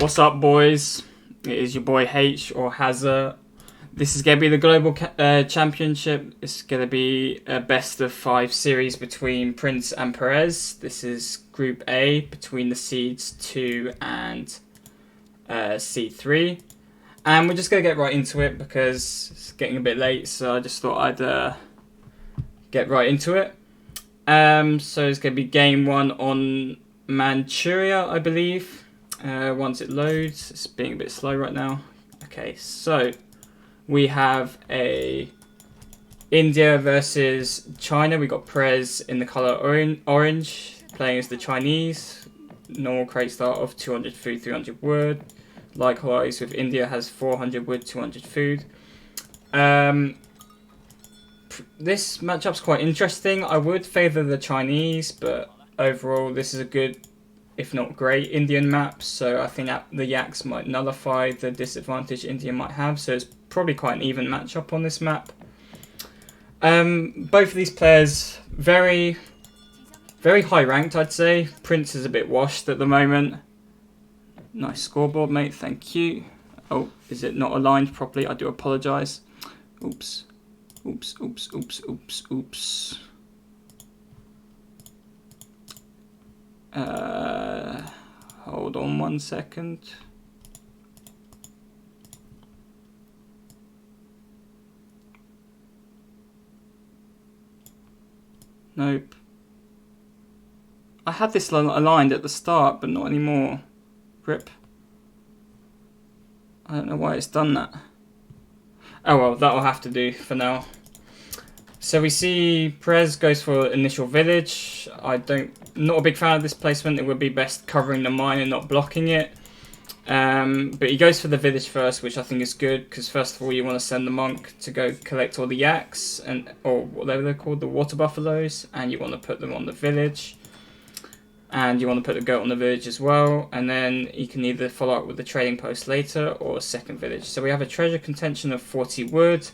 What's up, boys? It is your boy H or Hazza. This is going to be the Global Championship. It's going to be a best of 5 series between Prinz and Perez. This is Group A between the seeds 2 and seed 3. And we're just going to get right into it because it's getting a bit late, so I just thought I'd get right into it. So it's going to be game 1 on Manchuria, I believe. Once it loads, it's being a bit slow right now. Okay, so we have a India versus China. We got Perez in the color orange, playing as the Chinese. Normal crate start of 200 food, 300 wood. Likewise with India, has 400 wood, 200 food. This matchup's quite interesting. I would favour the Chinese, but overall this is a good, if not great, Indian map, so I think that the Yaks might nullify the disadvantage India might have, so it's probably quite an even matchup on this map. Both of these players, very high ranked, I'd say. Prinz is a bit washed at the moment. Nice scoreboard, mate, thank you. Oh, is it not aligned properly? I do apologise. Oops. Oops, oops, oops, oops, oops. Hold on 1 second. Nope. I had this aligned at the start, but not anymore. Rip. I don't know why it's done that. Oh well, that'll have to do for now. So we see Perez goes for initial village. Not a big fan of this placement. It would be best covering the mine and not blocking it. But he goes for the village first, which I think is good, because first of all you want to send the monk to go collect all the yaks, or whatever they're called, the water buffaloes, and you want to put them on the village. And you want to put the goat on the village as well, and then you can either follow up with the trading post later or a second village. So we have a treasure contention of 40 wood.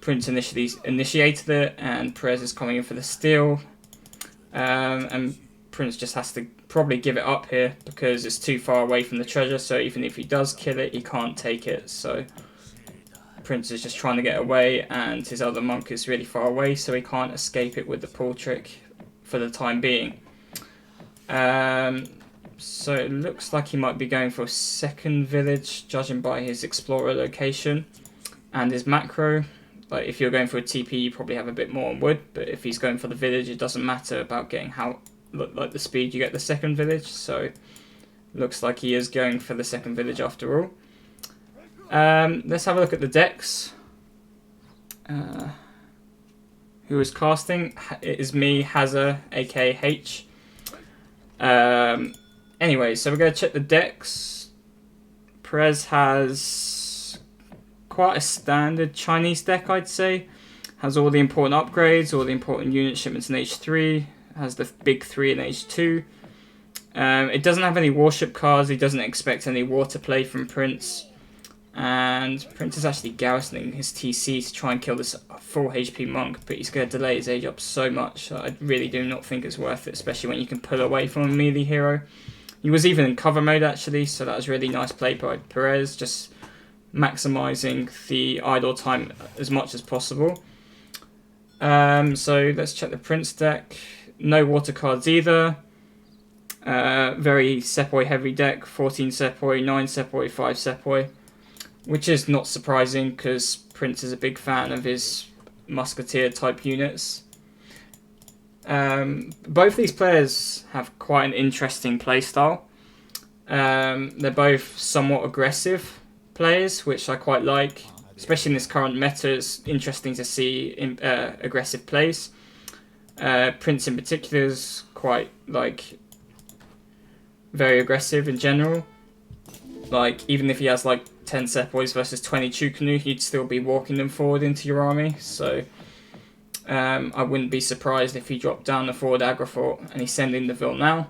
Prinz initially initiated it, and Perez is coming in for the steal. And Prinz just has to probably give it up here because it's too far away from the treasure, so even if he does kill it, he can't take it. So Prinz is just trying to get away, and his other monk is really far away, so he can't escape it with the pull trick for the time being. So it looks like he might be going for a second village, judging by his explorer location and his macro. Like, if you're going for a TP, you probably have a bit more on wood, but if he's going for the village, it doesn't matter about getting like the speed you get the second village. So looks like he is going for the second village after all. Let's have a look at the decks. Who is casting? It is me, Hazza, aka H. Anyway, so we're going to check the decks. Perez has quite a standard Chinese deck, I'd say. Has all the important upgrades, all the important unit shipments in H3. Has the big 3 in H2. It doesn't have any warship cards. He doesn't expect any water play from Prinz. And Prinz is actually garrisoning his TC to try and kill this full HP monk, but he's going to delay his age up so much that I really do not think it's worth it, especially when you can pull away from a melee hero. He was even in cover mode actually, so that was really nice play by Perez, just maximising the idle time as much as possible. So let's check the Prinz deck. No water cards either. Very Sepoy heavy deck, 14 Sepoy, 9 Sepoy, 5 Sepoy. Which is not surprising because Prinz is a big fan of his musketeer type units. Both these players have quite an interesting playstyle. They're both somewhat aggressive players, which I quite like. Especially in this current meta, it's interesting to see aggressive plays. Prinz in particular is quite very aggressive in general. Like, even if he has like 10 Sepoys versus 20 Chukanu, you'd still be walking them forward into your army. So I wouldn't be surprised if he dropped down the forward aggro fort and he's sending the Vil now.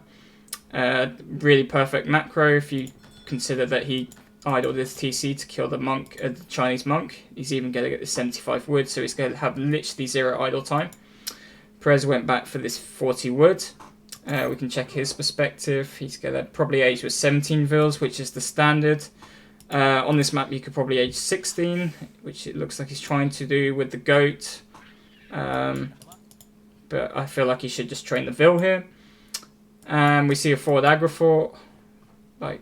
Really perfect macro if you consider that he idled his TC to kill the monk, the Chinese monk. He's even going to get the 75 wood, so he's going to have literally 0 idle time. Perez went back for this 40 wood. We can check his perspective. He's going to probably age with 17 vils, which is the standard. On this map, you could probably age 16, which it looks like he's trying to do with the goat. But I feel like he should just train the vil here. And we see a forward aggro fort, like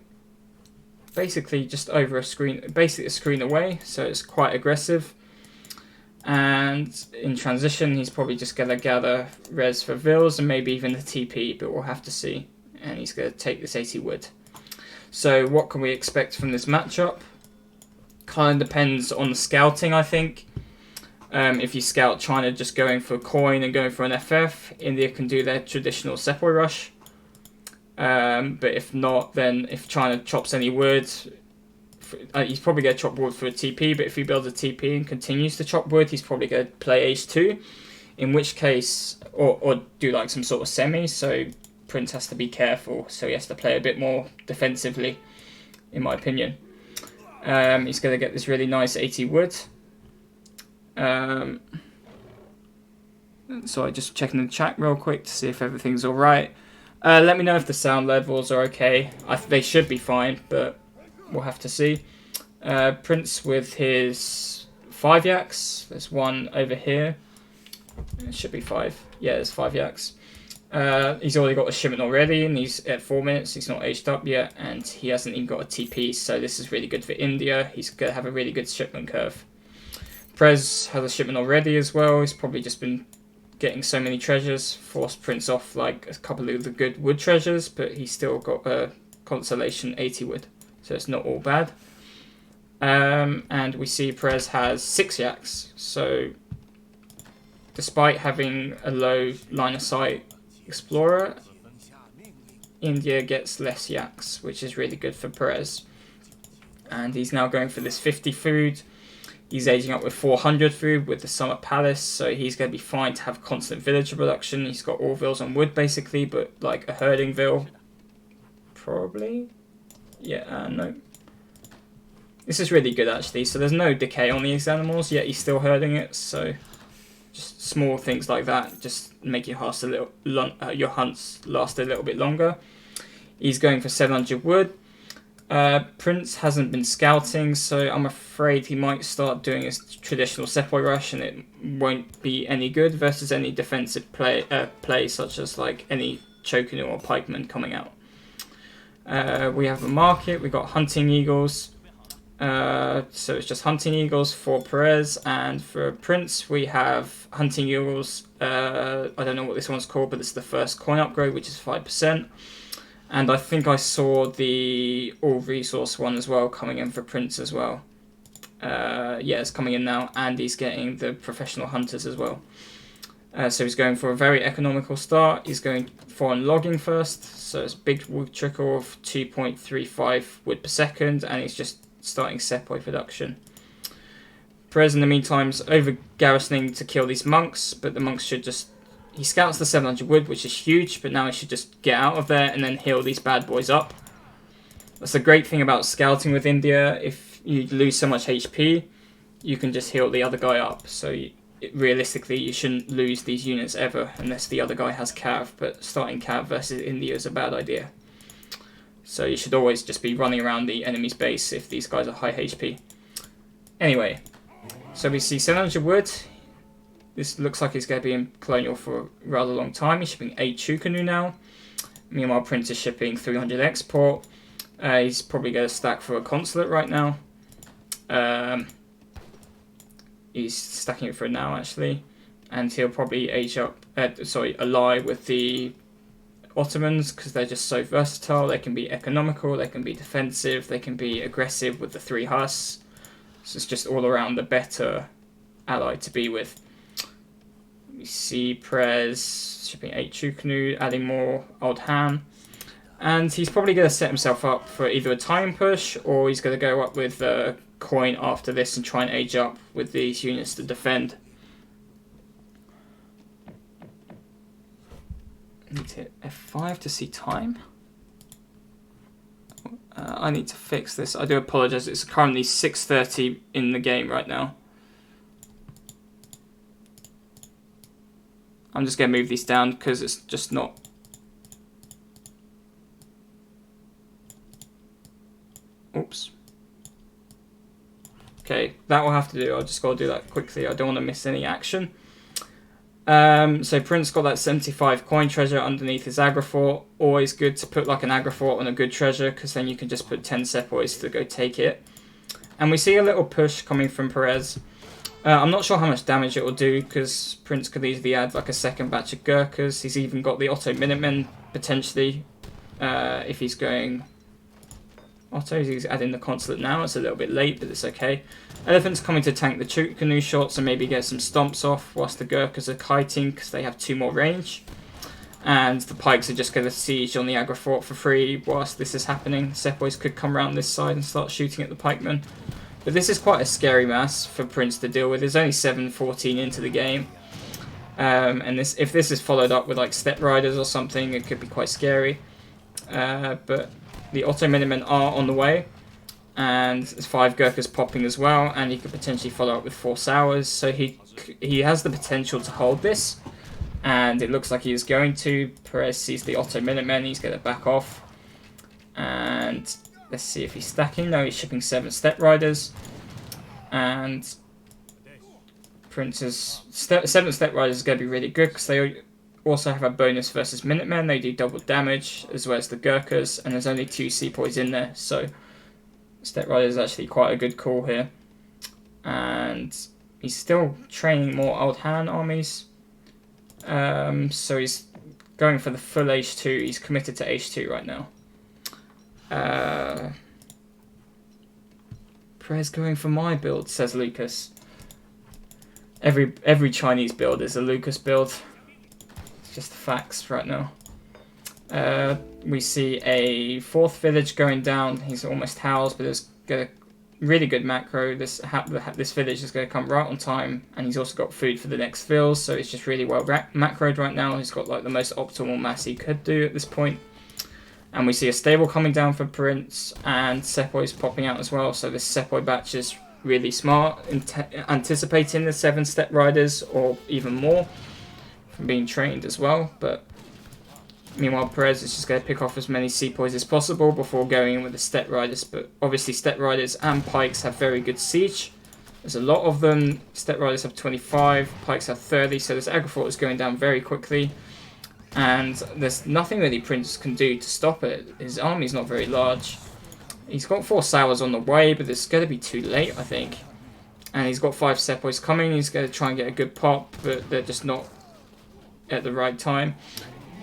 basically just over a screen, basically a screen away, so it's quite aggressive. And in transition, he's probably just going to gather res for vils and maybe even the TP, but we'll have to see. And he's going to take this 80 wood. So what can we expect from this matchup? Kind of depends on the scouting, I think. If you scout China just going for a coin and going for an FF, India can do their traditional Sepoy rush. But if not, then if China chops any wood, he's probably going to chop wood for a TP, but if he builds a TP and continues to chop wood, he's probably going to play H2, in which case, or do like some sort of semi, so Prinz has to be careful, so he has to play a bit more defensively, in my opinion. He's going to get this really nice 80 wood. So I just checking the chat real quick to see if everything's alright. Let me know if the sound levels are okay. They should be fine, but we'll have to see. Prinz with his 5 yaks. There's one over here. It should be 5. Yeah, there's 5 yaks. He's already got a shipment already, and he's at 4 minutes. He's not aged up yet, and he hasn't even got a TP, so this is really good for India. He's going to have a really good shipment curve. Perez has a shipment already as well. He's probably just been getting so many treasures, forced Prinz off like a couple of the good wood treasures, but he's still got a consolation 80 wood, so it's not all bad. And we see Perez has 6 yaks, so despite having a low line of sight explorer, India gets less yaks, which is really good for Perez. And he's now going for this 50 food. He's aging up with 400 food with the Summer Palace, so he's going to be fine to have constant villager production. He's got all vils on wood basically, but like a herding vil. Probably? Yeah, no. This is really good actually, so there's no decay on these animals, yet he's still herding it, so just small things like that just make your hunts last a little bit longer. He's going for 700 wood. Prinz hasn't been scouting, so I'm afraid he might start doing his traditional Sepoy rush, and it won't be any good versus any defensive play such as like any Chokunu or Pikeman coming out. We have a market. We've got hunting eagles. So it's just hunting eagles for Perez, and for Prinz we have hunting eagles. I don't know what this one's called, but it's the first coin upgrade, which is 5%. And I think I saw the all resource one as well coming in for Prinz as well. Yeah, it's coming in now, and he's getting the professional hunters as well. So he's going for a very economical start. He's going for logging first, so it's a big wood trickle of 2.35 wood per second, and he's just starting Sepoy production. Perez in the meantime is over garrisoning to kill these monks, but the monks should just... He scouts the 700 wood, which is huge, but now he should just get out of there and then heal these bad boys up. That's the great thing about scouting with India. If you lose so much HP, you can just heal the other guy up. So realistically, you shouldn't lose these units ever unless the other guy has Cav, but starting Cav versus India is a bad idea. So you should always just be running around the enemy's base if these guys are high HP. Anyway, so we see 700 wood. This looks like he's going to be in Colonial for a rather long time. He's shipping 8 Chukanu now. Meanwhile, Prinz is shipping 300 export. He's probably going to stack for a consulate right now. He's stacking it for now, actually. And he'll probably age up, ally with the Ottomans, because they're just so versatile. They can be economical, they can be defensive, they can be aggressive with the 3 Hus. So it's just all around the better ally to be with. We see Perez shipping 8 Chukanu, adding more Old Ham. And he's probably going to set himself up for either a time push, or he's going to go up with a coin after this and try and age up with these units to defend. I need to hit F5 to see time. I need to fix this. I do apologise. It's currently 6:30 in the game right now. I'm just going to move these down because it's just not Okay, that will have to do. I'll just got to do that quickly. I don't want to miss any action. So Prinz got that 75 coin treasure underneath his Agrafort. Always good to put like an Agrafort on a good treasure, because then you can just put 10 Sepoys to go take it. And we see a little push coming from Perez. I'm not sure how much damage it will do, because Prinz could easily add like a second batch of Gurkhas. He's even got the Auto Minutemen potentially, if he's going Otto. He's adding the Consulate now. It's a little bit late, but it's okay. Elephant's coming to tank the Canoe shots and maybe get some stomps off, whilst the Gurkhas are kiting because they have 2 more range. And the Pikes are just going to siege on the Agrafort for free whilst this is happening. Sepoys could come around this side and start shooting at the Pikemen. But this is quite a scary mass for Prinz to deal with. There's only 7:14 into the game. And if this is followed up with like Step Riders or something, it could be quite scary. But the Auto Minutemen are on the way. And there's 5 Gurkhas popping as well. And he could potentially follow up with 4 Sours. So he has the potential to hold this. And it looks like he is going to. Perez sees the Auto Minutemen. He's going to back off. And let's see if he's stacking. No, he's shipping 7 Step Riders. And Prince's 7 Step Riders is going to be really good, because they also have a bonus versus Minutemen. They do double damage, as well as the Gurkhas. And there's only 2 Sepoys in there. So Step Rider is actually quite a good call here. And he's still training more Old Han armies. So he's going for the full H2. He's committed to H2 right now. Perez going for my build, says Lucas. Every Chinese build is a Lucas build. It's just the facts right now. We see a 4th village going down. He's almost housed, but there's a really good macro. This village is going to come right on time, and he's also got food for the next fills, so it's just really well macroed right now. He's got like the most optimal mass he could do at this point. And we see a stable coming down for Prinz, and Sepoys popping out as well. So this Sepoy batch is really smart, anticipating the 7 Step Riders or even more from being trained as well. But meanwhile, Perez is just going to pick off as many Sepoys as possible before going in with the Step Riders. But obviously Step Riders and Pikes have very good siege. There's a lot of them. Step Riders have 25, Pikes have 30, so this Agrafort is going down very quickly. And there's nothing really Prinz can do to stop it. His army's not very large. He's got 4 Sours on the way, but it's going to be too late, I think. And he's got 5 Sepoys coming. He's going to try and get a good pop, but they're just not at the right time.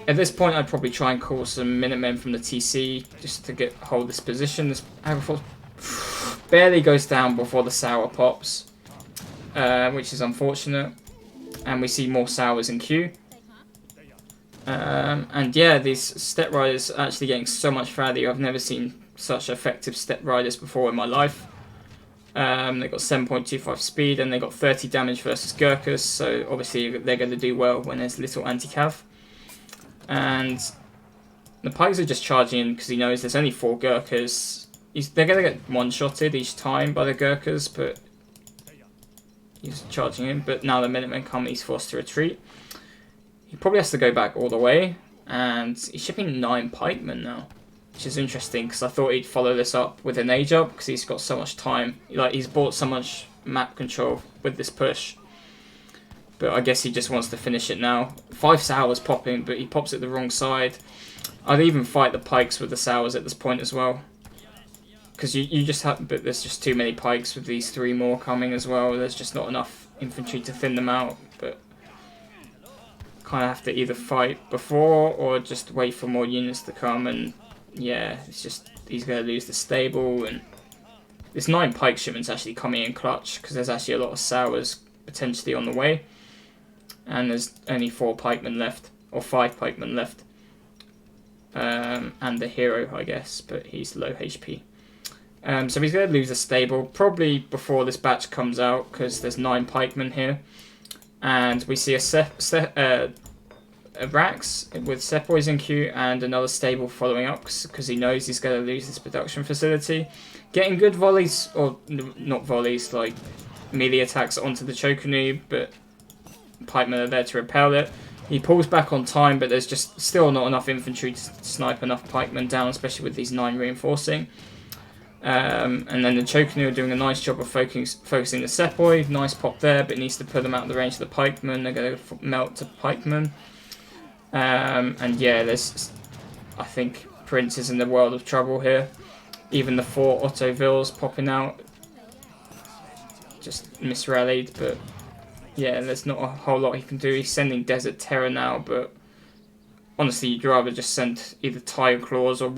At this point, I'd probably try and call some Minutemen from the TC just to hold this position. This Agrafort barely goes down before the Sour pops, which is unfortunate. And we see more Sours in queue. And yeah, these Step Riders are actually getting so much value. I've never seen such effective Step Riders before in my life. They got 7.25 speed, and they got 30 damage versus Gurkhas, so obviously they're going to do well when there's little anti-cav. And the Pikes are just charging in because he knows there's only 4 Gurkhas. They're going to get one-shotted each time by the Gurkhas, but he's charging in. But now the Minutemen come, he's forced to retreat. He probably has to go back all the way, and he's shipping 9 pikemen now, which is interesting because I thought he'd follow this up with an age up because he's got so much time. Like, he's bought so much map control with this push, but I guess he just wants to finish it now. 5 Sours popping, but he pops it the wrong side. I'd even fight the Pikes with the Sours at this point as well, because you just have, but there's just too many Pikes with these 3 more coming as well. There's just not enough infantry to thin them out, but kind of have to either fight before or just wait for more units to come. And yeah, it's just he's going to lose the stable, and this 9 pike shipment's actually coming in clutch because there's actually a lot of Sours potentially on the way, and there's only 4 pikemen left, or 5 pikemen left, and the hero, I guess, but he's low HP. So he's going to lose the stable probably before this batch comes out because there's 9 pikemen here. And we see a Rax with Sepoys in queue and another stable following up because he knows he's going to lose this production facility. Getting good volleys, or not volleys, like melee attacks onto the Chocanu, but pikemen are there to repel it. He pulls back on time, but there's just still not enough infantry to snipe enough pikemen down, especially with these 9 reinforcing. And then the Chocanu are doing a nice job of focusing the Sepoy. Nice pop there, but it needs to put them out of the range of the pikemen. They're going to melt to pikemen. And yeah, I think Prinz is in the world of trouble here. Even the 4 Otto Vills popping out just misrallied, but yeah, there's not a whole lot he can do. He's sending Desert Terror now, but honestly, you'd rather just send either Tiger Claws or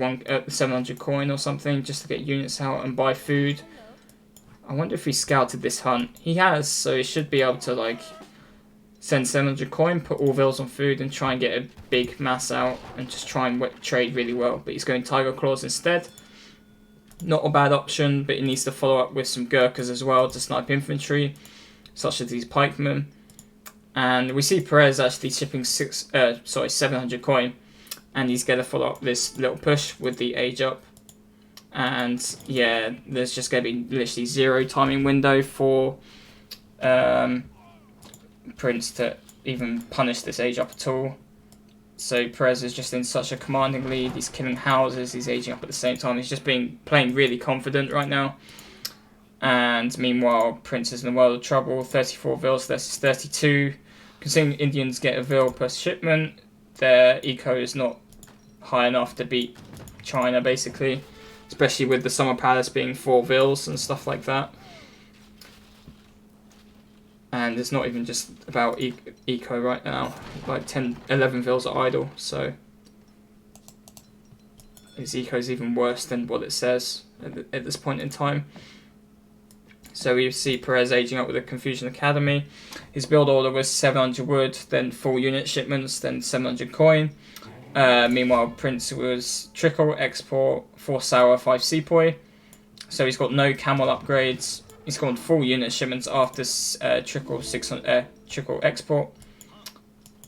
700 coin or something just to get units out and buy food. I wonder if he scouted this hunt. He has, so he should be able to like send 700 coin, put all Vills on food, and try and get a big mass out and just try and trade really well. But he's going Tiger Claws instead. Not a bad option, but he needs to follow up with some Gurkhas as well to snipe infantry, such as these pikemen. And we see Perez actually shipping 700 coin, and he's going to follow up this little push with the age up. And yeah, there's just going to be literally 0 timing window for Prinz to even punish this age up at all. So Perez is just in such a commanding lead. He's killing houses, he's aging up at the same time. He's just playing really confident right now. And meanwhile, Prinz is in the world of trouble. 34 Vills versus 32. Considering Indians get a Vill per shipment, their eco is not high enough to beat China, basically. Especially with the Summer Palace being 4 Vills and stuff like that. And it's not even just about eco right now. Like 11 Vills are idle, so his eco is even worse than what it says at this point in time. So we see Perez aging up with the Confucian Academy. His build order was 700 wood, then full unit shipments, then 700 coin. Meanwhile, Prinz was Trickle, Export, 4 Sour, 5 Sepoy. So he's got no camel upgrades. He's gone full unit shipments after Trickle Export.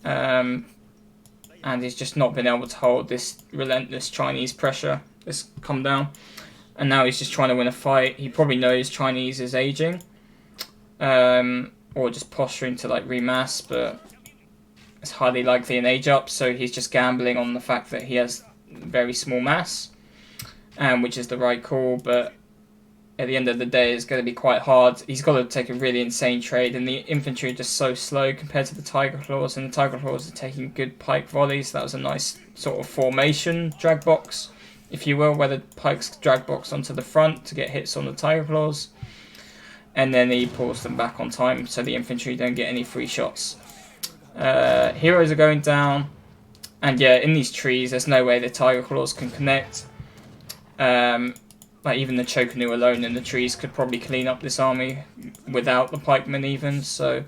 And he's just not been able to hold this relentless Chinese pressure that's come down. And now he's just trying to win a fight. He probably knows Chinese is aging. Or just posturing to like remass, but it's highly likely an age up, so he's just gambling on the fact that he has very small mass, which is the right call, but at the end of the day it's going to be quite hard. He's got to take a really insane trade, and the infantry are just so slow compared to the Tiger Claws, and the Tiger Claws are taking good pike volleys. That was a nice sort of formation drag box, if you will, where the pikes drag box onto the front to get hits on the Tiger Claws, and then he pulls them back on time so the infantry don't get any free shots. Heroes are going down, and yeah, in these trees there's no way the Tiger Claws can connect. Like even the Chocanu alone in the trees could probably clean up this army without the pikemen even, so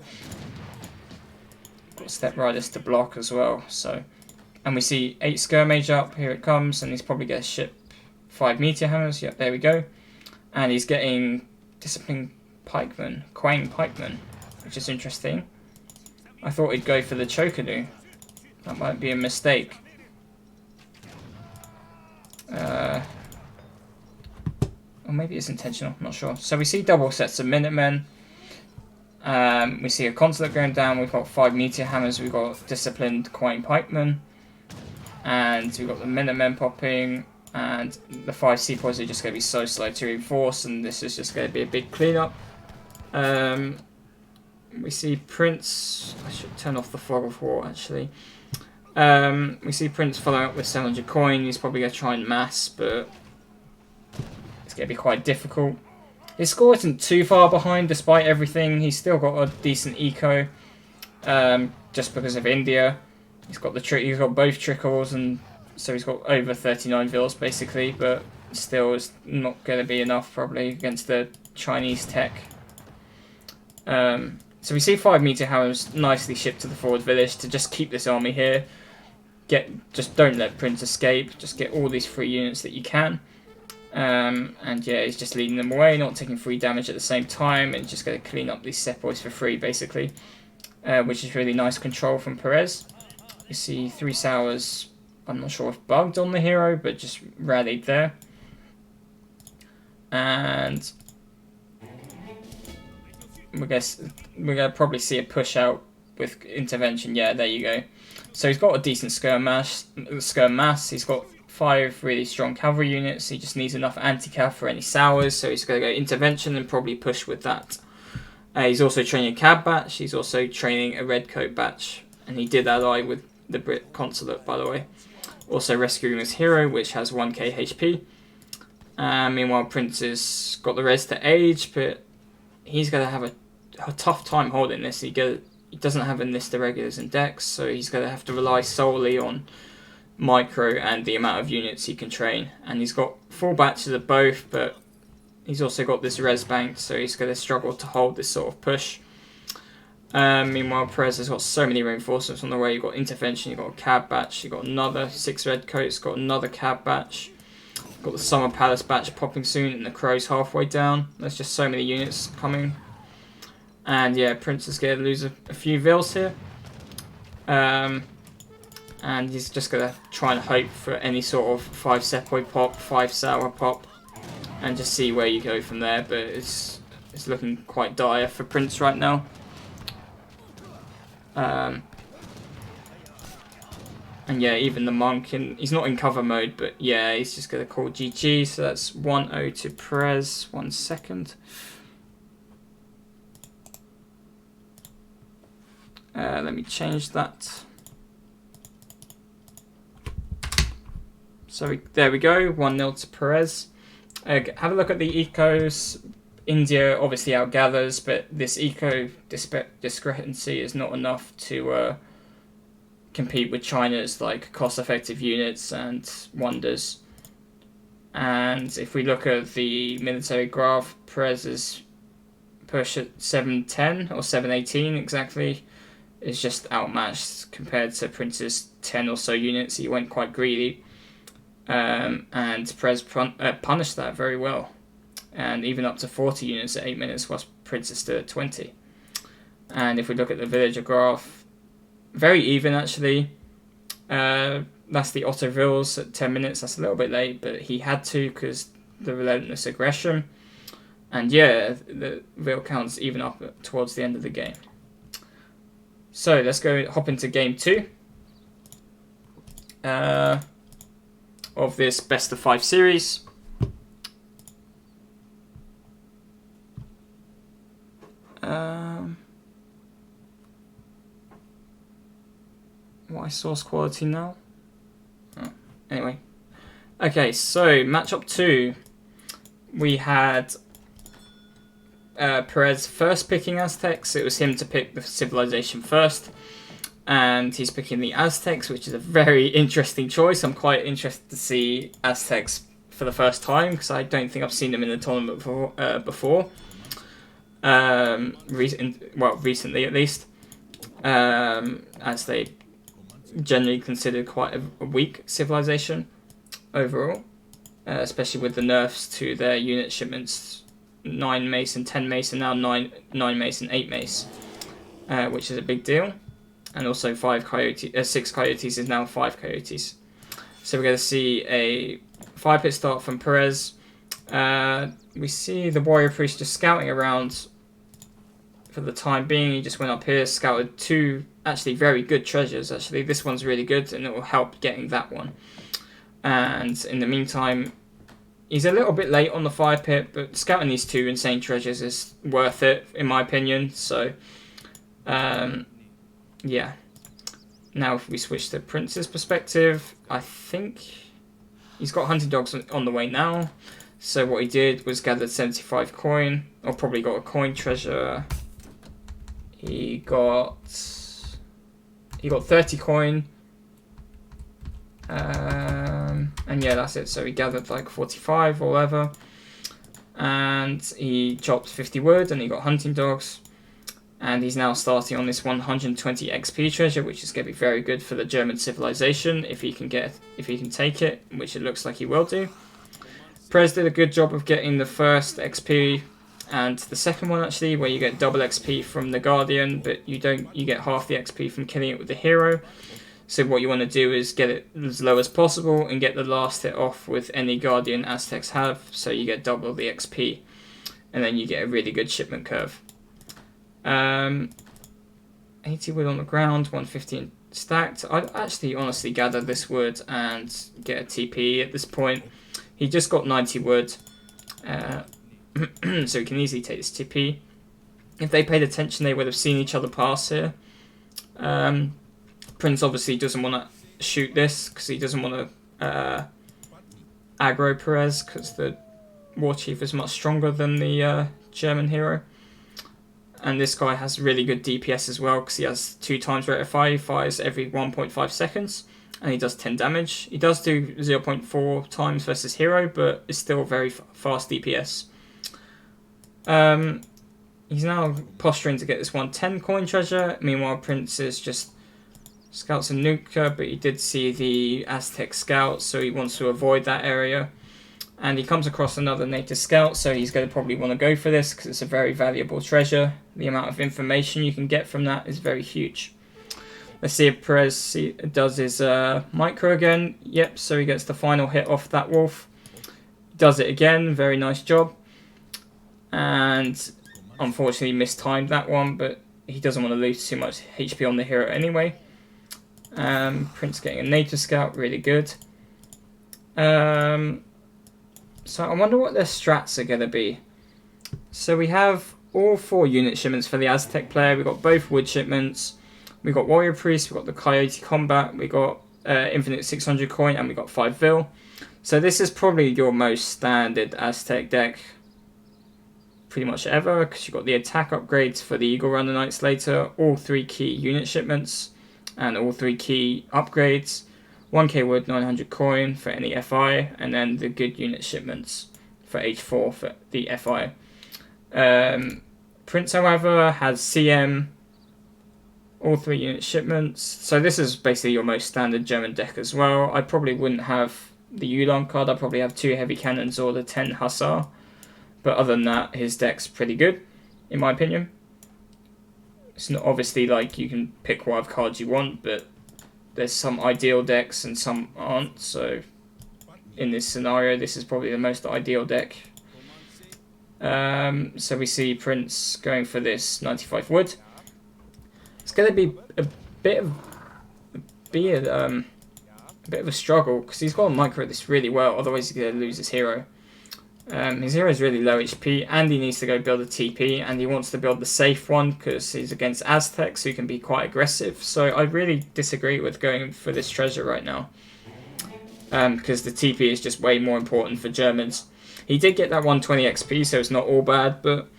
got Step Riders to block as well. So, and we see 8 Skirmage up, here it comes, and he's probably going to ship 5 Meteor Hammers, yep, there we go. And he's getting Disciplined Pikemen, Quang Pikemen, which is interesting. I thought he'd go for the Chocanu. That might be a mistake. Or maybe it's intentional, I'm not sure. So we see double sets of Minutemen. We see a Consulate going down. We've got 5 Meteor Hammers. We've got Disciplined Quang Pikemen. And we've got the Minutemen popping. And the 5 Sepoys are just going to be so slow to reinforce. And this is just going to be a big cleanup. We see Prinz. I should turn off the fog of war actually. We see Prinz follow up with 700 coin. He's probably going to try and mass, but it's going to be quite difficult. His score isn't too far behind despite everything. He's still got a decent eco, just because of India. He's got he's got both trickles, and so he's got over 39 Vills basically, but still it's not going to be enough probably against the Chinese tech. So we see 5 Meteor Hammers nicely shipped to the forward village to just keep this army here. Just don't let Prinz escape. Just get all these free units that you can. And yeah, he's just leading them away, not taking free damage at the same time, and just going to clean up these Sepoys for free, basically. Which is really nice control from Perez. You see 3 Sours, I'm not sure if bugged on the hero, but just rallied there. And we're going to probably see a push out with intervention. Yeah, there you go. So he's got a decent skirm mass. He's got 5 really strong cavalry units. He just needs enough anti-cav for any sours, so he's going to go intervention and probably push with that. He's also training a cab batch. He's also training a redcoat batch, and he did ally with the Brit consulate, by the way. Also rescuing his hero, which has 1k HP. Meanwhile, Prinz has got the res to age, but he's going to have a tough time holding this. He doesn't have a list of regulars and decks, so he's going to have to rely solely on micro and the amount of units he can train. And he's got full batches of both, but he's also got this res bank, so he's going to struggle to hold this sort of push. Meanwhile, Perez has got so many reinforcements on the way. You've got intervention, you've got a cab batch, you've got another 6 redcoats, got another cab batch, got the Summer Palace batch popping soon, and the Crow's halfway down. There's just so many units coming. And yeah, Prinz is going to lose a few vills here. And he's just going to try and hope for any sort of 5 Sepoy pop, 5 Sour pop, and just see where you go from there. But it's looking quite dire for Prinz right now. And yeah, even the monk, he's not in cover mode, but yeah, he's just going to call GG. So that's 1-0 to Perez. 1 second. Let me change that. So there we go, 1-0 to Perez. Have a look at the ecos. India obviously outgathers, but this eco discrepancy is not enough to compete with China's like cost-effective units and wonders. And if we look at the military graph, Perez's push at 710 or 718 exactly is just outmatched compared to Prinz's 10 or so units. He went quite greedy, and Perez punished that very well. And even up to 40 units at 8 minutes, whilst Prinz is still at 20. And if we look at the villager graph, very even actually. That's the Otto Vills at 10 minutes. That's a little bit late, but he had to because the relentless aggression. And yeah, the Vill counts even up towards the end of the game. So let's hop into game 2 of this best of 5 series. Why source quality now? Oh, anyway. Okay, so matchup 2. We had Perez first picking Aztecs. It was him to pick the civilization first. And he's picking the Aztecs, which is a very interesting choice. I'm quite interested to see Aztecs for the first time, because I don't think I've seen them in the tournament before. Recently at least. As they generally considered quite a weak civilization overall. Especially with the nerfs to their unit shipments. 9 mace and 10 mace, and now 9 mace and 8 mace, which is a big deal. And also 6 coyotes is now 5 coyotes. So we're going to see a 5-hit start from Perez. We see the warrior priest just scouting around for the time being. He just went up here, scouted 2 actually very good treasures. Actually, this one's really good, and it will help getting that one. And in the meantime, he's a little bit late on the 5-hit, but scouting these 2 insane treasures is worth it, in my opinion. So, yeah. Now, if we switch to Prinz's perspective, I think he's got hunting dogs on the way now. So what he did was gathered 75 coin, or probably got a coin treasure. He got 30 coin. And yeah, that's it. So he gathered like 45 or whatever. And he chopped 50 wood, and he got hunting dogs. And he's now starting on this 120 XP treasure, which is going to be very good for the German civilization if he can take it, which it looks like he will do. Perez did a good job of getting the first XP and the second one actually, where you get double XP from the Guardian, but you get half the XP from killing it with the hero. So what you want to do is get it as low as possible and get the last hit off with any Guardian Aztecs have, so you get double the XP, and then you get a really good shipment curve. 80 wood on the ground, 150 stacked. I'd actually honestly gather this wood and get a TP at this point. He just got 90 wood, so he can easily take this TP. If they paid attention, they would have seen each other pass here. Prinz obviously doesn't want to shoot this because he doesn't want to aggro Perez because the War Chief is much stronger than the German hero. And this guy has really good DPS as well because he has 2 times rate of fire. He fires every 1.5 seconds and he does 10 damage. He does do 0.4 times versus hero, but it's still very fast DPS. He's now posturing to get this 110 coin treasure. Meanwhile, Prinz is just scouts a nuker, but he did see the Aztec scout, so he wants to avoid that area. And he comes across another native scout, so he's going to probably want to go for this because it's a very valuable treasure. The amount of information you can get from that is very huge. Let's see if Perez does his micro again. Yep, so he gets the final hit off that wolf. Does it again, very nice job. And unfortunately mistimed that one, but he doesn't want to lose too much HP on the hero anyway. Prinz getting a native scout, really good. So I wonder what their strats are going to be. So we have all 4 unit shipments for the Aztec player. We've got both wood shipments. We've got Warrior Priest, we've got the Coyote Combat, we've got Infinite 600 coin, and we've got 5 Vil. So this is probably your most standard Aztec deck pretty much ever, because you've got the attack upgrades for the Eagle Runner Knights later, all 3 key unit shipments, and all 3 key upgrades. 1k wood, 900 coin for any FI, and then the good unit shipments for H4 for the FI. Prinz, however, has CM, all 3 unit shipments. So this is basically your most standard German deck as well. I probably wouldn't have the Ulan card. I'd probably have 2 heavy cannons or the 10 Hussar. But other than that, his deck's pretty good, in my opinion. It's not obviously like you can pick whatever cards you want, but there's some ideal decks and some aren't, so in this scenario, this is probably the most ideal deck. So we see Prinz going for this 95 wood. It's going to be a bit of a struggle because he's got to micro this really well, otherwise he's going to lose his hero. His hero is really low HP, and he needs to go build a TP, and he wants to build the safe one because he's against Aztec, so he can be quite aggressive. So I really disagree with going for this treasure right now, because the TP is just way more important for Germans. He did get that 120 XP, so it's not all bad, but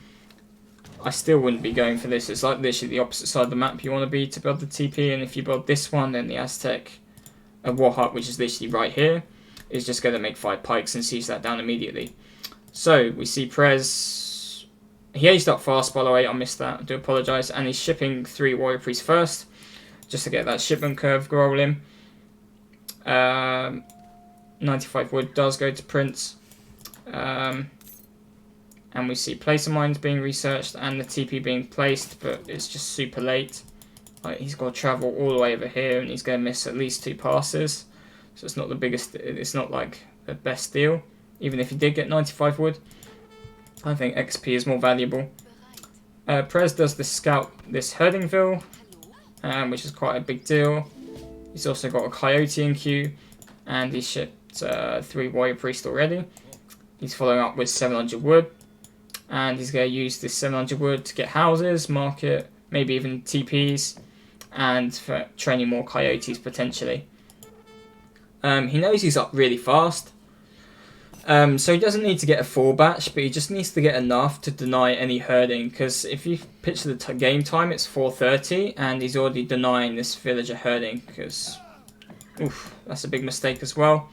I still wouldn't be going for this. It's like literally the opposite side of the map you want to be to build the TP, and if you build this one, then the Aztec War Hut, which is literally right here, is just going to make 5 pikes and siege that down immediately. So we see Perez, he aged up fast, by the way, I missed that, I do apologise, and he's shipping 3 Warrior Priests first, just to get that shipment curve rolling. 95 wood does go to Prinz, and we see placer mines being researched and the TP being placed, but it's just super late. Like, he's got to travel all the way over here, and he's going to miss at least 2 passes, so it's not the biggest, it's not like the best deal. Even if he did get 95 wood, I think XP is more valuable. Perez does the scout, this Herdingville, which is quite a big deal. He's also got a Coyote in queue, and he shipped 3 Warrior Priest already. He's following up with 700 wood, and he's going to use this 700 wood to get houses, market, maybe even TPs, and for training more Coyotes potentially. He knows he's up really fast. So he doesn't need to get a full batch, but he just needs to get enough to deny any herding, because if you pitch the game time, it's 4:30, and he's already denying this villager herding, because that's a big mistake as well.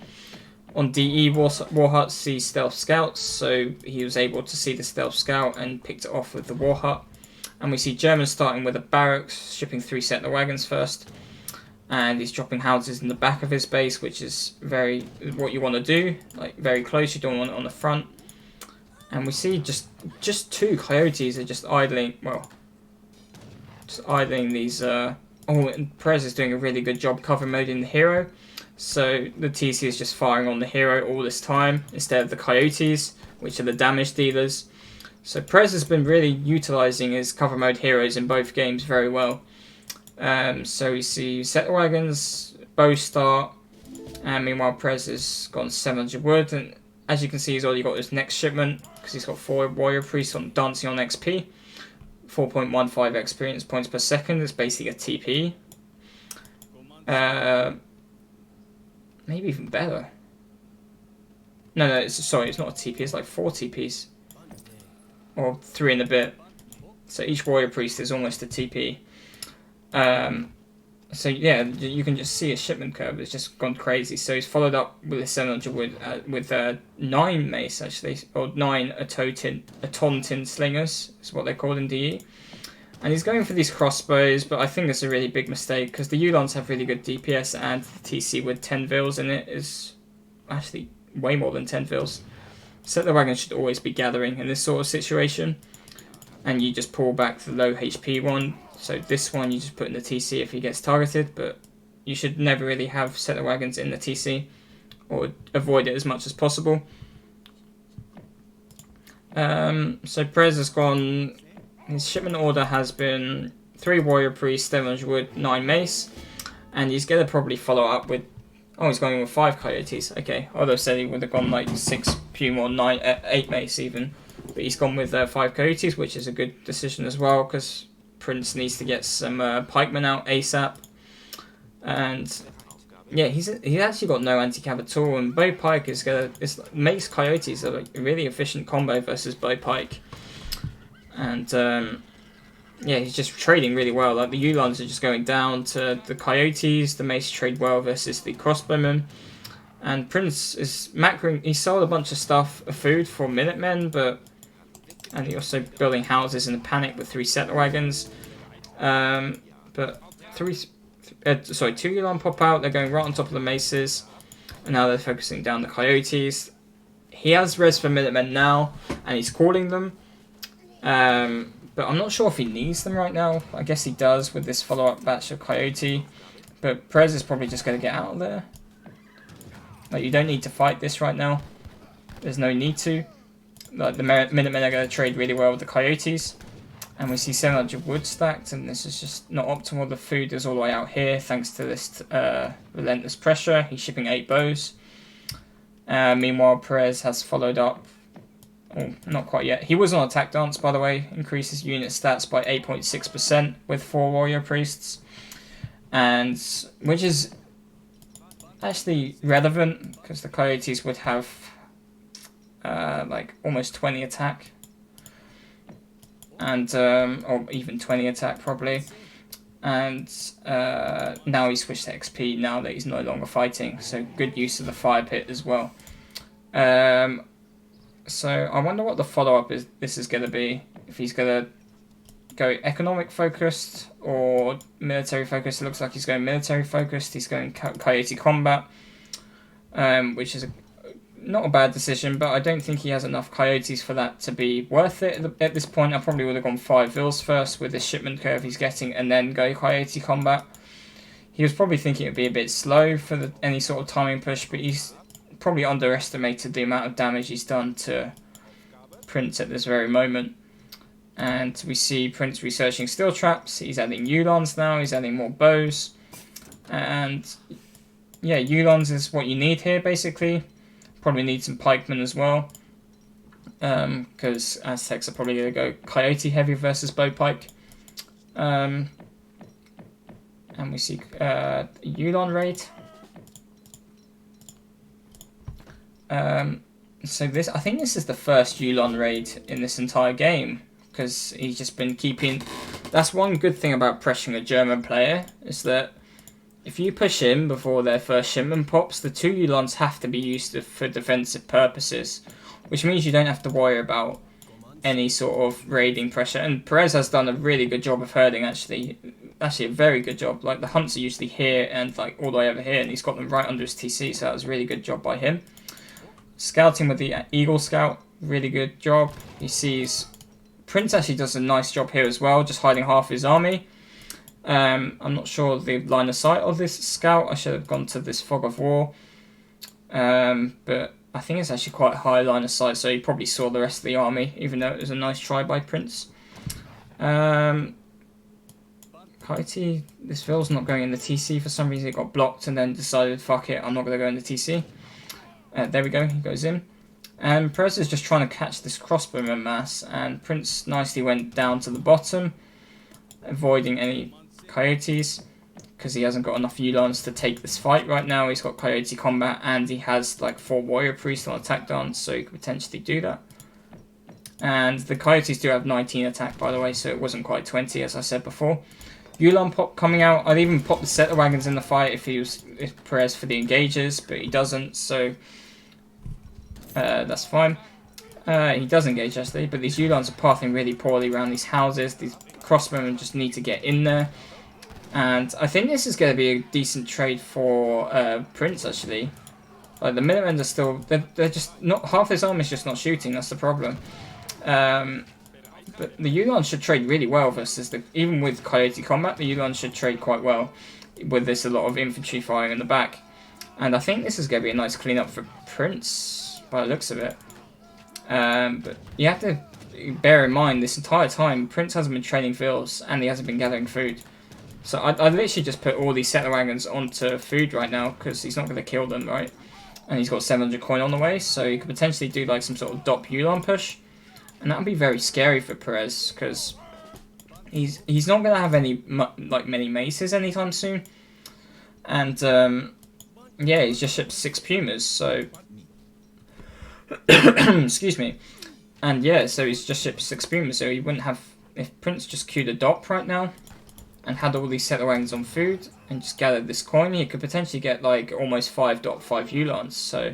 On DE, War Hut sees Stealth Scouts, so he was able to see the Stealth Scout and picked it off with the War Hut. And we see Germans starting with a barracks, shipping 3 Settler wagons first. And he's dropping houses in the back of his base, which is what you want to do, like very close. You don't want it on the front. And we see just 2 Coyotes are just idling. Well, just idling these. And Perez is doing a really good job cover moding the hero. So the TC is just firing on the hero all this time instead of the Coyotes, which are the damage dealers. So Perez has been really utilizing his cover mode heroes in both games very well. So we see set the wagons, bow start, and meanwhile Perez has gone 700 wood, and as you can see he's already got his next shipment because he's got 4 warrior priests on dancing on XP, 4.15 experience points per second. It's basically a TP. Maybe even better. No, it's not a TP. It's like 4 TPs, or 3 and a bit. So each warrior priest is almost a TP. So yeah, you can just see a shipment curve. It's just gone crazy. So he's followed up with a 700 with 9 mace actually, or 9 Atontin slingers is what they're called in DE. And he's going for these crossbows, but I think it's a really big mistake because the Ulans have really good DPS, and the TC with 10 vils in it is actually way more than 10 vils. Set the wagon should always be gathering in this sort of situation, and you just pull back the low HP one. So this one you just put in the TC if he gets targeted, but you should never really have set the wagons in the TC, or avoid it as much as possible. So Perez has gone, his shipment order has been 3 warrior priests, 700 wood, 9 mace, and he's going to probably follow up with, oh, he's going with 5 coyotes, okay, although said he would have gone like 6 pume or 8 mace even, but he's gone with 5 coyotes, which is a good decision as well, because Prinz needs to get some pikemen out ASAP, and yeah, he's actually got no anti-cav at all, and bow pike is gonna, mace coyotes are like a really efficient combo versus bow pike, and yeah, he's just trading really well. Like the Ulans are just going down to the coyotes, the mace trade well versus the crossbowmen, and Prinz is macroing. He sold a bunch of stuff, food for Minutemen, and he also building houses in a panic with 3 settler wagons. But 2 Ulan pop out, they're going right on top of the maces, and now they're focusing down the coyotes. He has res for Minutemen now, and he's calling them. But I'm not sure if he needs them right now. I guess he does with this follow-up batch of coyote. But Perez is probably just going to get out of there. Like, you don't need to fight this right now. There's no need to. Like, the Minutemen are going to trade really well with the coyotes. And we see 700 wood stacked, and this is just not optimal. The food is all the way out here thanks to this relentless pressure. He's shipping 8 bows. Meanwhile, Perez has followed up. Oh, not quite yet. He was on attack dance, by the way. Increases unit stats by 8.6% with 4 warrior priests. And which is actually relevant, because the coyotes would have like almost 20 attack, and or even 20 attack probably, and now he's switched to XP now that he's no longer fighting, so good use of the fire pit as well. So I wonder what the follow-up is. This is going to be, if he's going to go economic focused or military focused. It looks like he's going military focused. He's going coyote combat, which is not a bad decision, but I don't think he has enough coyotes for that to be worth it at this point. I probably would have gone 5 vils first with this shipment curve he's getting, and then go coyote combat. He was probably thinking it would be a bit slow for any sort of timing push, but he's probably underestimated the amount of damage he's done to Prinz at this very moment. And we see Prinz researching steel traps. He's adding Ulans now. He's adding more bows. And yeah, Ulans is what you need here, basically. Probably need some pikemen as well, because Aztecs are probably going to go coyote heavy versus bow pike. And we see Ulan raid. So this, I think this is the first Ulan raid in this entire game, because he's just been keeping. That's one good thing about pressuring a German player, is that if you push in before their first shipment pops, the 2 Ulans have to be used for defensive purposes, which means you don't have to worry about any sort of raiding pressure. And Perez has done a really good job of herding, actually a very good job. Like, the hunts are usually here and like all the way over here, and he's got them right under his TC, so that was a really good job by him. Scouting with the Eagle Scout, really good job. He sees Prinz actually does a nice job here as well, just hiding half his army. I'm not sure the line of sight of this scout. I should have gone to this fog of war, but I think it's actually quite a high line of sight, so he probably saw the rest of the army, even though it was a nice try by Prinz. Coyote, this Ville's not going in the TC for some reason. It got blocked and then decided, fuck it, I'm not going to go in the TC. There we go, he goes in. And Perez is just trying to catch this crossbowman mass, and Prinz nicely went down to the bottom, avoiding any Coyotes, because he hasn't got enough Yulons to take this fight right now. He's got Coyote combat, and he has like 4 Warrior Priests on attack dance, so he could potentially do that. And the Coyotes do have 19 attack, by the way, so it wasn't quite 20, as I said before. Yulon pop coming out. I'd even pop the settler wagons in the fight if Perez for the engagers, but he doesn't, so that's fine. He does engage actually, but these Yulons are pathing really poorly around these houses. These crossbowmen just need to get in there. And I think this is going to be a decent trade for Prinz actually. Like the Minutemen are still, they're just not, half his army is just not shooting, that's the problem. But the Yulons should trade really well versus even with Coyote combat, the Yulons should trade quite well with this a lot of infantry firing in the back. And I think this is going to be a nice cleanup for Prinz by the looks of it. But you have to bear in mind this entire time Prinz hasn't been trading fields and he hasn't been gathering food. So I literally just put all these settler wagons onto food right now because he's not going to kill them, right? And he's got 700 coin on the way, so he could potentially do like some sort of DOP Yulon push. And that would be very scary for Perez because he's not going to have many maces anytime soon. And yeah, he's just shipped 6 Pumas, so excuse me. And yeah, so he's just shipped 6 Pumas, so he wouldn't have, if Prinz just queued a DOP right now and had all these settler wagons on food and just gathered this coin, he could potentially get like almost 5 DOP 5 Yulons, so,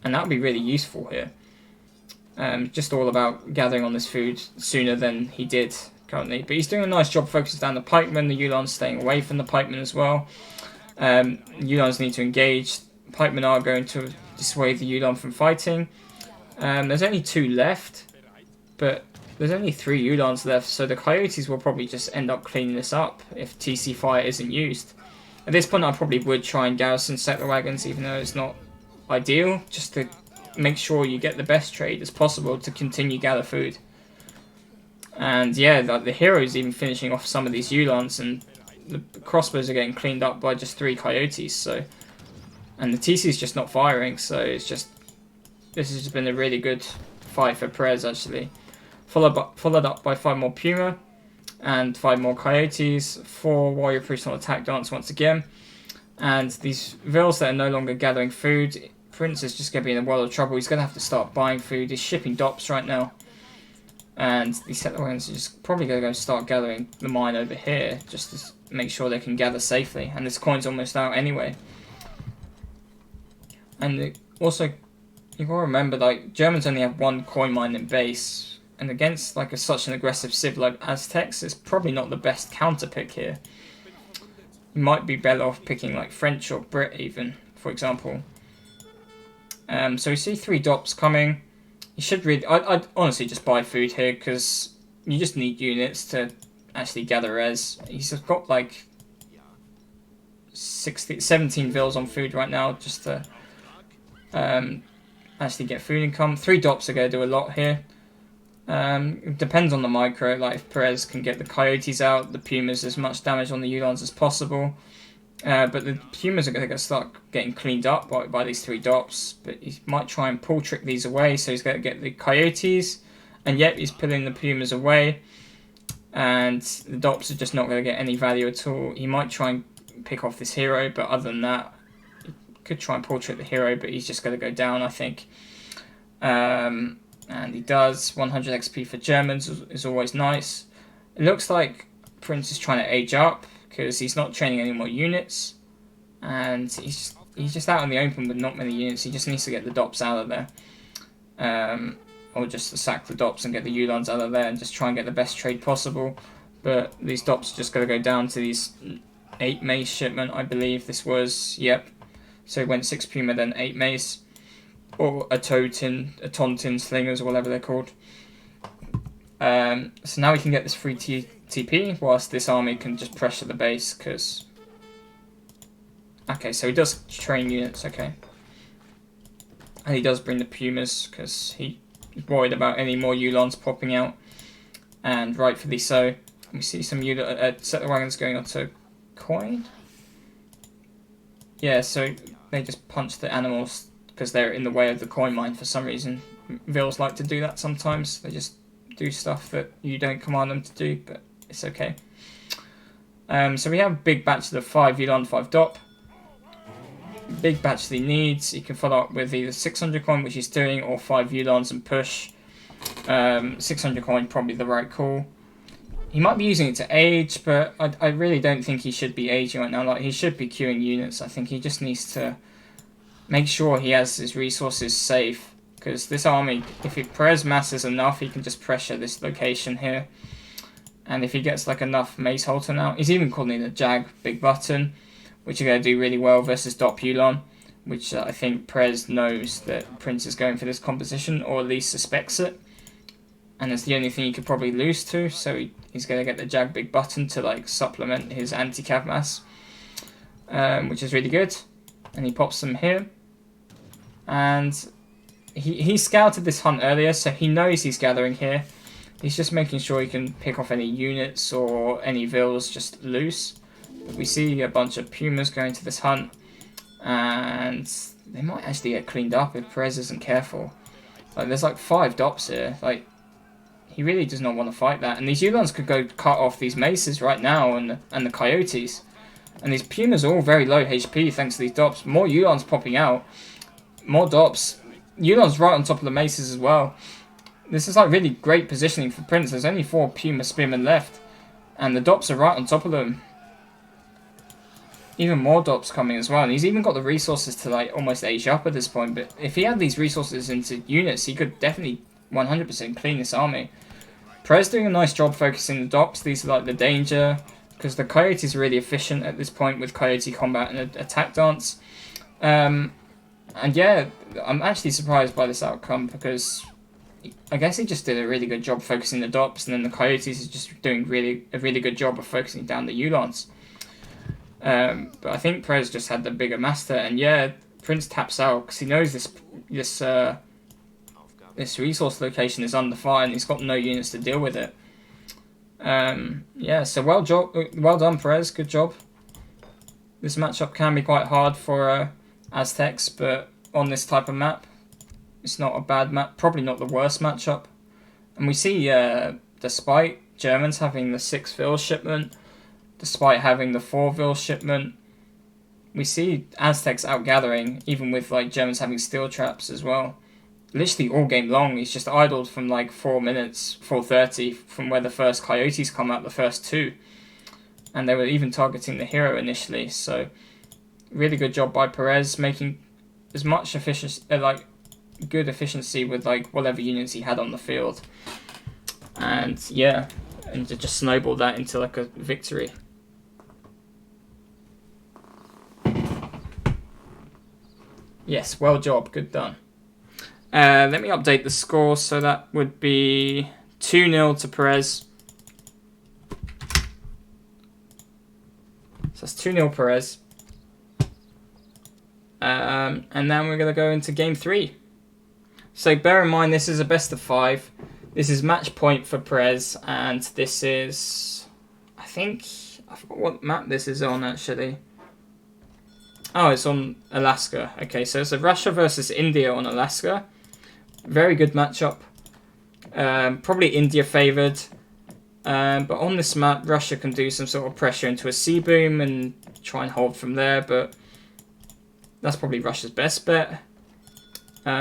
and that would be really useful here. Just all about gathering on this food sooner than he did currently. But he's doing a nice job focusing down the pikemen. The Yulons staying away from the pikemen as well. Yulons need to engage. Pikemen are going to dissuade the Yulon from fighting. There's only 2 left, but there's only 3 Yulons left, so the Coyotes will probably just end up cleaning this up if TC fire isn't used. At this point I probably would try and garrison settler wagons, even though it's not ideal, just to make sure you get the best trade as possible to continue gather food. And yeah, like the heroes even finishing off some of these Yulons, and the crossbows are getting cleaned up by just 3 Coyotes, so, and the TC is just not firing, so it's just, this has been a really good fight for Perez actually. Followed up by 5 more Puma and 5 more Coyotes, 4 Warrior Priests on attack dance once again, and these Vills that are no longer gathering food. Prinz is just going to be in a world of trouble. He's going to have to start buying food. He's shipping DOPs right now. And these settler wagons are just probably going to go start gathering the mine over here just to make sure they can gather safely. And this coin's almost out anyway. And also, you've got to remember, like, Germans only have 1 coin mine in base. And against like such an aggressive civ like Aztecs, it's probably not the best counter pick here. You might be better off picking like French or Brit even, for example. So we see 3 DOPs coming. You should really, I'd honestly just buy food here because you just need units to actually gather res. He's got like 17 Vills on food right now just to actually get food income. 3 DOPs are going to do a lot here. It depends on the micro, like if Perez can get the Coyotes out, the Pumas as much damage on the Yulons as possible. But the Pumas are going to start getting cleaned up by these 3 DOPs, but he might try and pull trick these away, so he's going to get the Coyotes, and yet he's pulling the Pumas away, and the DOPs are just not going to get any value at all. He might try and pick off this hero, but other than that, he could try and pull trick the hero, but he's just going to go down, I think. And he does. 100 XP for Germans is always nice. It looks like Prinz is trying to age up, because he's not training any more units, and he's just out in the open with not many units. He just needs to get the DOPs out of there, or just to sack the DOPs and get the Yulons out of there and just try and get the best trade possible. But these DOPs are just going to go down to these 8 mace shipment, I believe this was, yep. So it went 6 Puma, then 8 mace, or a Tontin slingers, or whatever they're called. So now we can get this free TP, whilst this army can just pressure the base, because... Okay, so he does train units, okay. And he does bring the Pumas, because he's worried about any more Yulons popping out. And rightfully so. We see some settler wagons going onto coin. Yeah, so they just punch the animals because they're in the way of the coin mine for some reason. Vils like to do that sometimes. They just do stuff that you don't command them to do, but it's okay. So we have a big bachelor 5 Yulon 5 Dop. Big bachelor he needs. He can follow up with either 600 coin, which he's doing, or 5 Yulons and push. 600 coin probably the right call. He might be using it to age, but I really don't think he should be aging right now. Like, he should be queuing units. I think he just needs to make sure he has his resources safe. Because this army, if Perez masses enough, he can just pressure this location here. And if he gets like enough Mace Halter now, he's even calling it a Jag Big Button, which are going to do really well versus Dop Yulon, which I think Perez knows that Prinz is going for this composition, or at least suspects it. And it's the only thing he could probably lose to, so he's going to get the Jag Big Button to like supplement his anti-cav mass, which is really good. And he pops them here. And he scouted this hunt earlier, so he knows he's gathering here. He's just making sure he can pick off any units or any Vils just loose. But we see a bunch of Pumas going to this hunt, and they might actually get cleaned up if Perez isn't careful. Like, there's like 5 Dops here. Like, he really does not want to fight that. And these Yulons could go cut off these Maces right now, and the Coyotes. And these Pumas are all very low HP thanks to these Dops. More Yulons popping out. More Dops. Yulon's right on top of the Maces as well. This is like really great positioning for Prinz. There's only 4 Puma Spearmen left, and the Dops are right on top of them. Even more Dops coming as well, and he's even got the resources to like almost age up at this point. But if he had these resources into units, he could definitely 100% clean this army. Perez doing a nice job focusing the Dops. These are like the danger, because the Coyotes are really efficient at this point with Coyote Combat and Attack Dance. And yeah, I'm actually surprised by this outcome, because I guess he just did a really good job focusing the Dops, and then the Coyotes is just doing a really good job of focusing down the Yulons. But I think Perez just had the bigger master, and yeah, Prinz taps out because he knows this resource location is under fire, and he's got no units to deal with it. Yeah, so well done, Perez. Good job. This matchup can be quite hard for Aztecs, but on this type of map, it's not a bad map. Probably not the worst matchup. And we see, despite Germans having the 6 Vil shipment, despite having the 4 Vil shipment, we see Aztecs outgathering, even with like Germans having steel traps as well. Literally all game long, he's just idled from like 4 minutes, 4:30, from where the first Coyotes come out, the first 2. And they were even targeting the hero initially, so really good job by Perez, making as much efficiency, good efficiency with like whatever units he had on the field. And yeah, and to just snowball that into like a victory. Yes, well job, good done. Let me update the score, so that would be 2-0 to Perez. So that's 2-0 Perez. And then we're going to go into game 3. So bear in mind, this is a best of 5. This is match point for Perez, and this is, I forgot what map this is on actually. Oh, it's on Alaska. Okay, so it's a Russia versus India on Alaska. Very good matchup. Probably India favoured. But on this map, Russia can do some sort of pressure into a sea boom and try and hold from there, but that's probably Russia's best bet. But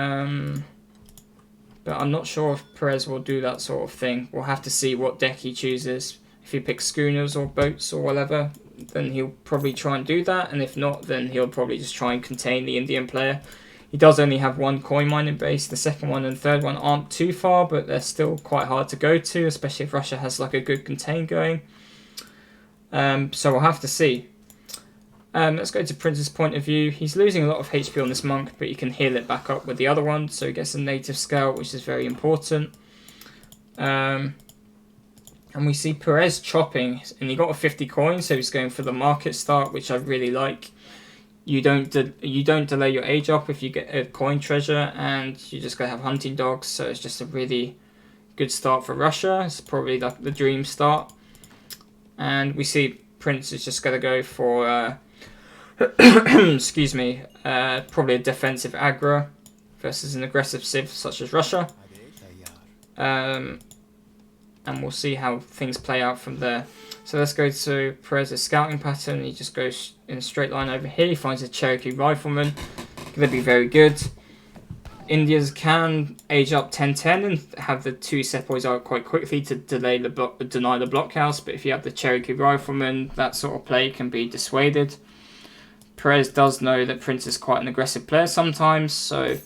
I'm not sure if Perez will do that sort of thing. We'll have to see what deck he chooses. If he picks schooners or boats or whatever, then he'll probably try and do that. And if not, then he'll probably just try and contain the Indian player. He does only have 1 coin mining base. The second one and third one aren't too far, but they're still quite hard to go to, especially if Russia has like a good contain going. So we'll have to see. Let's go to Prinz's point of view. He's losing a lot of HP on this monk, but he can heal it back up with the other one, so he gets a native scout, which is very important. And we see Perez chopping, and he got a 50 coins, so he's going for the market start, which I really like. You don't delay your age up if you get a coin treasure, and you just gotta have hunting dogs, so it's just a really good start for Russia. It's probably like the dream start. And we see Prinz is just going to go for, excuse me, probably a defensive aggro versus an aggressive civ such as Russia. And we'll see how things play out from there. So let's go to Perez's scouting pattern. He just goes in a straight line over here. He finds a Cherokee rifleman. Going to be very good. India's can age up 10-10 and have the two sepoys out quite quickly to deny the blockhouse. But if you have the Cherokee rifleman, that sort of play can be dissuaded. Perez does know that Prinz is quite an aggressive player sometimes, so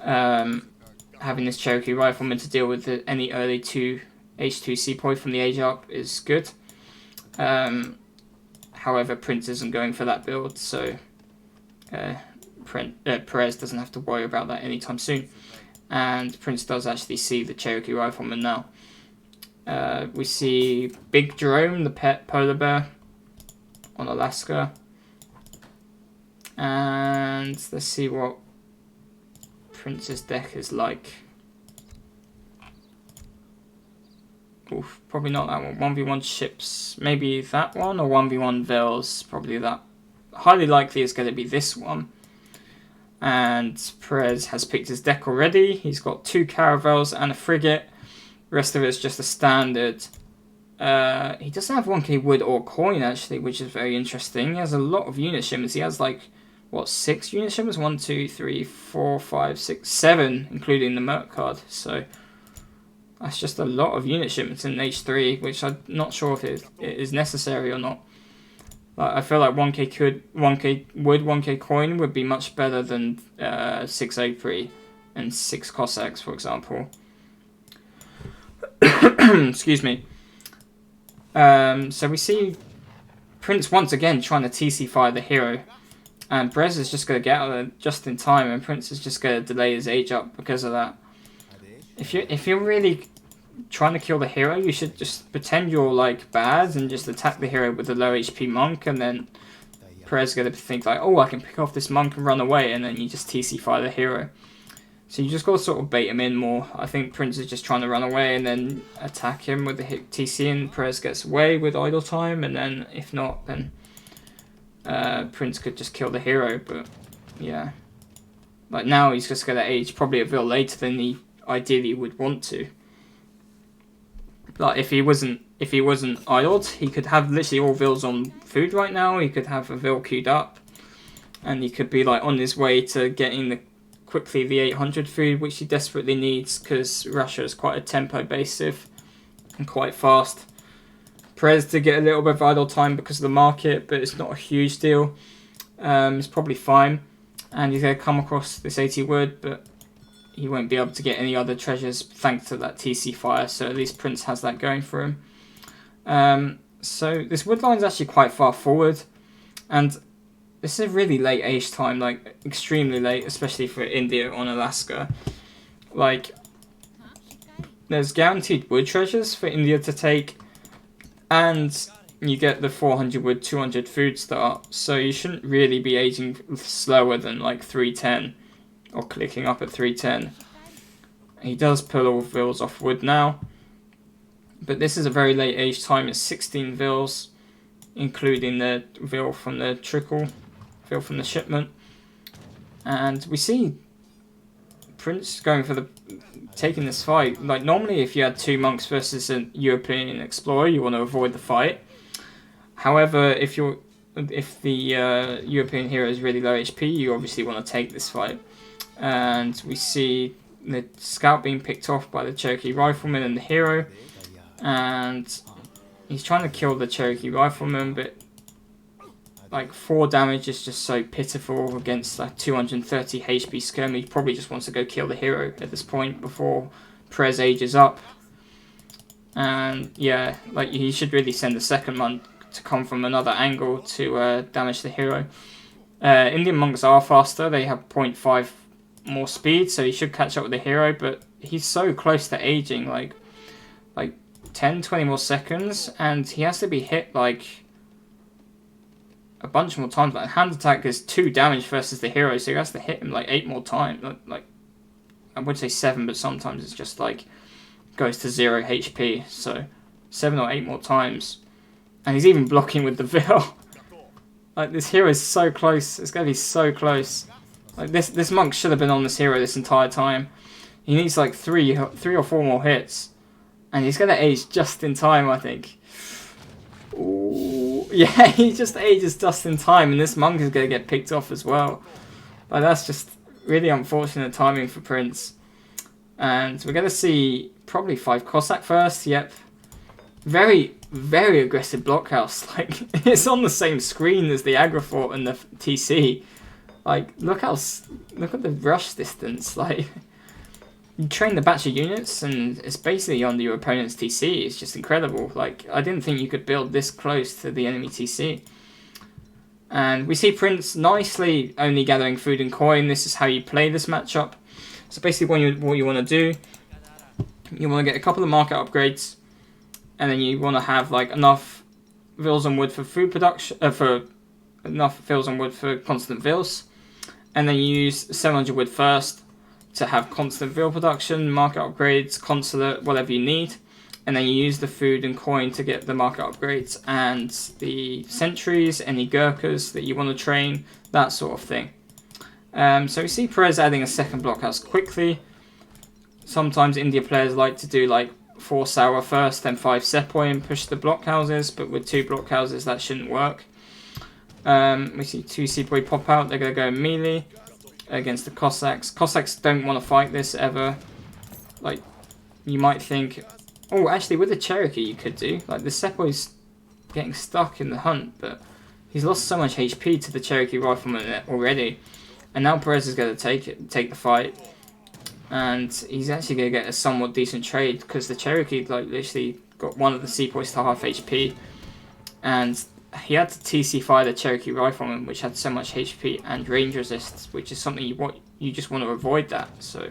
having this Cherokee rifleman to deal with any early H2 sepoy from the age up is good. However, Prinz isn't going for that build, so Perez doesn't have to worry about that anytime soon. And Prinz does actually see the Cherokee rifleman now. We see Big Jerome, the pet polar bear, on Alaska. And let's see what Prinz's deck is like. Oof, probably not that one. 1v1 ships, maybe that one, or 1v1 Vels, probably that. Highly likely it's going to be this one. And Perez has picked his deck already. He's got 2 caravels and a frigate. The rest of it is just a standard. He doesn't have 1k wood or coin actually, which is very interesting. He has a lot of unit shipments. He has like, what, 6 unit shipments? 1, 2, 3, 4, 5, 6, 7, including the Merc card. So that's just a lot of unit shipments in H3, which I'm not sure if it is necessary or not. Like, I feel like 1k wood, 1k coin would be much better than 6 April and 6 Cossacks, for example. Excuse me. So we see Prinz once again trying to TC fire the hero. And Perez is just going to get out of there just in time, and Prinz is just going to delay his age up because of that. If you're really trying to kill the hero, you should just pretend you're like bad and just attack the hero with a low HP monk, and then Perez is going to think like, oh, I can pick off this monk and run away, and then you just TC fire the hero. So you just got to sort of bait him in more. I think Prinz is just trying to run away and then attack him with the hit TC, and Perez gets away with idle time, and then if not, then Prinz could just kill the hero. But yeah, like now he's just going to age probably a bit later than he ideally would want to. Like if he wasn't idled, he could have literally all Vils on food right now. He could have a Vil queued up, and he could be like on his way to getting quickly the 800 food, which he desperately needs because Russia is quite a tempo based civ and quite fast. Perez did get a little bit of idle time because of the market, but it's not a huge deal. It's probably fine, and he's going to come across this 80 wood, but he won't be able to get any other treasures thanks to that TC fire, so at least Prinz has that going for him. So this wood line is actually quite far forward, and this is a really late age time, like extremely late, especially for India on Alaska. Like, there's guaranteed wood treasures for India to take, and you get the 400 wood, 200 food start, so you shouldn't really be aging slower than like 310. Or clicking up at 310. He does pull all Vils off wood now. But this is a very late age time. It's 16 Vils, including the Vil from the trickle, Vil from the shipment. And we see Prinz going for taking this fight. Like normally if you had 2 monks versus a European explorer, you want to avoid the fight. However, if the European hero is really low HP, you obviously want to take this fight. And we see the scout being picked off by the Cherokee rifleman and the hero, and he's trying to kill the Cherokee rifleman, but like 4 damage is just so pitiful against like 230 HP skirmish. He probably just wants to go kill the hero at this point before Perez ages up. And yeah, like he should really send a second monk to come from another angle to damage the hero. Indian monks are faster, they have 0.5 more speed, so he should catch up with the hero, but he's so close to aging, like 10-20 more seconds, and he has to be hit like a bunch more times. Like hand attack is 2 damage versus the hero, so he has to hit him like 8 more times. Like I would say 7, but sometimes it's just like goes to 0 HP, so 7 or 8 more times. And he's even blocking with the Vil. Like, this hero is so close. It's going to be so close. Like, this monk should have been on this hero this entire time. He needs like three or four more hits. And he's going to age just in time, I think. Ooh, yeah, he just ages just in time. And this monk is going to get picked off as well. Like, that's just really unfortunate timing for Prinz. And we're going to see probably 5 Cossack first. Yep. Very, very aggressive blockhouse. Like, it's on the same screen as the Agrafort and the TC. Like, look at the rush distance. Like, you train the batch of units and it's basically on your opponent's TC. It's just incredible. Like, I didn't think you could build this close to the enemy TC. And we see Prinz nicely only gathering food and coin. This is how you play this matchup. So basically what you want to do, you want to get a couple of market upgrades, and then you want to have like enough vils on wood for food production, for enough vils on wood for constant vils, and then you use 700 wood first to have constant vil production, market upgrades, consulate, whatever you need, and then you use the food and coin to get the market upgrades and the sentries, any Gurkhas that you want to train, that sort of thing. So we see Perez adding a second blockhouse quickly. Sometimes India players like to do like 4 Sour first, then 5 Sepoy and push the blockhouses, but with 2 blockhouses that shouldn't work. We see 2 Sepoy pop out, they're going to go melee against the Cossacks. Cossacks don't want to fight this ever. Like, you might think, oh, actually with the Cherokee you could do. Like, the Sepoy's getting stuck in the hunt, but he's lost so much HP to the Cherokee Rifleman already. And now Perez is going to take the fight, and he's actually going to get a somewhat decent trade because the Cherokee like literally got one of the Sepoys to half HP, and he had to TC fire the Cherokee Rifleman, which had so much HP and range resist, which is something you just want to avoid that. So,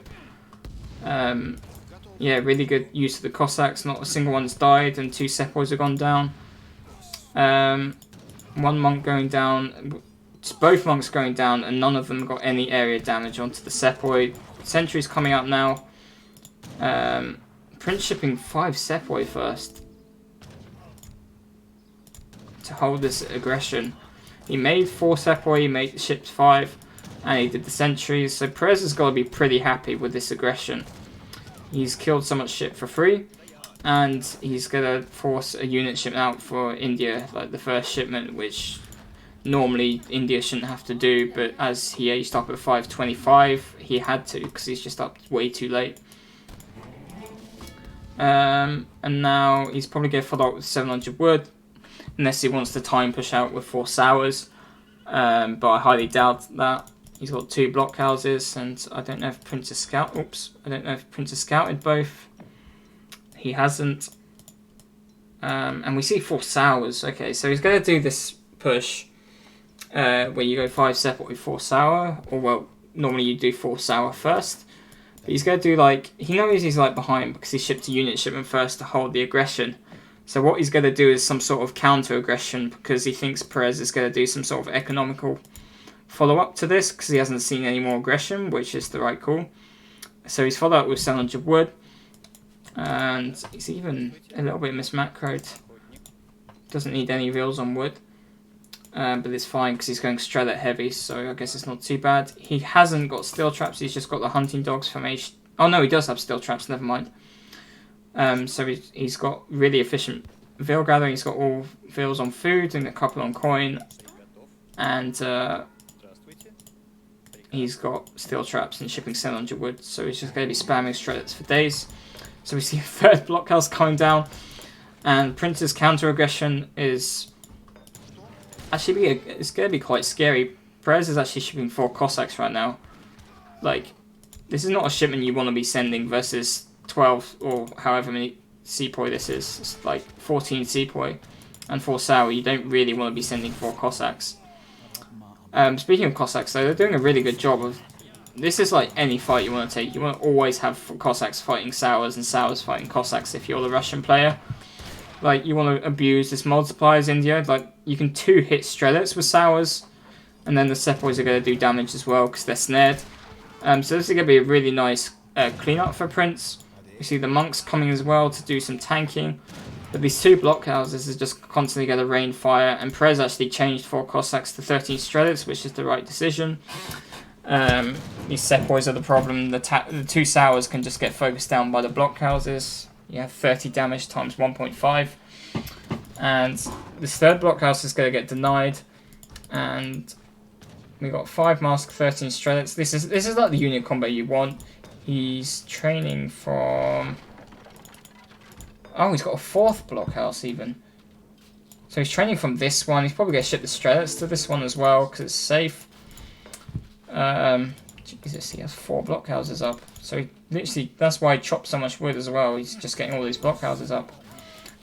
yeah, really good use of the Cossacks. Not a single one's died, and 2 Sepoys have gone down. 1 monk going down. Both monks going down, and none of them got any area damage onto the Sepoy. Sentry's coming up now. Prinz shipping 5 Sepoy first to hold this aggression. He made 4 Sepoy, he shipped 5, and he did the sentries. So Perez has got to be pretty happy with this aggression. He's killed so much shit for free, and he's going to force a unit shipment out for India, like the first shipment, which normally India shouldn't have to do, but as he aged up at 525, he had to because he's just up way too late. And now he's probably going to follow up with 700 wood, unless he wants to time push out with 4 sours, but I highly doubt that. He's got 2 blockhouses, and I don't know if Prinz has I don't know if Prinz has scouted both. He hasn't. And we see 4 sours. Okay, so he's going to do this push where you go 5 Sepoy with 4 sour, or well, normally you do 4 sour first. But he's going to do like, he knows he's like behind because he shipped a unit shipment first to hold the aggression. So what he's going to do is some sort of counter aggression because he thinks Perez is going to do some sort of economical follow up to this because he hasn't seen any more aggression, which is the right call. So he's followed up with 700 wood, and he's even a little bit mismacroed. Doesn't need any reels on wood. But it's fine because he's going Strellet heavy, so I guess it's not too bad. He hasn't got steel traps, he's just got the hunting dogs from H... Oh no, he does have steel traps, never mind. So he's got really efficient veil gathering, he's got all veils on food and a couple on coin. And he's got steel traps and shipping 700 wood, so he's just going to be spamming Strellets for days. So we see a 3rd blockhouse coming down, and Prinz's counter aggression is... Actually, it's going to be quite scary. Perez is actually shipping 4 Cossacks right now. Like, this is not a shipment you want to be sending versus 12 or however many Sepoy this is. It's like 14 Sepoy and 4 Sour. You don't really want to be sending 4 Cossacks. Speaking of Cossacks, though, they're doing a really good job of... This is like any fight you want to take. You want to always have Cossacks fighting Sours and Sours fighting Cossacks if you're the Russian player. Like, you want to abuse this multipliers India. Like, you can 2-hit Strelets with Sours, and then the Sepoys are going to do damage as well because they're snared. So this is going to be a really nice cleanup for Prinz. You see the monks coming as well to do some tanking. But these two blockhouses is just constantly going to rain fire, and Perez actually changed 4 Cossacks to 13 Strelets, which is the right decision. These Sepoys are the problem. The 2 Sours can just get focused down by the blockhouses. You have 30 damage times 1.5. And this third blockhouse is going to get denied. And we got 5 Mask, 13 Strelets. This is like the unit combo you want. He's training from... Oh, he's got a 4th blockhouse even. So he's training from this one. He's probably going to ship the Strelets to this one as well, because it's safe. Jesus, he has 4 blockhouses up. So he literally, that's why he chopped so much wood as well. He's just getting all these blockhouses up.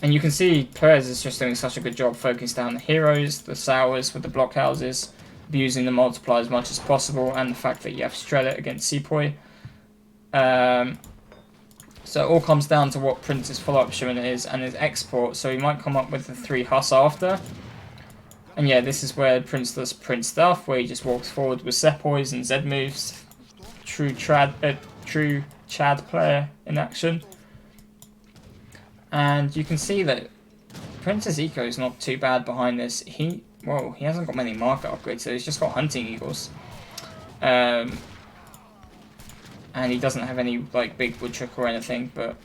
And you can see Perez is just doing such a good job focusing down the heroes, the Sours with the blockhouses, abusing the multiply as much as possible, and the fact that you have Strelet against Sepoy. So it all comes down to what Prinz's follow-up showing is and his export. So he might come up with the 3 Huss after. And yeah, this is where Prinz does Prinz stuff, where he just walks forward with Sepoys and Z moves. True Chad player in action. And you can see that Prinz's eco is not too bad behind this. He hasn't got many market upgrades, so he's just got hunting eagles. And he doesn't have any like big wood trick or anything, but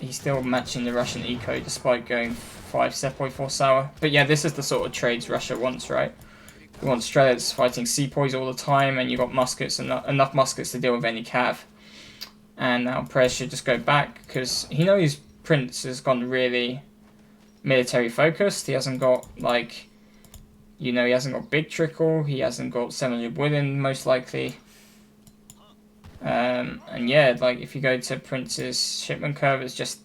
he's still matching the Russian eco despite going 5 Sepoy 4 Sour. But yeah, this is the sort of trades Russia wants, right? You want Strelets fighting Sepoys all the time, and you got muskets, enough muskets to deal with any cav. And now Perez should just go back, because he knows Prinz has gone really military focused. He hasn't got, like, he hasn't got big trickle, he hasn't got 700 wooden, most likely. And yeah, like, if you go to Prinz's shipment curve, it's just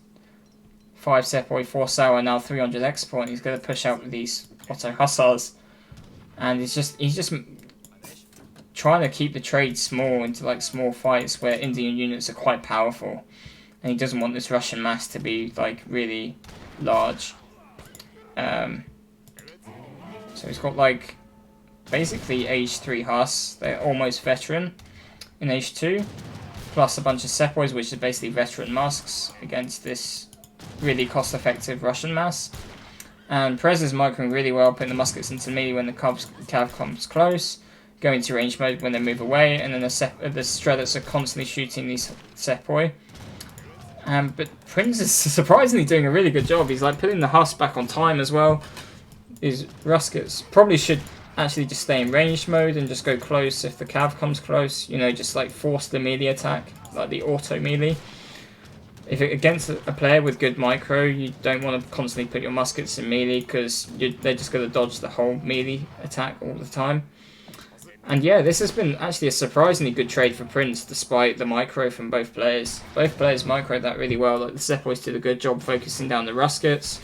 5 Sepoy, 4 Sour, now 300 export, and he's going to push out with these Otto Hussars. And he's just trying to keep the trade small into like small fights where Indian units are quite powerful, and he doesn't want this Russian mass to be like really large. So he's got like basically age 3 Huss, they're almost veteran in age 2, plus a bunch of Sepoys, which are basically veteran masks against this really cost effective Russian mass. And Perez is microing really well, putting the muskets into melee when the cav comes close, going to range mode when they move away, and then the Strelets are constantly shooting these Sepoy. But Prinz is surprisingly doing a really good job. He's like putting the Huss back on time as well. His Ruskets probably should actually just stay in range mode and just go close if the cav comes close. Just like force the melee attack, like the auto melee. If against a player with good micro, you don't want to constantly put your muskets in melee, because they're just going to dodge the whole melee attack all the time. And yeah, this has been actually a surprisingly good trade for Prinz, despite the micro from both players. Both players microed that really well. Like the Sepoys did a good job focusing down the Ruskets.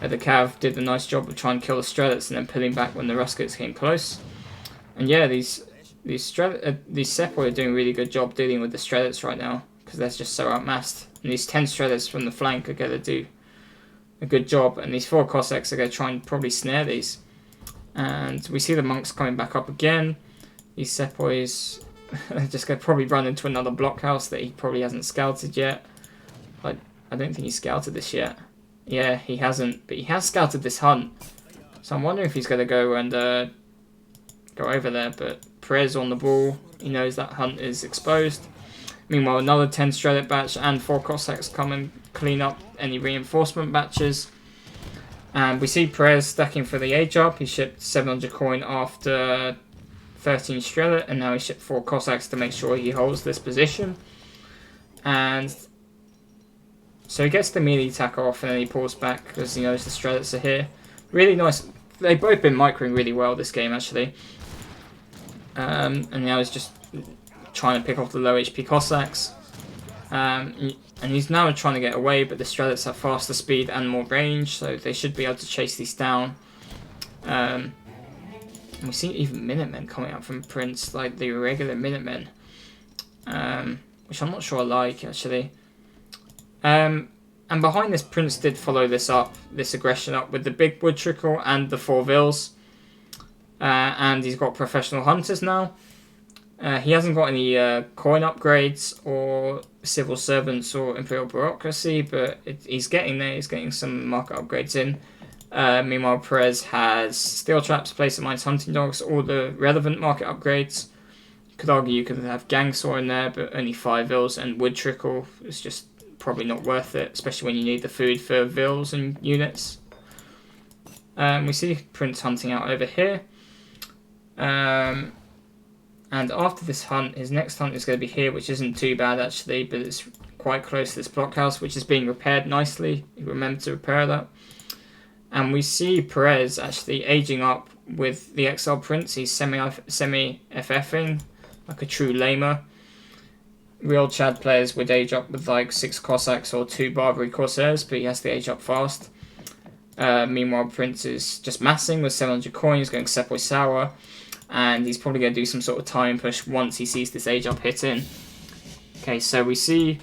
The Cav did a nice job of trying to kill the Strelets and then pulling back when the Ruskets came close. And yeah, these Sepoy are doing a really good job dealing with the Strelets right now, because they're just so outmassed. And these 10 Strelets from the flank are going to do a good job. And these 4 Cossacks are going to try and probably snare these. And we see the monks coming back up again. These Sepoys are just going to probably run into another blockhouse that he probably hasn't scouted yet. I don't think he scouted this yet. Yeah, he hasn't. But he has scouted this hunt. So I'm wondering if he's going to go and go over there. But Perez on the ball. He knows that hunt is exposed. Meanwhile, another 10 Strelet batch and 4 Cossacks come and clean up any reinforcement batches. And we see Perez stacking for the age up. He shipped 700 coin after 13 Strelet, and now he shipped 4 Cossacks to make sure he holds this position. And so he gets the melee attack off, and then he pulls back because he knows the Strelets are here. Really nice. They've both been microing really well this game, actually. And now he's just trying to pick off the low HP Cossacks. And he's now trying to get away, but the Strelets have faster speed and more range, so they should be able to chase these down. And we see even Minutemen coming out from Prinz, like the regular Minutemen, which I'm not sure I like, actually. And behind this, Prinz did follow this aggression up with the big wood trickle and the 4 Vils. And he's got professional hunters now. He hasn't got any coin upgrades or civil servants or imperial bureaucracy, but he's getting there. He's getting some market upgrades in. Meanwhile, Perez has steel traps, place of mines, hunting dogs, all the relevant market upgrades. You could argue you could have gang saw in there, but only 5 vills, and wood trickle is just probably not worth it, especially when you need the food for vills and units. We see Prinz hunting out over here. And after this hunt, his next hunt is going to be here, which isn't too bad actually, but it's quite close to this blockhouse, which is being repaired nicely. You remember to repair that. And we see Perez actually aging up with the exile Prinz. He's semi-FFing, like a true lamer. Real Chad players would age up with like 6 Cossacks or 2 Barbary Corsairs, but he has to age up fast. Meanwhile, Prinz is just massing with 700 coins, going Sepoy Sour, and he's probably going to do some sort of time push once he sees this age up hit in. Okay, so we see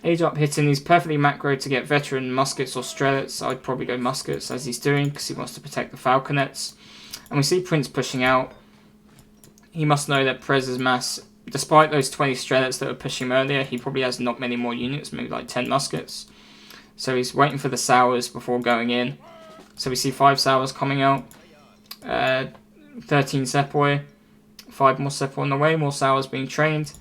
age up hitting. He's perfectly macro to get veteran muskets or strelets. I'd probably go muskets as he's doing because he wants to protect the falconets. And we see Prinz pushing out. He must know that Perez's mass, despite those 20 strelets that were pushing him earlier, he probably has not many more units, maybe like 10 muskets. So he's waiting for the sours before going in. So we see 5 sours coming out. 13 sepoy. 5 more sepoy on the way, more sours being trained.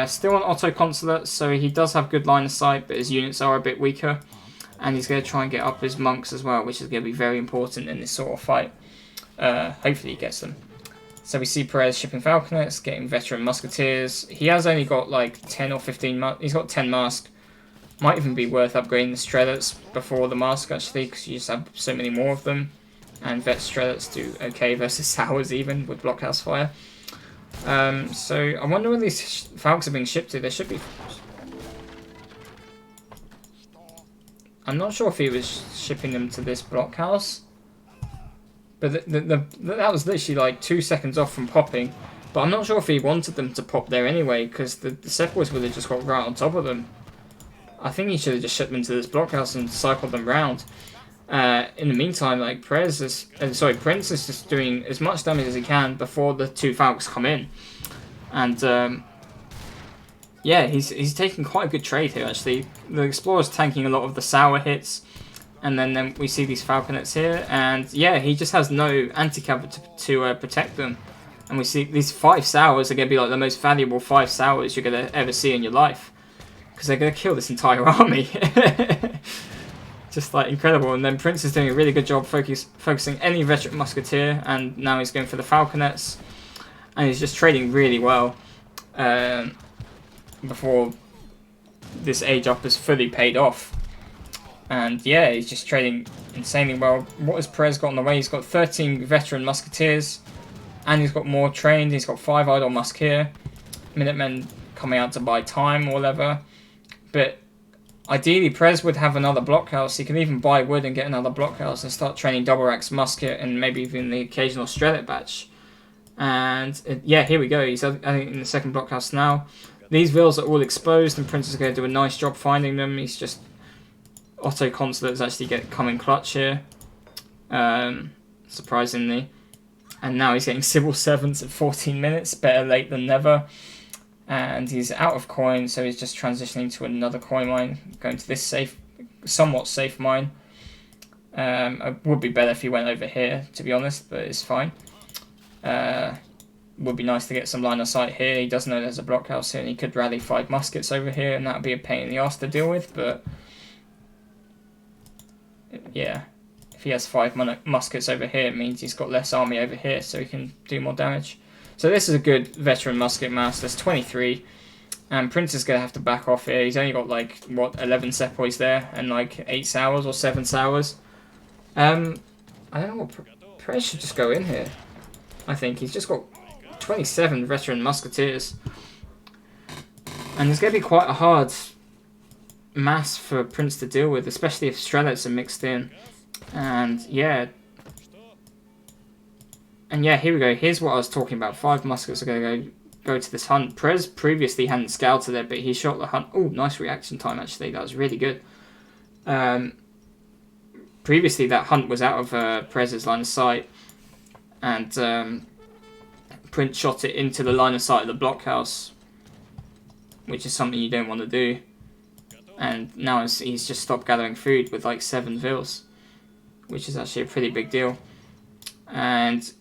Still on auto consulate, so he does have good line of sight, but his units are a bit weaker. And he's going to try and get up his monks as well, which is going to be very important in this sort of fight. Hopefully he gets them. So we see Perez shipping falconets, getting veteran musketeers. He has only got like 10 or 15, he's got 10 mask. Might even be worth upgrading the strelets before the mask actually, because you just have so many more of them. And vet strelets do okay versus sours even with blockhouse fire. So I wonder where these falcons are being shipped to. They should be. I'm not sure if he was shipping them to this blockhouse, but that was literally like 2 seconds off from popping. But I'm not sure if he wanted them to pop there anyway, because the sepoys would have just got right on top of them. I think he should have just shipped them to this blockhouse and cycled them round. In the meantime, like Prinz is just doing as much damage as he can before the 2 Falcons come in, and yeah, he's taking quite a good trade here actually. The Explorer's tanking a lot of the sour hits, and then we see these Falconets here, and yeah, he just has no anti-cav to protect them, and we see these 5 sours are going to be like the most valuable 5 sours you're going to ever see in your life, because they're going to kill this entire army. Just like incredible. And then Prinz is doing a really good job focusing any veteran musketeer, and now he's going for the falconets, and he's just trading really well before this age up is fully paid off. And yeah, he's just trading insanely well. What has Perez got on the way? He's got 13 veteran musketeers, and he's got more trained. He's got 5 idle musk here, Minutemen coming out to buy time or whatever. But ideally, Perez would have another blockhouse. He can even buy wood and get another blockhouse and start training double axe musket and maybe even the occasional strelet batch. And yeah, here we go. He's I think in the second blockhouse now. These vills are all exposed, and Prinz is going to do a nice job finding them. He's just auto consulates actually come in clutch here, surprisingly. And now he's getting civil servants at 14 minutes. Better late than never. And he's out of coin, so he's just transitioning to another coin mine, going to this somewhat safe mine. It would be better if he went over here, to be honest, but it's fine. Would be nice to get some line of sight here. He does know there's a blockhouse here, and he could rally 5 muskets over here, and that would be a pain in the arse to deal with, but yeah, if he has 5 muskets over here, it means he's got less army over here, so he can do more damage. So this is a good veteran musket mass. There's 23, and Prinz is going to have to back off here. He's only got like, what, 11 sepoys there, and like 8 sours or 7 sours. I don't know what, Perez should just go in here. I think he's just got 27 veteran musketeers. And it's going to be quite a hard mass for Prinz to deal with, especially if strelets are mixed in. And yeah, here we go. Here's what I was talking about. 5 muskets are going to go to this hunt. Perez previously hadn't scouted it, but he shot the hunt. Oh, nice reaction time, actually. That was really good. Previously, that hunt was out of Perez's line of sight. And Prinz shot it into the line of sight of the blockhouse, which is something you don't want to do. And now he's just stopped gathering food with like 7 vills, which is actually a pretty big deal. And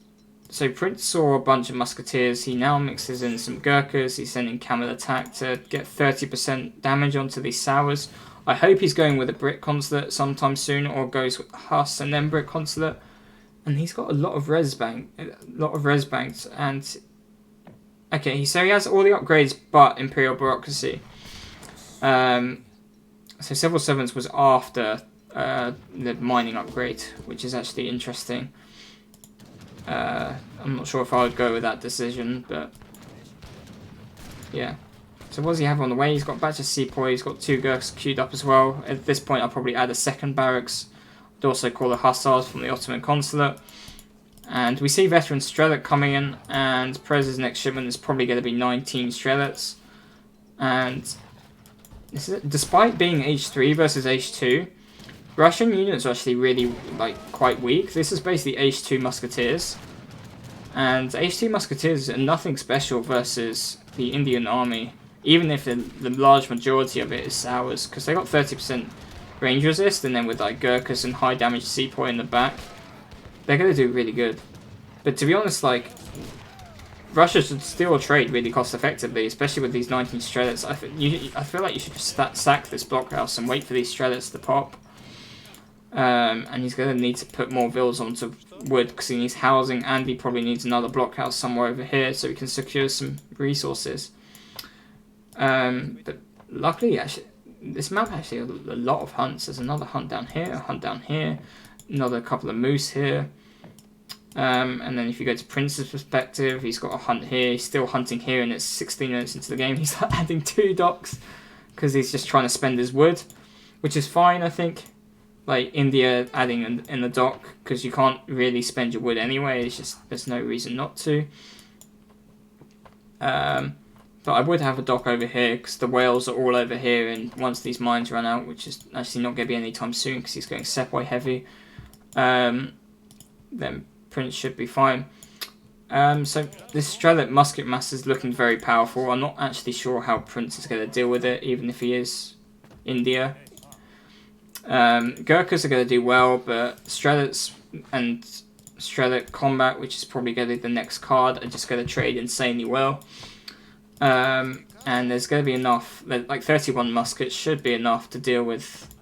so Prinz saw a bunch of musketeers. He now mixes in some Gurkhas. He's sending camel attack to get 30% damage onto these sours. I hope he's going with a Brit Consulate sometime soon, or goes with Huss and then Brit Consulate. And he's got a lot of res banks, and okay, so he has all the upgrades but Imperial Bureaucracy. So Civil Servants was after the mining upgrade, which is actually interesting. I'm not sure if I would go with that decision, but yeah. So what does he have on the way? He's got a batch of Sepoy, he's got 2 Gurkhs queued up as well. At this point I'll probably add a second barracks. I'd also call the Hussars from the Ottoman Consulate. And we see veteran Strelets coming in, and Perez's next shipment is probably going to be 19 Strelets. And this is, despite being H3 versus H2, Russian units are actually really quite weak. This is basically H2 Musketeers. And H2 Musketeers are nothing special versus the Indian army, even if the large majority of it is Sours, because they got 30% range resist, and then with like Gurkhas and high damage Sepoy in the back, they're going to do really good. But to be honest, like, Russia should still trade really cost effectively, especially with these 19 Strelets. I feel like you should just sack this blockhouse and wait for these Strelets to pop. And he's going to need to put more vills onto wood because he needs housing, and he probably needs another blockhouse somewhere over here so he can secure some resources. But luckily, actually, this map actually has a lot of hunts. There's another hunt down here, a hunt down here, another couple of moose here. And then if you go to Prinz's perspective, he's got a hunt here, he's still hunting here, and it's 16 minutes into the game. He's adding 2 docks because he's just trying to spend his wood, which is fine, I think. Like India adding in the dock, because you can't really spend your wood anyway, it's just there's no reason not to. But I would have a dock over here because the whales are all over here, and once these mines run out, which is actually not going to be anytime soon because he's going Sepoy heavy, then Prinz should be fine. So this Strelet musket mass is looking very powerful. I'm not actually sure how Prinz is going to deal with it, even if he is India. Gurkhas are going to do well, but Strelets and Strelet Combat, which is probably going to be the next card, are just going to trade insanely well. And there's going to be enough, like 31 muskets should be enough to deal with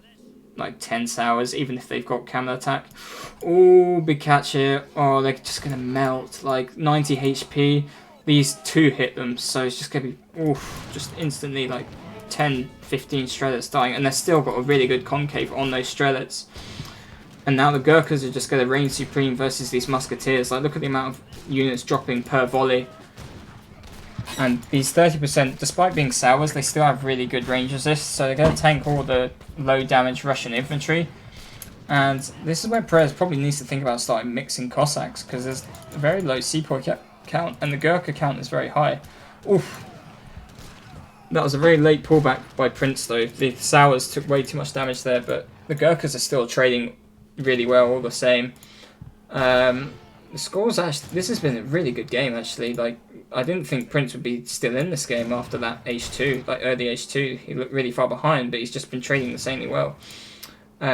like 10 sours, even if they've got camel attack. Oh, big catch here. Oh, they're just going to melt. Like 90 HP. These 2 hit them, so it's just going to be oof, just instantly like 10, 15 Strelets dying, and they've still got a really good concave on those Strelets. And now the Gurkhas are just going to reign supreme versus these musketeers. Like, look at the amount of units dropping per volley. And these 30%, despite being sours, they still have really good range resist, so they're going to tank all the low damage Russian infantry. And this is where Perez probably needs to think about starting mixing Cossacks, because there's a very low Sepoy count, and the Gurkha count is very high. Oof. That was a very late pullback by Prinz though. The sours took way too much damage there, but the Gurkhas are still trading really well all the same. The scores actually, this has been a really good game actually. Like, I didn't think Prinz would be still in this game after that H2, like early H2. He looked really far behind, but he's just been trading insanely well.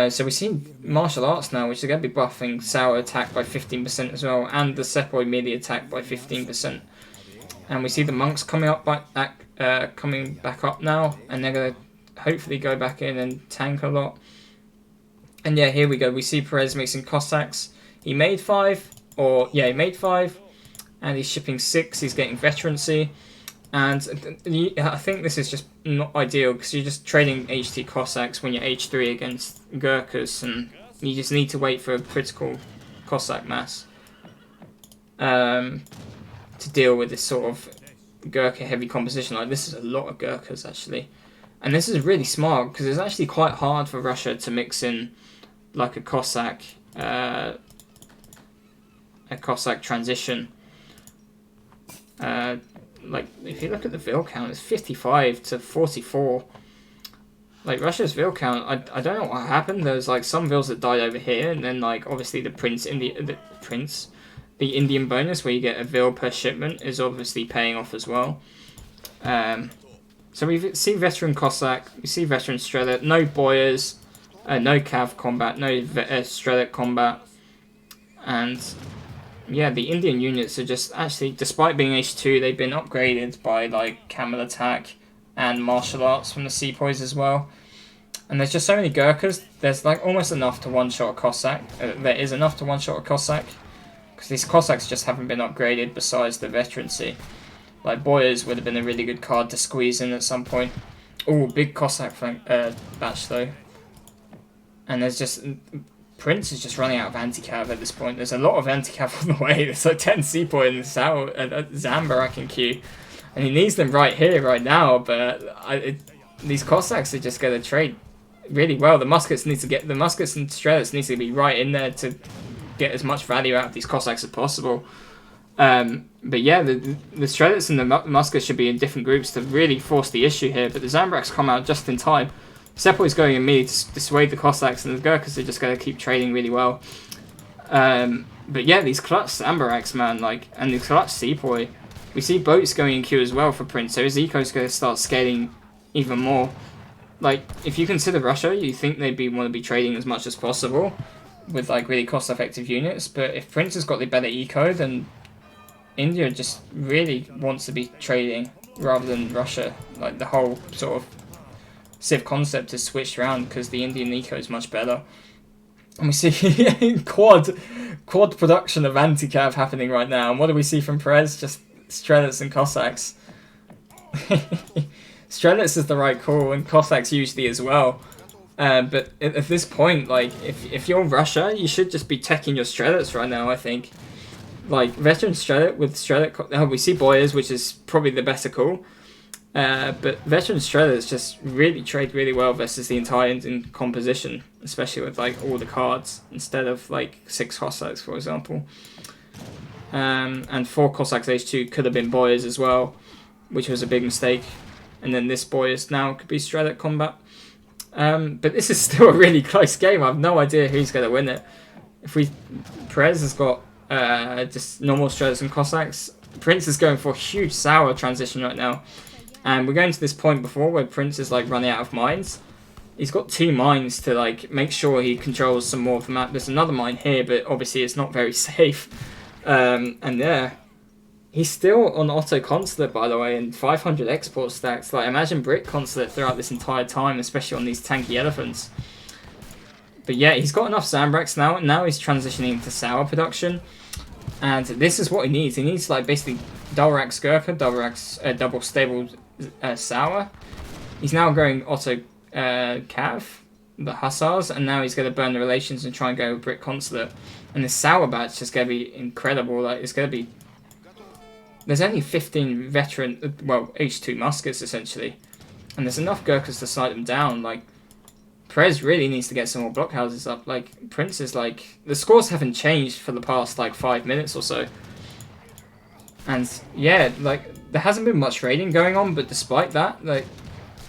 So we've seen martial arts now, which are going to be buffing Sour attack by 15% as well, and the Sepoy melee attack by 15%. And we see the monks coming up coming back up now, and they're going to hopefully go back in and tank a lot. And yeah, here we go. We see Perez mixing Cossacks. He made 5, he made 5, and he's shipping 6. He's getting veterancy, and I think this is just not ideal because you're just trading HT Cossacks when you're H3 against Gurkhas, and you just need to wait for a critical Cossack mass to deal with this sort of Gurkha heavy composition. Like, this is a lot of Gurkhas actually, and this is really smart because it's actually quite hard for Russia to mix in like a Cossack transition. Like, if you look at the Vil count, it's 55 to 44. Like, Russia's Vil count, I don't know what happened. There's like some Vils that died over here, and then like obviously the the Indian bonus where you get a vil per shipment is obviously paying off as well. So we see veteran Cossack, we see veteran Strellet, no Boyers, no Cav combat, no Strellet combat, and yeah, the Indian units are just actually, despite being H2, they've been upgraded by like camel attack and martial arts from the Sepoys as well. And there's just so many Gurkhas, there's like almost enough to one-shot a Cossack. There is enough to one-shot a Cossack, because these Cossacks just haven't been upgraded besides the veterancy. Like Boyers would have been a really good card to squeeze in at some point. Oh, big Cossack flank batch though. And there's just... Prinz is just running out of anti-cav at this point. There's a lot of anti-cav on the way. There's like 10 Sepoy in the Zambarak in queue. And he needs them right here, right now, but these Cossacks are just going to trade really well. The muskets need to get... The muskets and Strelets need to be right in there to get as much value out of these Cossacks as possible. But yeah, the Strelets and the muskets should be in different groups to really force the issue here. But the Zambaraks come out just in time. Sepoy's going in me to dissuade the Cossacks, and the Gurkhas are just going to keep trading really well. But yeah, these clutch Zambaraks, man, like, and the clutch Sepoy. We see boats going in queue as well for Prinz, so his eco's going to start scaling even more. Like, if you consider Russia, you think they'd want to be trading as much as possible with like really cost-effective units. But if Prinz has got the better eco, then India just really wants to be trading rather than Russia. Like, the whole sort of Civ concept is switched around because the Indian eco is much better. And we see quad production of anti-cav happening right now. And what do we see from Perez? Just Strelets and Cossacks. Strelets is the right call, and Cossacks usually as well. But at this point, like, if you're Russia, you should just be teching your Strelets right now, I think. Like, veteran Strelet with Strelet... we see Boyers, which is probably the better call. But veteran Strelets just really trade really well versus the entire Indian composition, especially with, like, all the cards, instead of, like, 6 Cossacks, for example. And 4 Cossacks H2 could have been Boyers as well, which was a big mistake. And then this Boyers now could be Strelet combat. But this is still a really close game. I have no idea who's going to win it. Perez has got just normal Strelets and Cossacks. Prinz is going for a huge sour transition right now. And we're going to this point before where Prinz is like running out of mines. He's got 2 mines to like make sure he controls some more of the map. There's another mine here, but obviously it's not very safe. And yeah, he's still on auto consulate, by the way, and 500 export stacks. Like, imagine Brit consulate throughout this entire time, especially on these tanky elephants. But yeah, he's got enough Zambraks now, and now he's transitioning into sour production. And this is what he needs. He needs like basically double rack Skirka, double stable sour. He's now going auto cav, the hussars, and now he's going to burn the relations and try and go Brit consulate. And this sour batch is going to be incredible. Like, it's going to be... There's only 15 veteran, well, H2 muskets essentially, and there's enough Gurkhas to sight them down. Like, Perez really needs to get some more blockhouses up. Like, Prinz is like, the scores haven't changed for the past like 5 minutes or so, and yeah, like, there hasn't been much raiding going on, but despite that, like,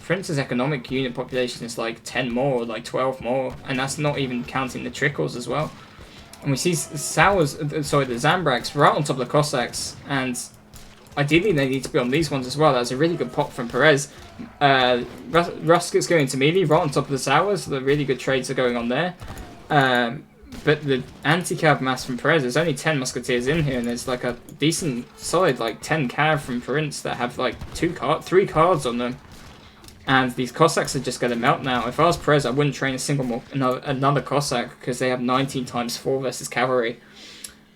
Prinz's economic unit population is like 10 more, like 12 more, and that's not even counting the trickles as well. And we see the Zambraks right on top of the Cossacks, and ideally they need to be on these ones as well. That's a really good pop from Perez. Rusket's going to melee right on top of the Sours, so the really good trades are going on there. But the anti-cav mass from Perez, there's only 10 musketeers in here, and there's like a decent, solid like 10 cav from Prinz that have like 3 cards on them. And these Cossacks are just going to melt now. If I was Perez, I wouldn't train a single more another Cossack, because they have 19 times 4 versus cavalry.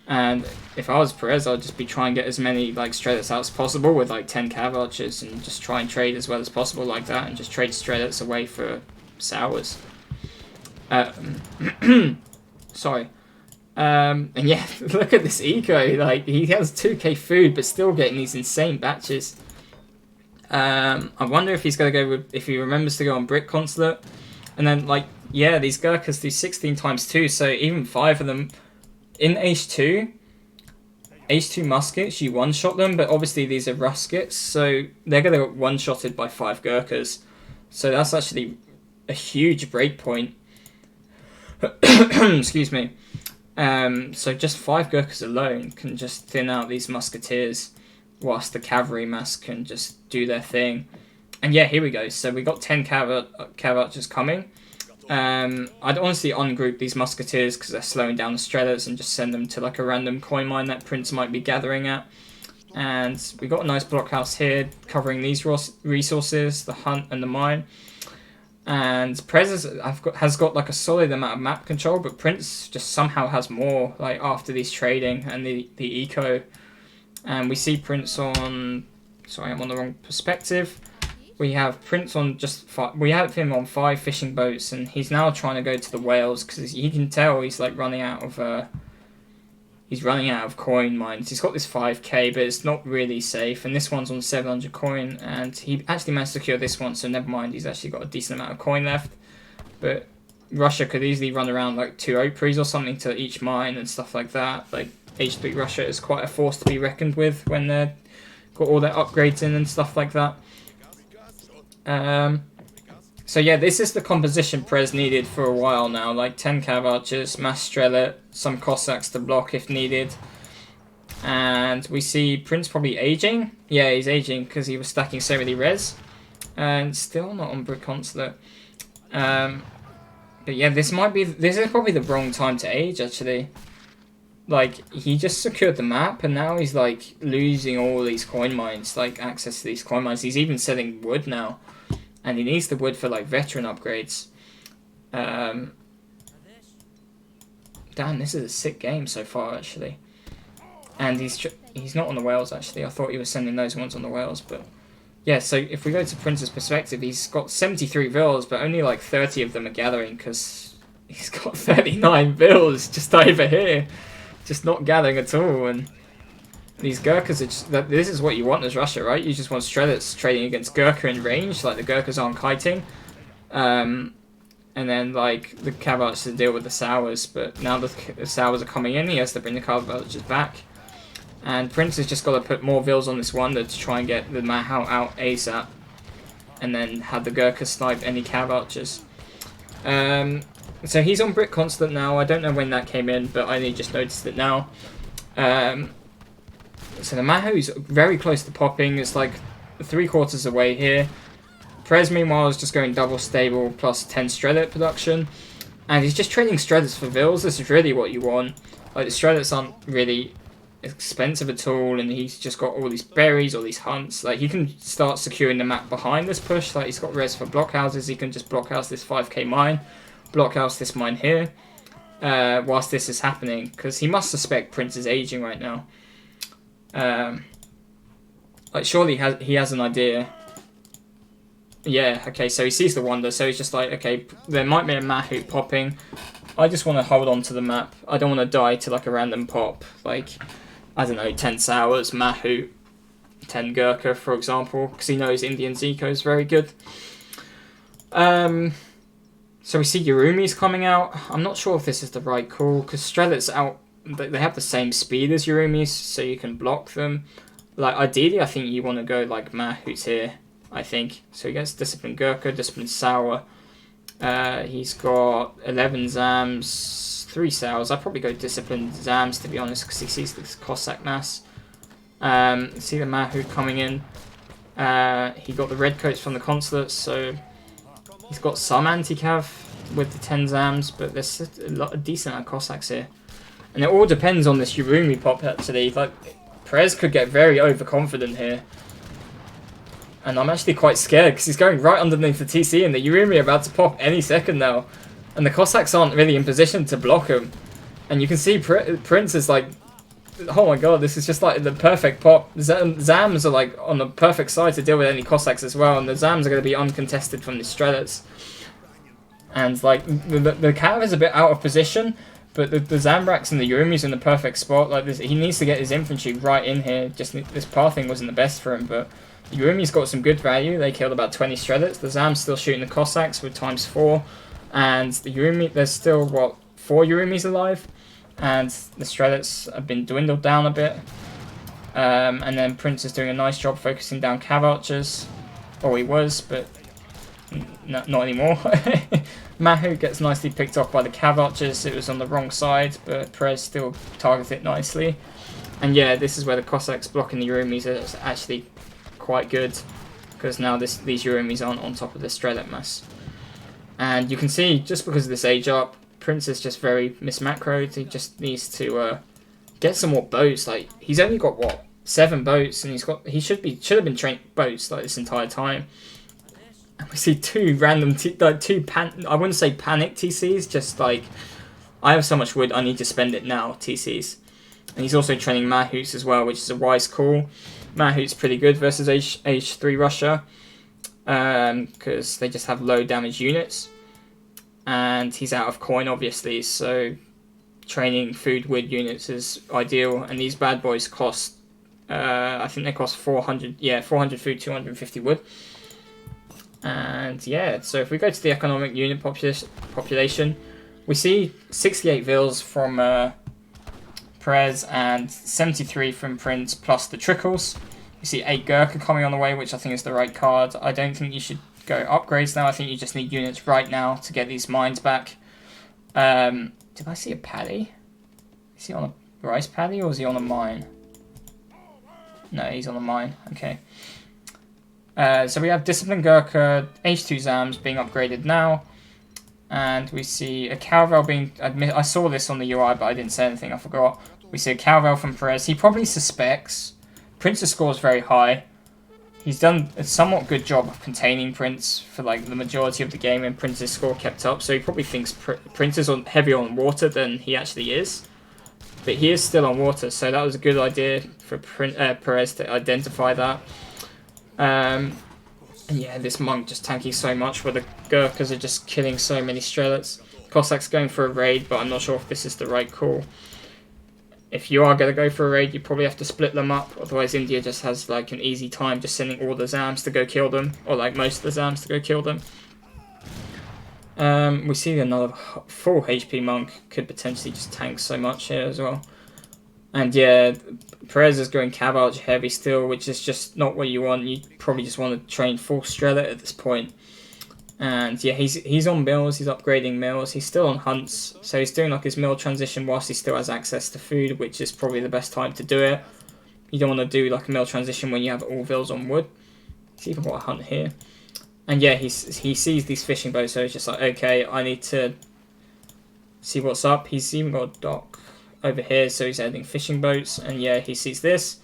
And if I was Perez, I'd just be trying to get as many like Strelets out as possible with like 10 cav archers, and just try and trade as well as possible like that, and just trade Strelets away for sours. Sorry. And yeah, look at this eco. Like, he has 2k food, but still getting these insane batches. I wonder if he's going to go with, if he remembers to go on Brit consulate. And then, like, yeah, these Gurkhas do 16 times 2, so even 5 of them in H2 muskets, you one-shot them, but obviously these are ruskets, so they're going to get one-shotted by 5 Gurkhas. So that's actually a huge break point. Excuse me. So just 5 Gurkhas alone can just thin out these musketeers, whilst the cavalry mass can just do their thing. And yeah, here we go. So we got 10 cav archers coming. I'd honestly ungroup these musketeers because they're slowing down the Strelets and just send them to like a random coin mine that Prinz might be gathering at. And we got a nice blockhouse here covering these resources, the hunt and the mine. And Perez has got like a solid amount of map control, but Prinz just somehow has more like after these trading and the eco. And we see Prinz on, sorry, I'm on the wrong perspective. We have Prinz on we have him on 5 fishing boats, and he's now trying to go to the whales because he can tell he's like running out of coin mines. He's got this 5k, but it's not really safe. And this one's on 700 coin, and he actually managed to secure this one, so never mind. He's actually got a decent amount of coin left. But Russia could easily run around like 2 Opries or something to each mine and stuff like that. Like H3 Russia is quite a force to be reckoned with when they've got all their upgrades in and stuff like that. So yeah, this is the composition Perez needed for a while now, like 10 cav archers, mass Strelet, some Cossacks to block if needed. And we see Prinz probably aging. Yeah, he's aging because he was stacking so many res. And still not on Brick Consulate. But yeah, this is probably the wrong time to age actually. Like, he just secured the map and now he's like losing all these coin mines, like access to these coin mines. He's even selling wood now. And he needs the wood for like veteran upgrades. Damn, this is a sick game so far actually. And he's not on the whales actually. I thought he was sending those ones on the whales, but yeah. So if we go to Prinz's perspective, he's got 73 vills, but only like 30 of them are gathering because he's got 39 vills just over here, just not gathering at all. And these Gurkhas are just, this is what you want as Russia, right? You just want Strelets trading against Gurkha in range, like the Gurkhas aren't kiting. And then like the cav archers to deal with the sours, but now the sours are coming in, he has to bring the cav archers back. And Prinz has just got to put more vills on this wonder to try and get the Mahou out ASAP. And then have the Gurkha snipe any cav archers. So he's on Brick Consulate now. I don't know when that came in, but I only just noticed it now. So the Mahou's very close to popping. It's like 3/4 away here. Perez, meanwhile, is just going double stable plus 10 Strelet production. And he's just trading Strelets for vills. This is really what you want. Like, the Strelets aren't really expensive at all. And he's just got all these berries, all these hunts. Like, he can start securing the map behind this push. Like, he's got res for blockhouses. He can just blockhouse this 5k mine. Blockhouse this mine here. Whilst this is happening. Because he must suspect Prinz is aging right now. Like surely he has an idea. Yeah, okay, so he sees the wonder, so he's just like, okay, there might be a Mahou popping. I just want to hold on to the map. I don't want to die to like a random pop. Like, I don't know, 10 sours, Mahou, 10 Gurkha, for example, because he knows Indian Eco is very good. So we see Yurumi's coming out. I'm not sure if this is the right call, because Strelet's out. They have the same speed as Yurumi's, so you can block them. Like, ideally, I think you want to go, like, Mahou's here, I think. So he gets Discipline Gurkha, Discipline Sour. He's got 11 Zams, 3 Sours. I'd probably go Discipline Zams, to be honest, because he sees this Cossack mass. See the Mahou coming in. He got the red coats from the Consulate, so he's got some anti-cav with the 10 Zams, but there's a decent amount of Cossacks here. And it all depends on this Yurumi pop, actually. Like, Perez could get very overconfident here. And I'm actually quite scared, because he's going right underneath the TC, and the Yurumi are about to pop any second now. And the Cossacks aren't really in position to block him. And you can see Prinz is like, oh my god, this is just like the perfect pop. Zams are like on the perfect side to deal with any Cossacks as well, and the Zams are going to be uncontested from the Strelets. And like, the Cav is a bit out of position, but the Zambraks and the Yurumi's in the perfect spot. Like this, he needs to get his infantry right in here. Just this pathing wasn't the best for him, but the Yurumi's got some good value. They killed about 20 Strelets. The Zam's still shooting the Cossacks with ×4, and the Yurumi, there's still what, 4 Yurumis alive, and the Strelets have been dwindled down a bit. And then Prinz is doing a nice job focusing down cav archers, or he was, but not anymore. Mahu gets nicely picked off by the Cav Archers. It was on the wrong side, but Perez still targets it nicely. And yeah, this is where the Cossacks blocking the Yurumis is actually quite good, because now these Yurumis aren't on top of the Strelok mass. And you can see, just because of this age up, Prinz is just very mismacroed. He just needs to get some more boats. Like, he's only got, what, 7 boats, and he should have been training boats like this entire time. And we see 2 random, I wouldn't say panic TCs, just like, I have so much wood, I need to spend it now TCs. And he's also training Mahouts as well, which is a wise call. Mahouts pretty good versus H3 Russia, because they just have low damage units. And he's out of coin, obviously, so training food wood units is ideal. And these bad boys cost, I think they cost 400, yeah, 400 food, 250 wood. And yeah, so if we go to the economic unit population, we see 68 vils from Perez and 73 from Prinz plus the trickles. We see 8 Gurkha coming on the way, which I think is the right card. I don't think you should go upgrades now. I think you just need units right now to get these mines back. Did I see a paddy? Is he on a rice paddy or is he on a mine? No, he's on a mine. Okay. So we have Discipline Gurkha, H2 Zams being upgraded now. And we see a Cowbell being... I saw this on the UI, but I didn't say anything. I forgot. We see a Cowbell from Perez. He probably suspects. Prince's score is very high. He's done a somewhat good job of containing Prinz for like the majority of the game, and Prince's score kept up. So he probably thinks Prinz is heavier on water than he actually is. But he is still on water, so that was a good idea for Perez to identify that. And yeah, this monk just tanking so much, where the Gurkhas are just killing so many Strelets. Cossacks going for a raid, but I'm not sure if this is the right call. If you are going to go for a raid, you probably have to split them up. Otherwise, India just has like an easy time just sending all the Zams to go kill them, or like most of the Zams to go kill them. We see another full HP monk could potentially just tank so much here as well. And yeah, Perez is going Cav Archer heavy still, which is just not what you want. You probably just want to train full Strelet at this point. And yeah, he's on mills, he's upgrading mills, he's still on hunts, so he's doing like his mill transition whilst he still has access to food, which is probably the best time to do it. You don't want to do like a mill transition when you have all vills on wood. He's even got a hunt here. And yeah, he sees these fishing boats, so he's just like, okay, I need to see what's up. He's even got a dock over here, so he's adding fishing boats, and yeah, he sees this.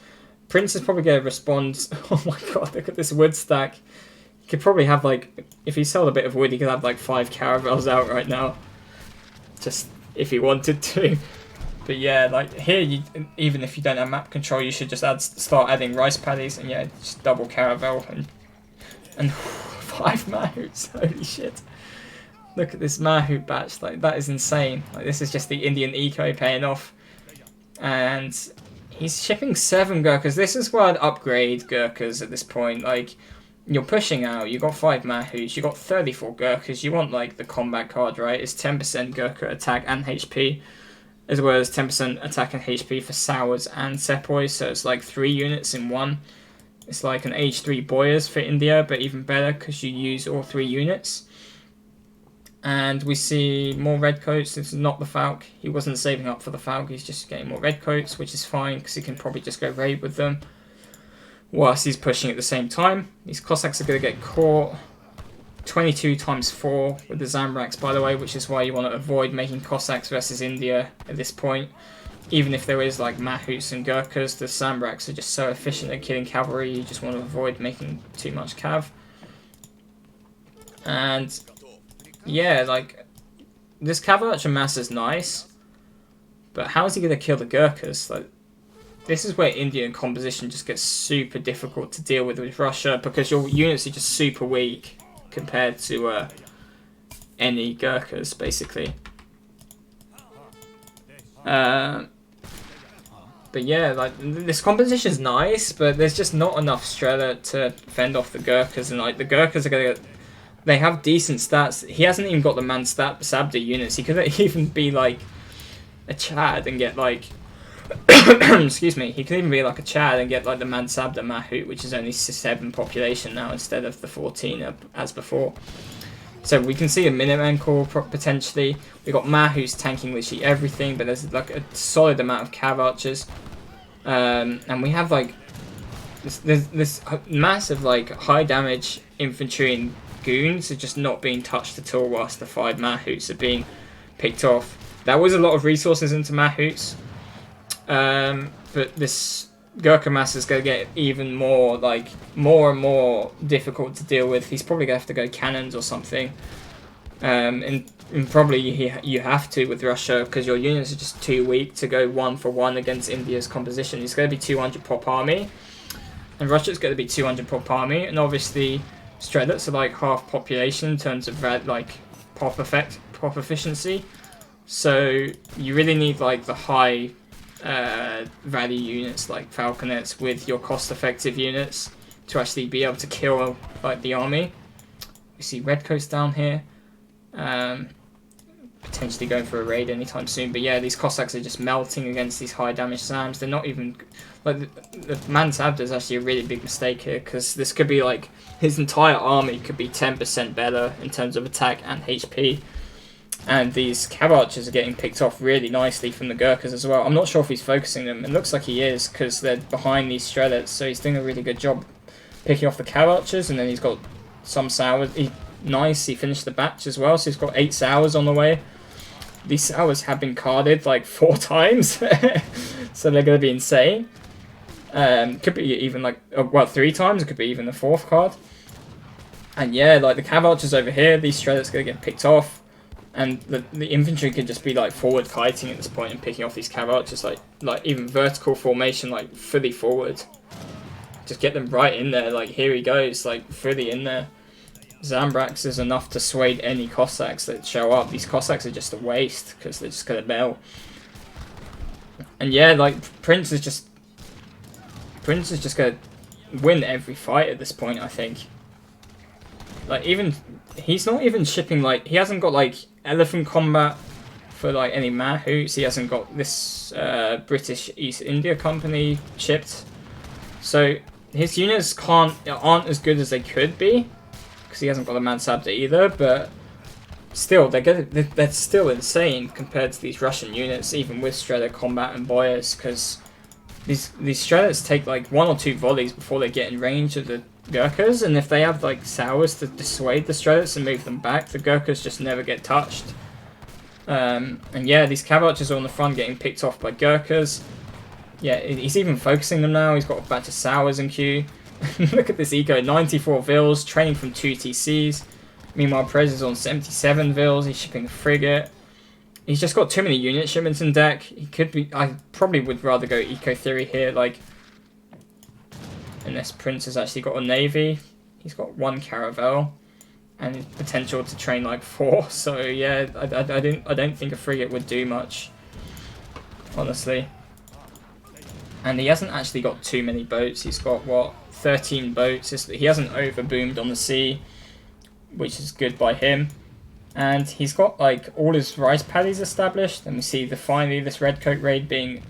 Prinz is probably going to respond. Oh my god, look at this wood stack. He could probably have like, if he sold a bit of wood, he could have like 5 caravels out right now. Just if he wanted to. But yeah, like here, even if you don't have map control, you should just start adding rice paddies, and yeah, just double caravel and 5 Mahouts. Holy shit. Look at this Mahout batch, like that is insane. Like this is just the Indian eco paying off. And he's shipping 7 Gurkhas. This is where I'd upgrade Gurkhas at this point. Like, you're pushing out, you got 5 Mahouts, you got 34 Gurkhas, you want like the combat card, right? It's 10% Gurkha attack and HP, as well as 10% attack and HP for Sours and Sepoys, so it's like 3 units in one. It's like an H3 Boyers for India, but even better because you use all 3 units. And we see more redcoats. This is not the Falk. He wasn't saving up for the Falk, he's just getting more redcoats, which is fine because he can probably just go raid with them whilst he's pushing at the same time. These Cossacks are going to get caught 22 times 4 with the Zamraks, by the way, which is why you want to avoid making Cossacks versus India at this point. Even if there is like Mahouts and Gurkhas, the Zamraks are just so efficient at killing cavalry, you just want to avoid making too much cav. And yeah, like this Cav Archer mass is nice, but how is he going to kill the Gurkhas? Like, this is where Indian composition just gets super difficult to deal with Russia, because your units are just super weak compared to any Gurkhas, basically. But yeah, like this composition is nice, but there's just not enough Strela to fend off the Gurkhas, and like the Gurkhas are gonna, they have decent stats. He hasn't even got the man stat Sabda units. He could even be like a Chad and get like excuse me, he could even be like a Chad and get like the man Sabda Mahout, which is only 7 population now instead of the 14 as before. So we can see a Minuteman Corps potentially. We've got Ma who's tanking literally everything, but there's like a solid amount of Cav Archers. And we have like this massive like high damage infantry and goons are just not being touched at all, whilst the 5 Mahouts are being picked off. That was a lot of resources into Mahouts, but this Gurkha mass is going to get even more and more difficult to deal with. He's probably going to have to go cannons or something, and probably you have to with Russia, because your units are just too weak to go 1-for-1 against India's composition. It's going to be 200 pop army, and Russia's going to be 200 pop army, and obviously Strelets are like half population in terms of like pop efficiency. So you really need like the high value units like Falconets with your cost-effective units to actually be able to kill like the army. We see Redcoats down here, potentially going for a raid anytime soon. But yeah, these Cossacks are just melting against these high damage Sams. They're not even like the Mansabda is actually a really big mistake here, because this could be like his entire army could be 10% better in terms of attack and HP. And these Cav Archers are getting picked off really nicely from the Gurkhas as well. I'm not sure if he's focusing them. It looks like he is, because they're behind these Strelets. So he's doing a really good job picking off the Cav Archers. And then he's got some Sours. Nice, he finished the batch as well. So he's got 8 Sours on the way. These Sours have been carded like 4 times. So they're going to be insane. Could be even like, well, 3 times. It could be even the 4th card. And yeah, like the Cav Archers over here, these Strelets are going to get picked off. And the infantry could just be like forward kiting at this point and picking off these Cav Archers, like even vertical formation, like fully forward. Just get them right in there. Like here he goes, like fully in there. Zambrax is enough to sway any Cossacks that show up. These Cossacks are just a waste because they're just gonna melt. And yeah, like Prinz is just gonna win every fight at this point, I think. Like even he's not even shipping, like he hasn't got like elephant combat for like any Mahouts. He hasn't got this British East India Company shipped. So his units aren't as good as they could be, because he hasn't got a Mansabda either. But still, they're still insane compared to these Russian units, even with Strela combat and Boyas, because these Strelets take like 1 or 2 volleys before they get in range of the Gurkhas, and if they have like Sours to dissuade the Strelets and move them back, the Gurkhas just never get touched. And yeah, these Cav Archers are on the front getting picked off by Gurkhas. Yeah, he's even focusing them now. He's got a batch of Sours in queue. Look at this eco, 94 Vils, training from 2 TCs. Meanwhile, Perez is on 77 Vils. He's shipping a frigate. He's just got too many unit shipments in deck. He could be. I probably would rather go Eco Theory here, like. Unless Prinz has actually got a navy. He's got 1 Caravel and potential to train like 4. So yeah, I don't think a frigate would do much, honestly. And he hasn't actually got too many boats. He's got what, 13 boats. He hasn't overboomed on the sea, which is good by him. And he's got like all his rice paddies established. And we see finally this Redcoat raid being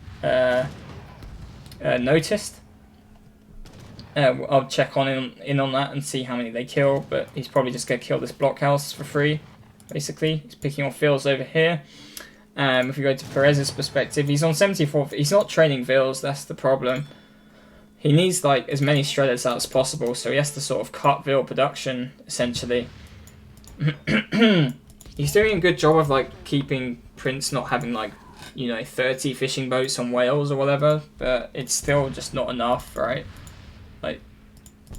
noticed. I'll check in on that and see how many they kill, but he's probably just going to kill this blockhouse for free, basically. He's picking off Vils over here. If we go to Perez's perspective, he's on 74. He's not training Vils, that's the problem. He needs like as many Strelets out as possible, so he has to sort of cut Vil production, essentially. He's doing a good job of like keeping Prinz not having like, 30 fishing boats on whales or whatever, but it's still just not enough, right? Like,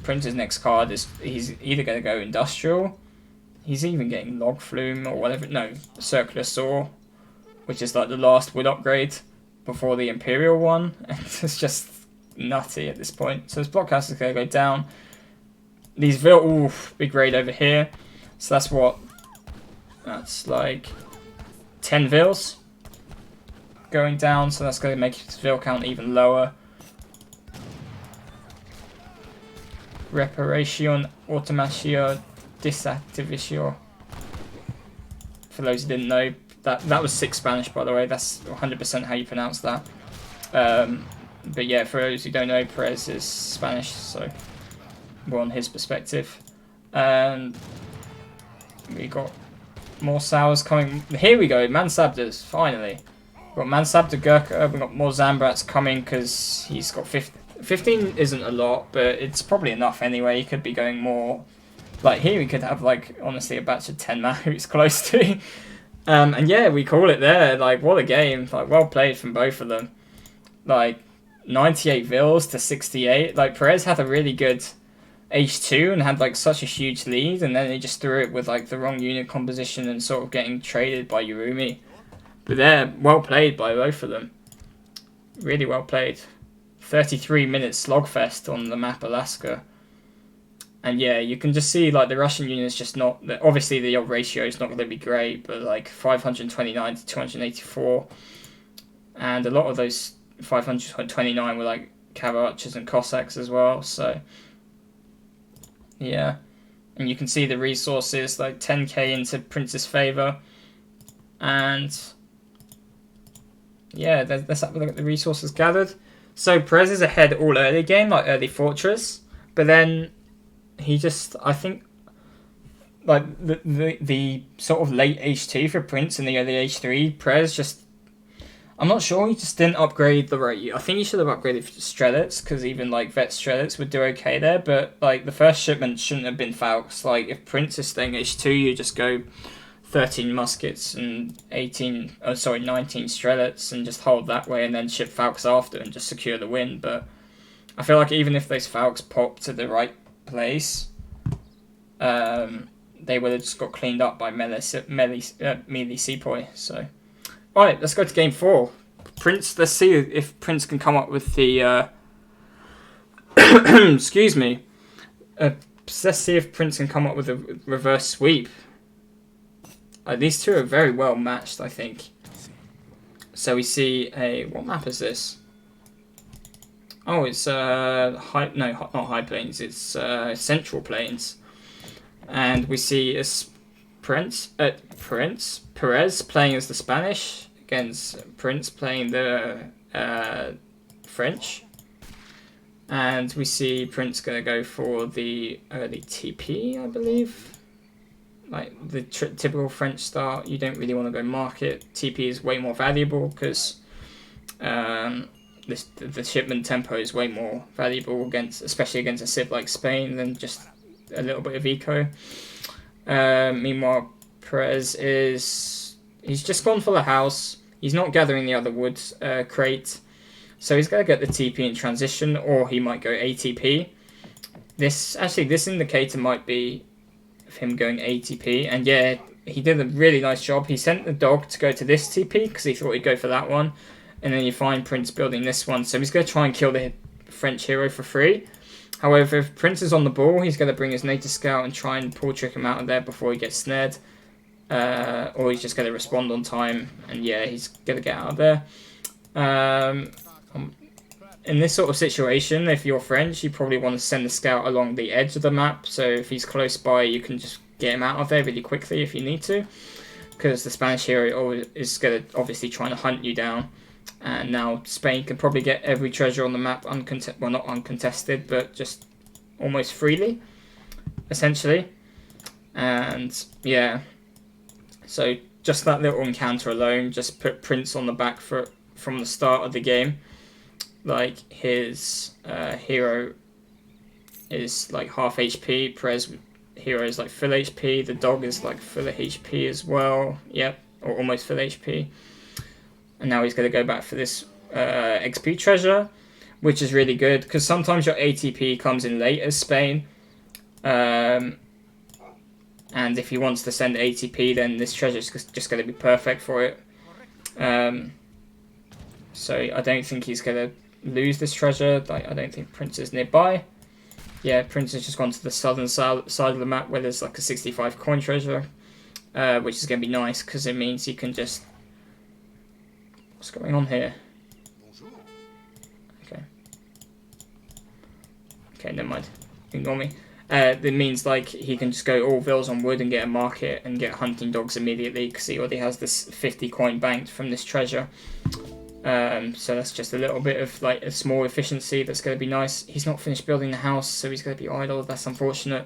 Prinz's next card is, he's either going to go industrial, he's even getting log flume or whatever, no, circular saw, which is like the last wood upgrade before the imperial one, and it's just nutty at this point. So his blockhouse is going to go down. These big raid over here, so that's like 10 Vils going down, so that's going to make his Vil count even lower. Reparation, Automatio, Disactivation. For those who didn't know, that was 6 Spanish, by the way. That's 100% how you pronounce that. But yeah, for those who don't know, Perez is Spanish, so we're on his perspective. And We got more sours coming. Here we go, Mansabdars, finally. We've got Mansabdar Gurkha, we've got more Zambrats coming because he's got 15 isn't a lot, but it's probably enough anyway. He could be going more. Like here we could have like, honestly, a batch of 10 Mahouts close to. And yeah, we call it there. Like, what a game. Like, well played from both of them. Like, 98 Vils to 68. Like, Perez had a really good H2 and had like such a huge lead, and then he just threw it with like the wrong unit composition and sort of getting traded by Yurumi. But they're well played by both of them. Really well played. 33-minute slogfest on the map Alaska. And yeah, you can just see like the Russian unit's just not... Obviously the ratio is not going to be great, but like 529 to 284. And a lot of those 529 were like Cav Archers and Cossacks as well, so... Yeah. And you can see the resources, like 10k into Prince's favour. And... yeah, let's have a look at the resources gathered. So Perez is ahead all early game, like early Fortress. But then... he just, I think, like the sort of late H2 for Prinz and the early H3, Perez just, I'm not sure, he just didn't upgrade the right. I think he should have upgraded Strelitz, because even like Vet Strelitz would do okay there, but like the first shipment shouldn't have been Falks. Like if Prinz is staying H2, you just go 13 muskets and 19 Strelitz and just hold that way and then ship Falks after and just secure the win. But I feel like even if those Falks pop to the right place, they would have just got cleaned up by melee Sepoy. So, alright, let's go to game 4. Prinz, let's see if Prinz can come up with the excuse me. Let's see if Prinz can come up with a reverse sweep. These two are very well matched, I think. So we see what map is this? Oh, it's not High Plains. It's Central Plains, and we see Perez playing as the Spanish against Prinz playing the French, and we see Prinz gonna go for the early TP, I believe. Like the typical French start, you don't really want to go market. TP is way more valuable because. The shipment tempo is way more valuable especially against a civ like Spain, than just a little bit of eco. Meanwhile, Perez he's just gone for the house. He's not gathering the other wood crate, so he's gonna get the TP in transition, or he might go ATP. This indicator might be of him going ATP, and yeah, he did a really nice job. He sent the dog to go to this TP because he thought he'd go for that one. And then you find Prinz building this one. So he's going to try and kill the French hero for free. However, if Prinz is on the ball, he's going to bring his native scout and try and pull trick him out of there before he gets snared. Or he's just going to respond on time. And yeah, he's going to get out of there. In this sort of situation, if you're French, you probably want to send the scout along the edge of the map. So if he's close by, you can just get him out of there really quickly if you need to. Because the Spanish hero is going to obviously trying to hunt you down. And now Spain can probably get every treasure on the map not uncontested, but just almost freely, essentially. And yeah, so just that little encounter alone just put Prinz on the back foot from the start of the game. Like his hero is like half HP, Perez hero is like full HP, the dog is like full HP as well, yep, or almost full HP. And now he's going to go back for this XP treasure, which is really good, because sometimes your ATP comes in late as Spain. And if he wants to send ATP, then this treasure is just going to be perfect for it. So I don't think he's going to lose this treasure. Like, I don't think Prinz is nearby. Yeah, Prinz has just gone to the southern side of the map where there's like a 65 coin treasure, which is going to be nice, because it means you can just... What's going on here? Okay, never mind. Ignore me. It means like he can just go all Vils on wood and get a market and get hunting dogs immediately, because he already has this 50 coin banked from this treasure. So that's just a little bit of like a small efficiency that's going to be nice. He's not finished building the house, so he's going to be idle. That's unfortunate.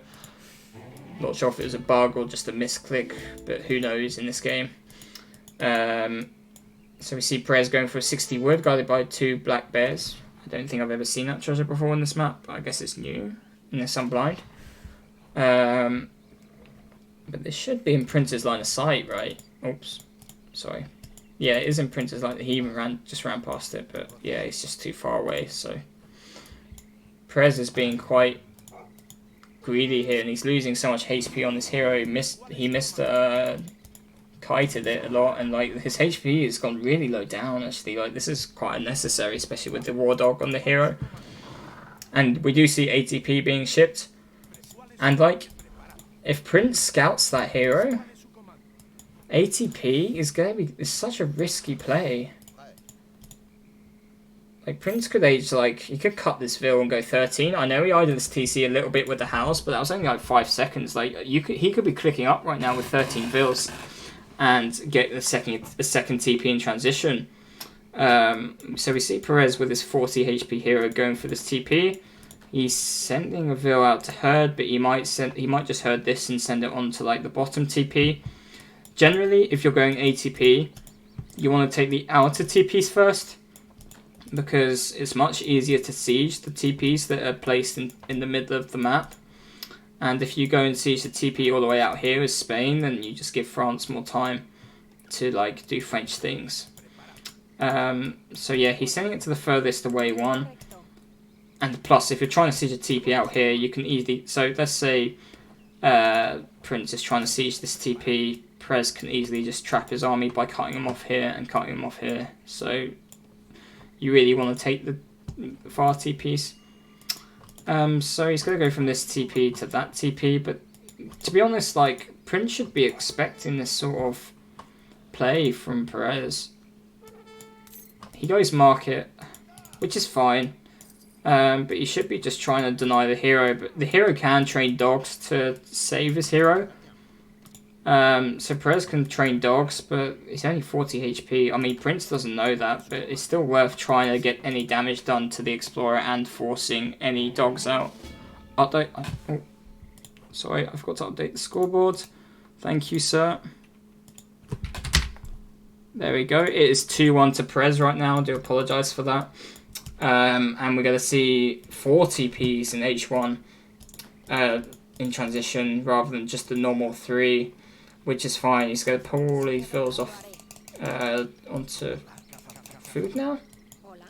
Not sure if it was a bug or just a misclick, but who knows in this game. So we see Perez going for a 60 wood, guided by 2 black bears. I don't think I've ever seen that treasure before in this map. I guess it's new, unless I'm blind. But this should be in Prinz's line of sight, right? Oops, sorry. Yeah, it is in Prinz's line. He even just ran past it, but yeah, it's just too far away. So Perez is being quite greedy here, and he's losing so much HP on this hero. He kited it a lot, and like his HP has gone really low down actually. Like this is quite unnecessary, especially with the war dog on the hero. And we do see ATP being shipped, and like if Prinz scouts that hero, ATP is is such a risky play. Like Prinz could age, like he could cut this Vil and go 13. I know he idled this TC a little bit with the house, but that was only like 5 seconds. Like he could be clicking up right now with 13 Vils and get a second TP in transition. So we see Perez with his 40 HP hero going for this TP. He's sending a Vil out to herd, but he might just herd this and send it on to like the bottom TP. Generally, if you're going ATP, you want to take the outer TPs first, because it's much easier to siege the TPs that are placed in the middle of the map. And if you go and siege the TP all the way out here as Spain, then you just give France more time to like do French things. So yeah, he's sending it to the furthest away one. And plus, if you're trying to siege a TP out here, you can easily... So let's say Prinz is trying to siege this TP. Perez can easily just trap his army by cutting him off here and cutting him off here. So you really want to take the far TPs. So he's going to go from this TP to that TP, but to be honest, like, Prinz should be expecting this sort of play from Perez. He goes market, which is fine, but he should be just trying to deny the hero, but the hero can train dogs to save his hero. So Perez can train dogs, but he's only 40 HP. I mean, Prinz doesn't know that, but it's still worth trying to get any damage done to the Explorer and forcing any dogs out. Update. Oh, sorry, I forgot to update the scoreboard. Thank you, sir. There we go. It is 2-1 to Perez right now. I do apologise for that. And we're going to see 4 TPs in H1 in transition rather than just the normal 3. Which is fine. He's going to pull these Vils off onto food now?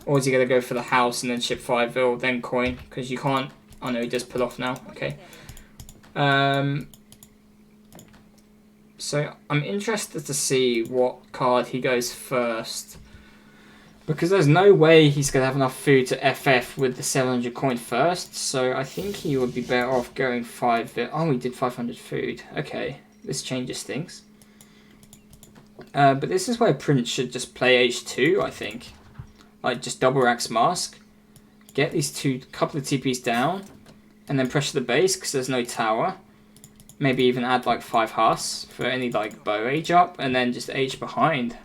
Or is he going to go for the house and then ship 5 Vil, then coin? Because you can't... Oh no, he does pull off now. Okay. So I'm interested to see what card he goes first. Because there's no way he's going to have enough food to FF with the 700 coin first. So I think he would be better off going 5 Vil. Oh, he did 500 food. Okay. This changes things. But this is where Prinz should just play H2, I think. Like, just double Rax Mask. Get these couple of TPs down. And then pressure the base, because there's no tower. Maybe even add, like, 5 Hus for any, like, bow age up. And then just age behind.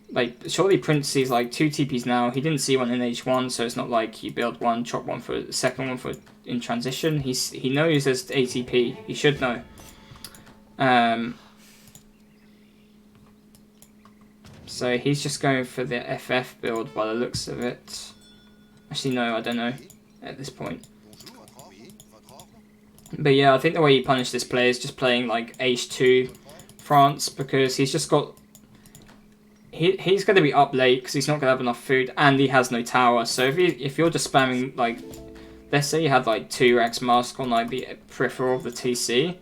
Like, surely Prinz sees, like, 2 TPs now. He didn't see one in H1, so it's not like you build one, chop one for the second one for in transition. He knows there's ATP. He should know. So he's just going for the FF build by the looks of it. Actually, no, I don't know at this point. But yeah, I think the way you punish this player is just playing like H2 France, because he's just got... He's going to be up late because he's not going to have enough food, and he has no tower. So if you're just spamming, like, let's say you had like 2 Rax Mask on like the peripheral of the TC,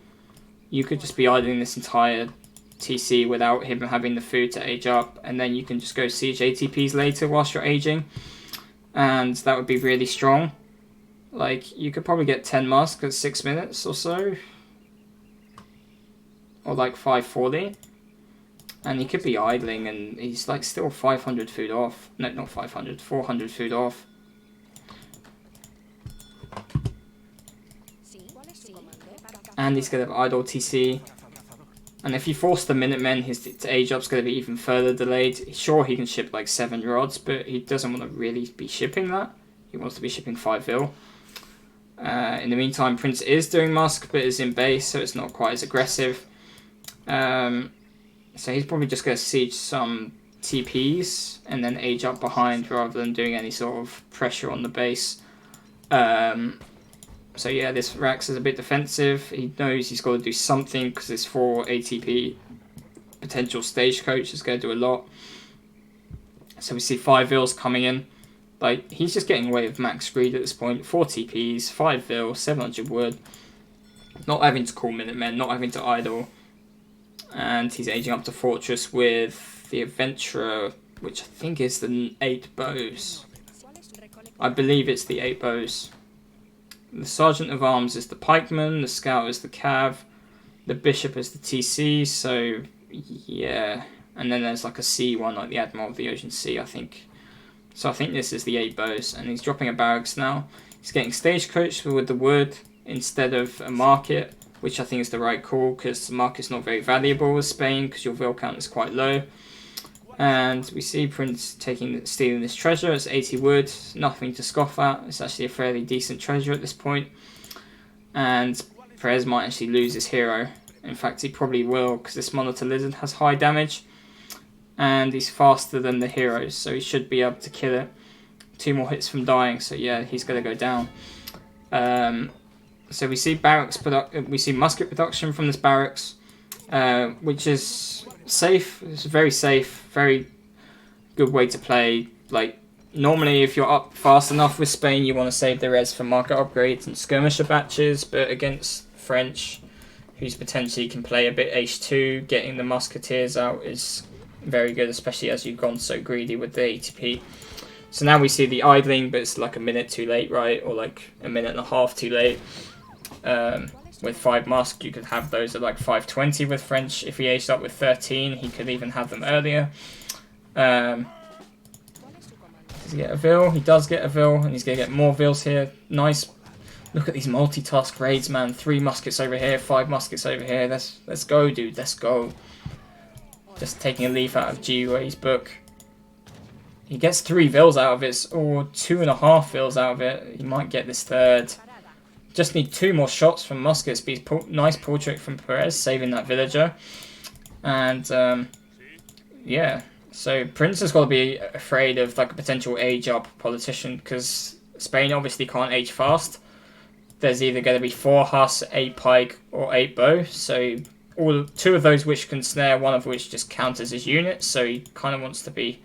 you could just be idling this entire TC without him having the food to age up, and then you can just go siege ATPs later whilst you're aging, and that would be really strong. Like, you could probably get 10 masks at 6 minutes or so, or like 540, and he could be idling, and he's like still 500 food off. No, not 500, 400 food off. And he's going to have idle TC. And if you force the Minutemen, his age up's going to be even further delayed. Sure, he can ship like 7 rods, but he doesn't want to really be shipping that. He wants to be shipping 5 Vil. In the meantime, Prinz is doing Musk, but is in base, so it's not quite as aggressive. So he's probably just going to siege some TPs and then age up behind rather than doing any sort of pressure on the base. So yeah, this Rax is a bit defensive. He knows he's got to do something because this 4 ATP potential stagecoach is going to do a lot. So we see 5 Vils coming in. Like, he's just getting away with max greed at this point. 4 TPs, 5 Vil, 700 wood. Not having to call Minutemen, not having to idle. And he's aging up to Fortress with the Adventurer, which I think is the 8 bows. I believe it's the 8 bows. The Sergeant of Arms is the Pikeman, the Scout is the Cav, the Bishop is the TC, so yeah. And then there's like a C one, like the Admiral of the Ocean Sea, I think. So I think this is the 8 bows, and he's dropping a barracks now. He's getting stagecoach with the wood instead of a market, which I think is the right call, because the market's not very valuable with Spain, because your Vil count is quite low. And we see Prinz stealing this treasure. It's 80 wood, nothing to scoff at. It's actually a fairly decent treasure at this point. And Perez might actually lose his hero. In fact, he probably will, because this Monitor Lizard has high damage. And he's faster than the heroes, so he should be able to kill it. 2 more hits from dying, so yeah, he's going to go down. So we see we see musket production from this barracks, which is safe. It's very safe, very good way to play. Like, normally if you're up fast enough with Spain, you want to save the res for market upgrades and skirmisher batches, but against French, who's potentially can play a bit H2, getting the musketeers out is very good, especially as you've gone so greedy with the ATP. So now we see the idling, but it's like a minute too late, right? Or like a minute and a half too late. With 5 musk, you could have those at like 520 with French. If he aged up with 13, he could even have them earlier. Does he get a Vil? He does get a Vil, and he's going to get more Vils here. Nice. Look at these multitask raids, man. 3 muskets over here, 5 muskets over here. Let's go, dude. Let's go. Just taking a leaf out of GUA's book. He gets 3 Vils out of it, or 2.5 Vils out of it. He might get this 3rd. Just need 2 more shots from muskets. But nice pull trick from Perez, saving that villager. And yeah, so Prinz has got to be afraid of like a potential age up politician, because Spain obviously can't age fast. There's either going to be 4 Huss, 8 Pike, or 8 Bow. So 2 of those which can snare, one of which just counters as units. So he kind of wants to be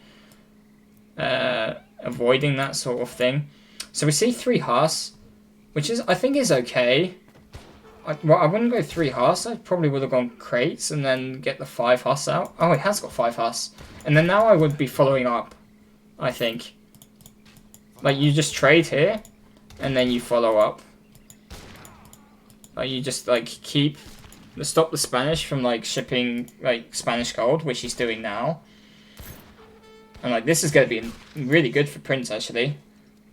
avoiding that sort of thing. So we see 3 Huss, which I think is okay. I wouldn't go 3 Huss. I probably would have gone crates and then get the 5 Huss out. Oh, he has got 5 Huss. And then now I would be following up, I think. Like, you just trade here, and then you follow up. Like, you just, like, stop the Spanish from, like, shipping, like, Spanish gold, which he's doing now. And, like, this is going to be really good for Prinz, actually.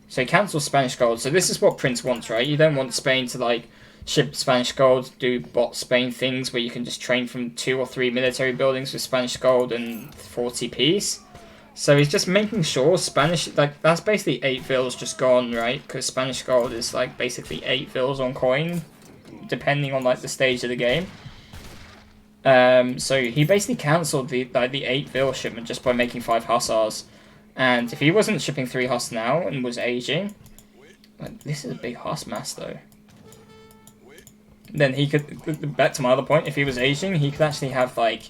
So he cancels Spanish gold. So this is what Prinz wants, right? You don't want Spain to, like, ship Spanish gold, do bot Spain things where you can just train from 2 or 3 military buildings with Spanish gold and 40 TPs. So he's just making sure Spanish, like, that's basically 8 Vils just gone, right? Because Spanish gold is, like, basically 8 Vils on coin, depending on, like, the stage of the game. So he basically cancelled the 8 Vil shipment just by making 5 Hussars. And if he wasn't shipping 3 Huss now and was aging, like, this is a big Huss mass though. Then he could, back to my other point, if he was aging, he could actually have, like,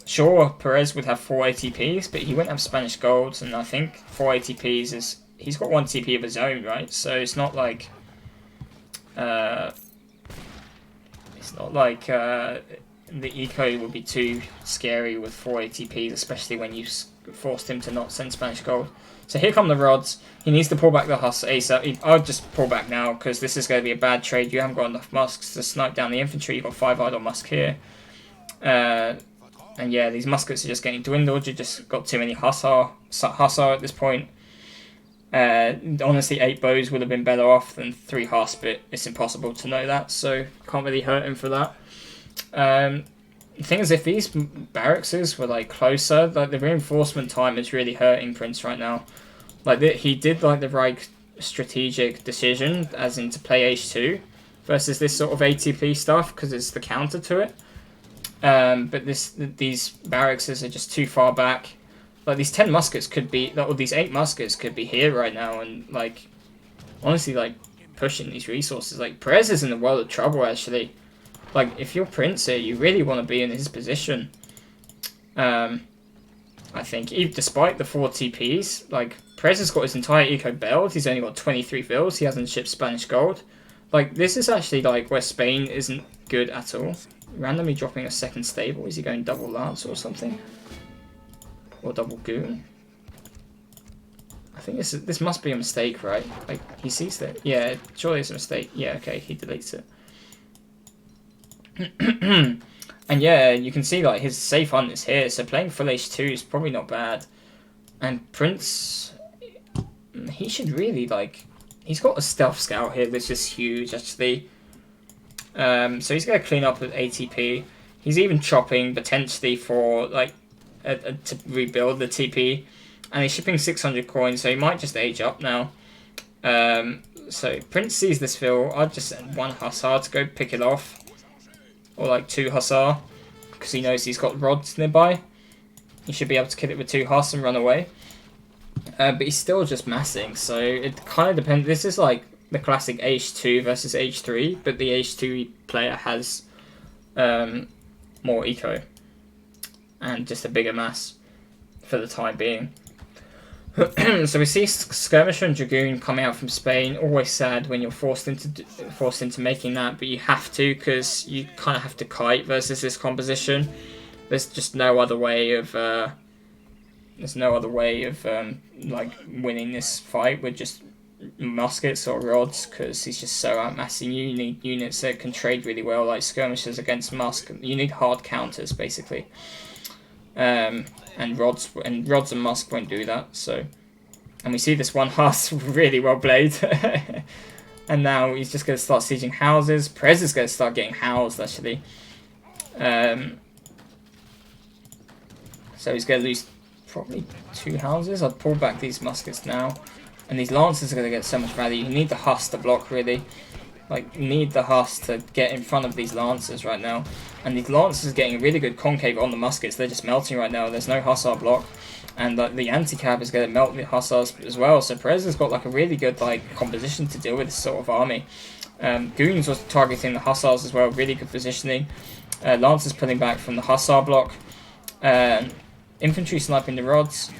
sure, Perez would have 4 ATPs, but he wouldn't have Spanish golds, and I think 4 ATPs is, he's got 1 TP of his own, right? So it's not like, the eco would be too scary with 4 ATPs, especially when you forced him to not send Spanish gold. So here come the rods. He needs to pull back the Huss ASAP. I'll just pull back now, because this is going to be a bad trade. You haven't got enough musks to snipe down the infantry. You've got 5 idle musk here. And yeah, these muskets are just getting dwindled. You just got too many Hussar at this point. Honestly, 8 bows would have been better off than 3 Huss, but it's impossible to know that, so can't really hurt him for that. The thing is, if these barracks were like closer, like the reinforcement time is really hurting Prinz right now. Like he did like the Reich strategic decision, as in to play H2 versus this sort of ATP stuff, because it's the counter to it. But these barracks are just too far back. Like, these 10 muskets could be, or these 8 muskets could be here right now, and, like, honestly, like, pushing these resources. Like, Perez is in a world of trouble, actually. Like, if you're Prinz here, you really want to be in his position. I think, even despite the 4 TPs, like, Perez has got his entire eco build. He's only got 23 builds. He hasn't shipped Spanish gold. Like, this is actually, like, where Spain isn't good at all. Randomly dropping a second stable. Is he going double lance or something? Or double goon? I think this must be a mistake, right? Like, he sees that. Yeah, surely it's a mistake. Yeah, okay, he deletes it. And yeah, you can see, like, his safe hunt is here, so playing full H2 is probably not bad. And Prinz, he should really, like, he's got a stealth scout here, which is huge, actually. So he's going to clean up with ATP. He's even chopping, potentially, for, like, to rebuild the TP. And he's shipping 600 coins, so he might just age up now. So Prinz sees this fill. I'd just send 1 Hussar to go pick it off. Or like 2 Hussar, because he knows he's got rods nearby. He should be able to kill it with 2 Huss and run away. But he's still just massing, so it kind of depends. This is like the classic H2 versus H3, but the H2 player has more eco and just a bigger mass for the time being. So we see Skirmisher and Dragoon coming out from Spain. Always sad when you're forced into making that, but you have to, because you kind of have to kite versus this composition. There's just no other way of like winning this fight with just muskets or rods, because he's just so outmassing you. You need units that can trade really well, like skirmishers against musk. You need hard counters basically. And rods and musk won't do that. So, and we see this 1 Huss really well played. And now he's just going to start sieging houses. Perez is going to start getting housed actually. So he's going to lose probably 2 houses. I'd pull back these muskets now, and these lances are going to get so much value. You need the Huss to block really. Like, you need the Huss to get in front of these lancers right now. And these lancers are getting a really good concave on the muskets. They're just melting right now. There's no Hussar block. And the anti-cav is going to melt the Hussars as well. So Perez has got like a really good like composition to deal with this sort of army. Goons was targeting the Hussars as well. Really good positioning. Lancers pulling back from the Hussar block. Infantry sniping the rods.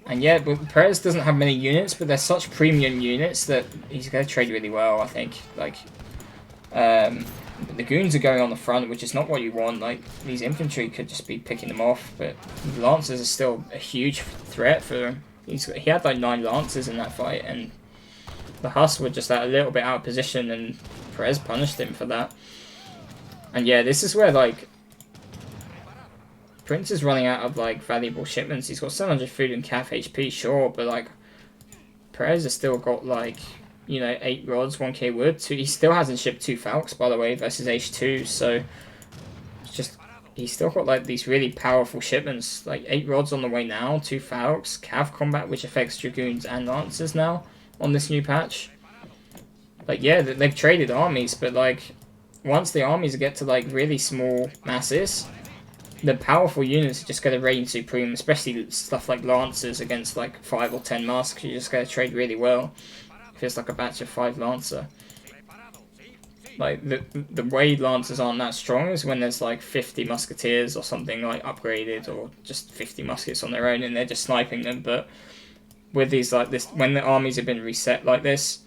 And yeah, but Perez doesn't have many units, but they're such premium units that he's going to trade really well, I think. Like, the goons are going on the front, which is not what you want. Like, these infantry could just be picking them off, but the lancers are still a huge threat for him. He had like 9 lancers in that fight, and the Huss were just a little bit out of position, and Perez punished him for that. And yeah, this is where like Prinz is running out of like valuable shipments. He's got 700 food and calf HP, sure, but like Perez has still got like, you know, 8 rods, 1k wood. So he still hasn't shipped 2 Falcons, by the way, versus H2. So it's just, he's still got like these really powerful shipments, like 8 rods on the way now, 2 Falcons, cav combat, which affects Dragoons and Lancers now on this new patch. Like, yeah, they've traded armies, but like once the armies get to like really small masses, the powerful units are just going to reign supreme, especially stuff like Lancers against like 5 or 10 masks. You're just going to trade really well if it's like a batch of 5 Lancer. Like, the way Lancers aren't that strong is when there's like 50 Musketeers or something like upgraded, or just 50 muskets on their own and they're just sniping them. But with these like this, when the armies have been reset like this,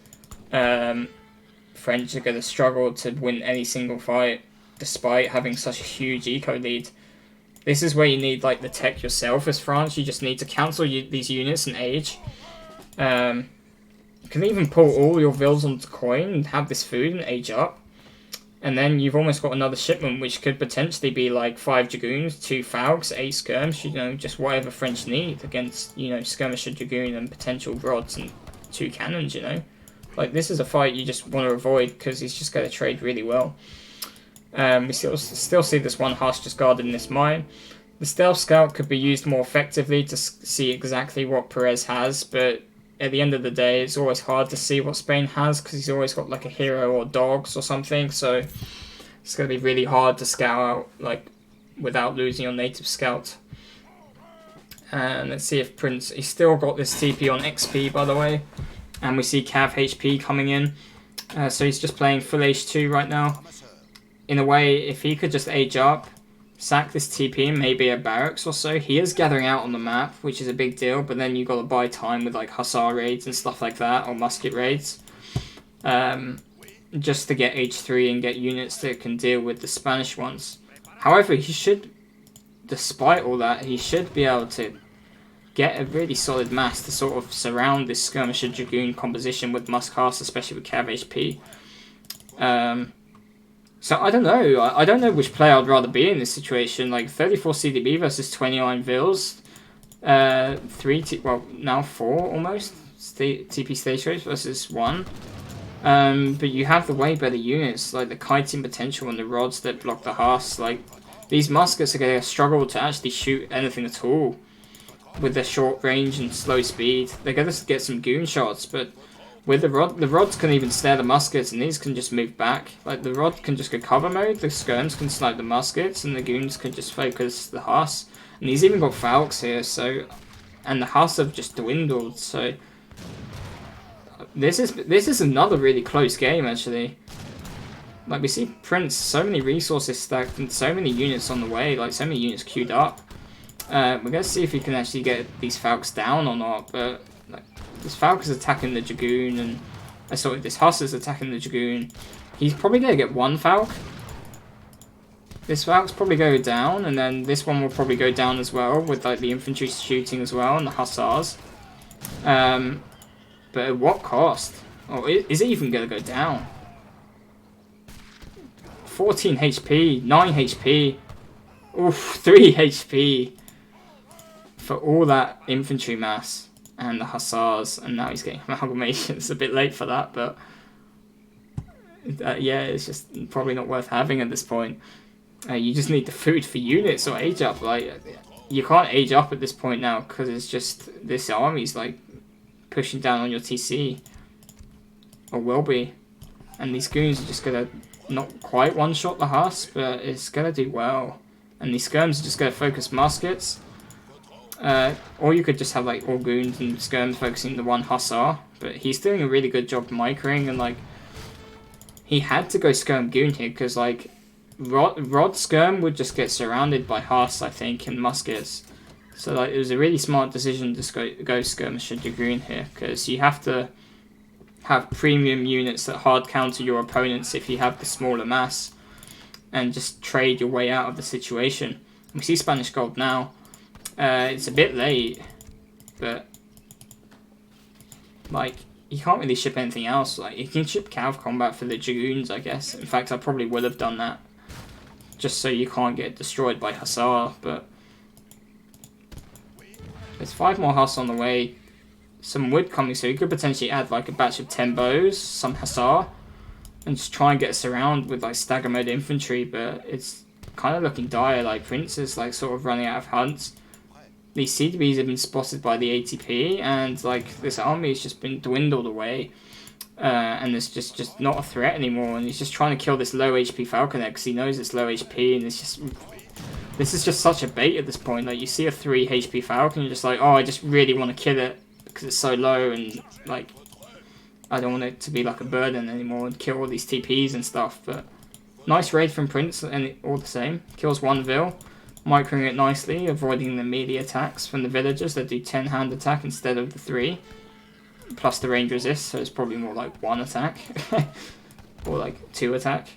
French are going to struggle to win any single fight despite having such a huge eco lead. This is where you need like the tech yourself as France. You just need to cancel these units and age. You can even pull all your vills onto coin and have this food and age up. And then you've almost got another shipment, which could potentially be like 5 Dragoons, 2 Falcons, 8 Skirms, you know, just whatever French need against, you know, Skirmisher, Dragoon and potential rods and 2 cannons, you know. Like, this is a fight you just want to avoid because he's just going to trade really well. We still see this 1 Huss just guarding this mine. The Stealth Scout could be used more effectively to see exactly what Perez has, but at the end of the day, it's always hard to see what Spain has because he's always got like a hero or dogs or something. So it's going to be really hard to scout out like without losing your native scout. And let's see if Prinz... He's still got this TP on XP, by the way. And we see Cav HP coming in. So he's just playing full H2 right now. In a way, if he could just age up, sack this TP and maybe a barracks or so. He is gathering out on the map, which is a big deal. But then you've got to buy time with like Hussar raids and stuff like that. Or musket raids. Just to get H3 and get units that can deal with the Spanish ones. However, he should... Despite all that, he should be able to get a really solid mass to sort of surround this Skirmisher Dragoon composition with Muscast, especially with Cav HP. So I don't know. I don't know which player I'd rather be in this situation. Like 34 CDB versus 29 Vils. Now 4 almost. TP stage rates versus 1. But you have the way better units, like the kiting potential and the rods that block the Haas. Like, these muskets are going to struggle to actually shoot anything at all with their short range and slow speed. They're going to get some goon shots, but with the rods can even snare the muskets, and these can just move back. Like, the rod can just go cover mode, the skirms can snipe the muskets, and the goons can just focus the Haas. And he's even got Falks here, so... And the Haas have just dwindled, so... This is another really close game, actually. Like, we see Prinz, so many resources stacked and so many units on the way, like so many units queued up. We're going to see if he can actually get these Falcons down or not, but like, this Falcon is attacking the Dragoon, and this Huss is attacking the Dragoon. He's probably going to get one Falcon. This Falcon's probably go down, and then this one will probably go down as well, with like the infantry shooting as well, and the Hussars. But at what cost? Oh, is it even going to go down? 14 HP, 9 HP, oof, 3 HP for all that infantry mass and the Hussars, and now he's getting amalgamation. It's a bit late for that, but yeah, it's just probably not worth having at this point. You just need the food for units or age up. Like, you can't age up at this point now because it's just this army's like pushing down on your TC, or will be, and these goons are just gonna not quite one-shot the Huss, but it's going to do well. And these skirms are just going to focus muskets. Or you could just have like all goons and skirms focusing the one Hussar. But he's doing a really good job microing, and like he had to go skirm goon here because like Rod skirm would just get surrounded by Huss, I think, and muskets. So like it was a really smart decision to go skirmisher dragoon here, because you have to have premium units that hard counter your opponents if you have the smaller mass, and just trade your way out of the situation. We see Spanish gold now. It's a bit late, but like you can't really ship anything else. Like you can ship Cav combat for the Dragoons, I guess. In fact, I probably would have done that just so you can't get destroyed by Hussar. But there's 5 more Huss on the way. Some wood coming, so you could potentially add like a batch of 10 bows, some Hussar, and just try and get us around with like stagger mode infantry, but it's kind of looking dire. Like Prinz is like sort of running out of hunts. These CDBs have been spotted by the ATP, and like this army has just been dwindled away, and it's just not a threat anymore, and he's just trying to kill this low HP Falconer because he knows it's low HP, and this is just such a bait at this point. Like you see a 3 HP Falcon, you're just like, oh, I just really want to kill it because it's so low, and like I don't want it to be like a burden anymore and kill all these TPs and stuff. But nice raid from Prinz, and all the same kills 1 Vil, microing it nicely, avoiding the melee attacks from the villagers that do 10 hand attack instead of the 3, plus the range resist, so it's probably more like 1 attack or like 2 attack.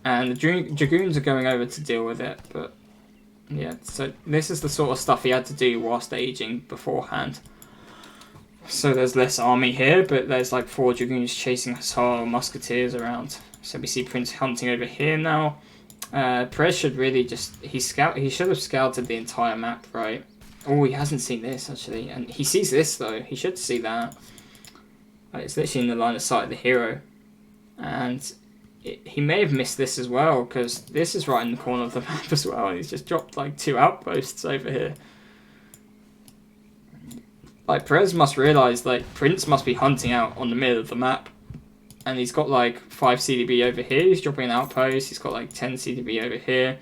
And the Dragoons are going over to deal with it, but yeah, so this is the sort of stuff he had to do whilst aging beforehand. So there's less army here, but there's like 4 Dragoons chasing Hussar musketeers around. So we see Prinz hunting over here now. Perez should really just... He should have scouted the entire map, right? Oh, he hasn't seen this, actually. And he sees this, though. He should see that. It's literally in the line of sight of the hero. And he may have missed this as well, because this is right in the corner of the map as well. He's just dropped like 2 outposts over here. Like, Perez must realise, like, Prinz must be hunting out on the middle of the map. And he's got, like, 5 CDB over here. He's dropping an outpost. He's got, like, 10 CDB over here.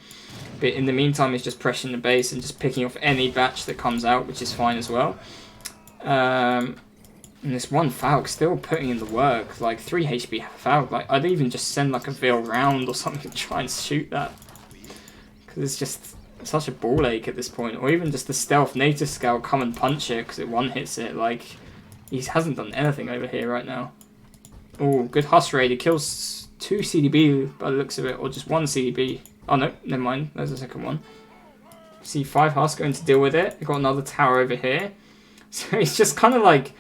But in the meantime, he's just pressuring the base and just picking off any batch that comes out, which is fine as well. And this one Falk still putting in the work. Like, 3 HP Falk. Like, I'd even just send, like, a Veil round or something to try and shoot that. Because it's just such a ball ache at this point. Or even just the stealth native scout come and punch it because it one-hits it. Like, he hasn't done anything over here right now. Oh, good Husk raid. It kills 2 CDB by the looks of it, or just 1 CDB. Oh no, never mind. There's a second one. See 5 Husk going to deal with it. We've got another tower over here. So he's just kind of like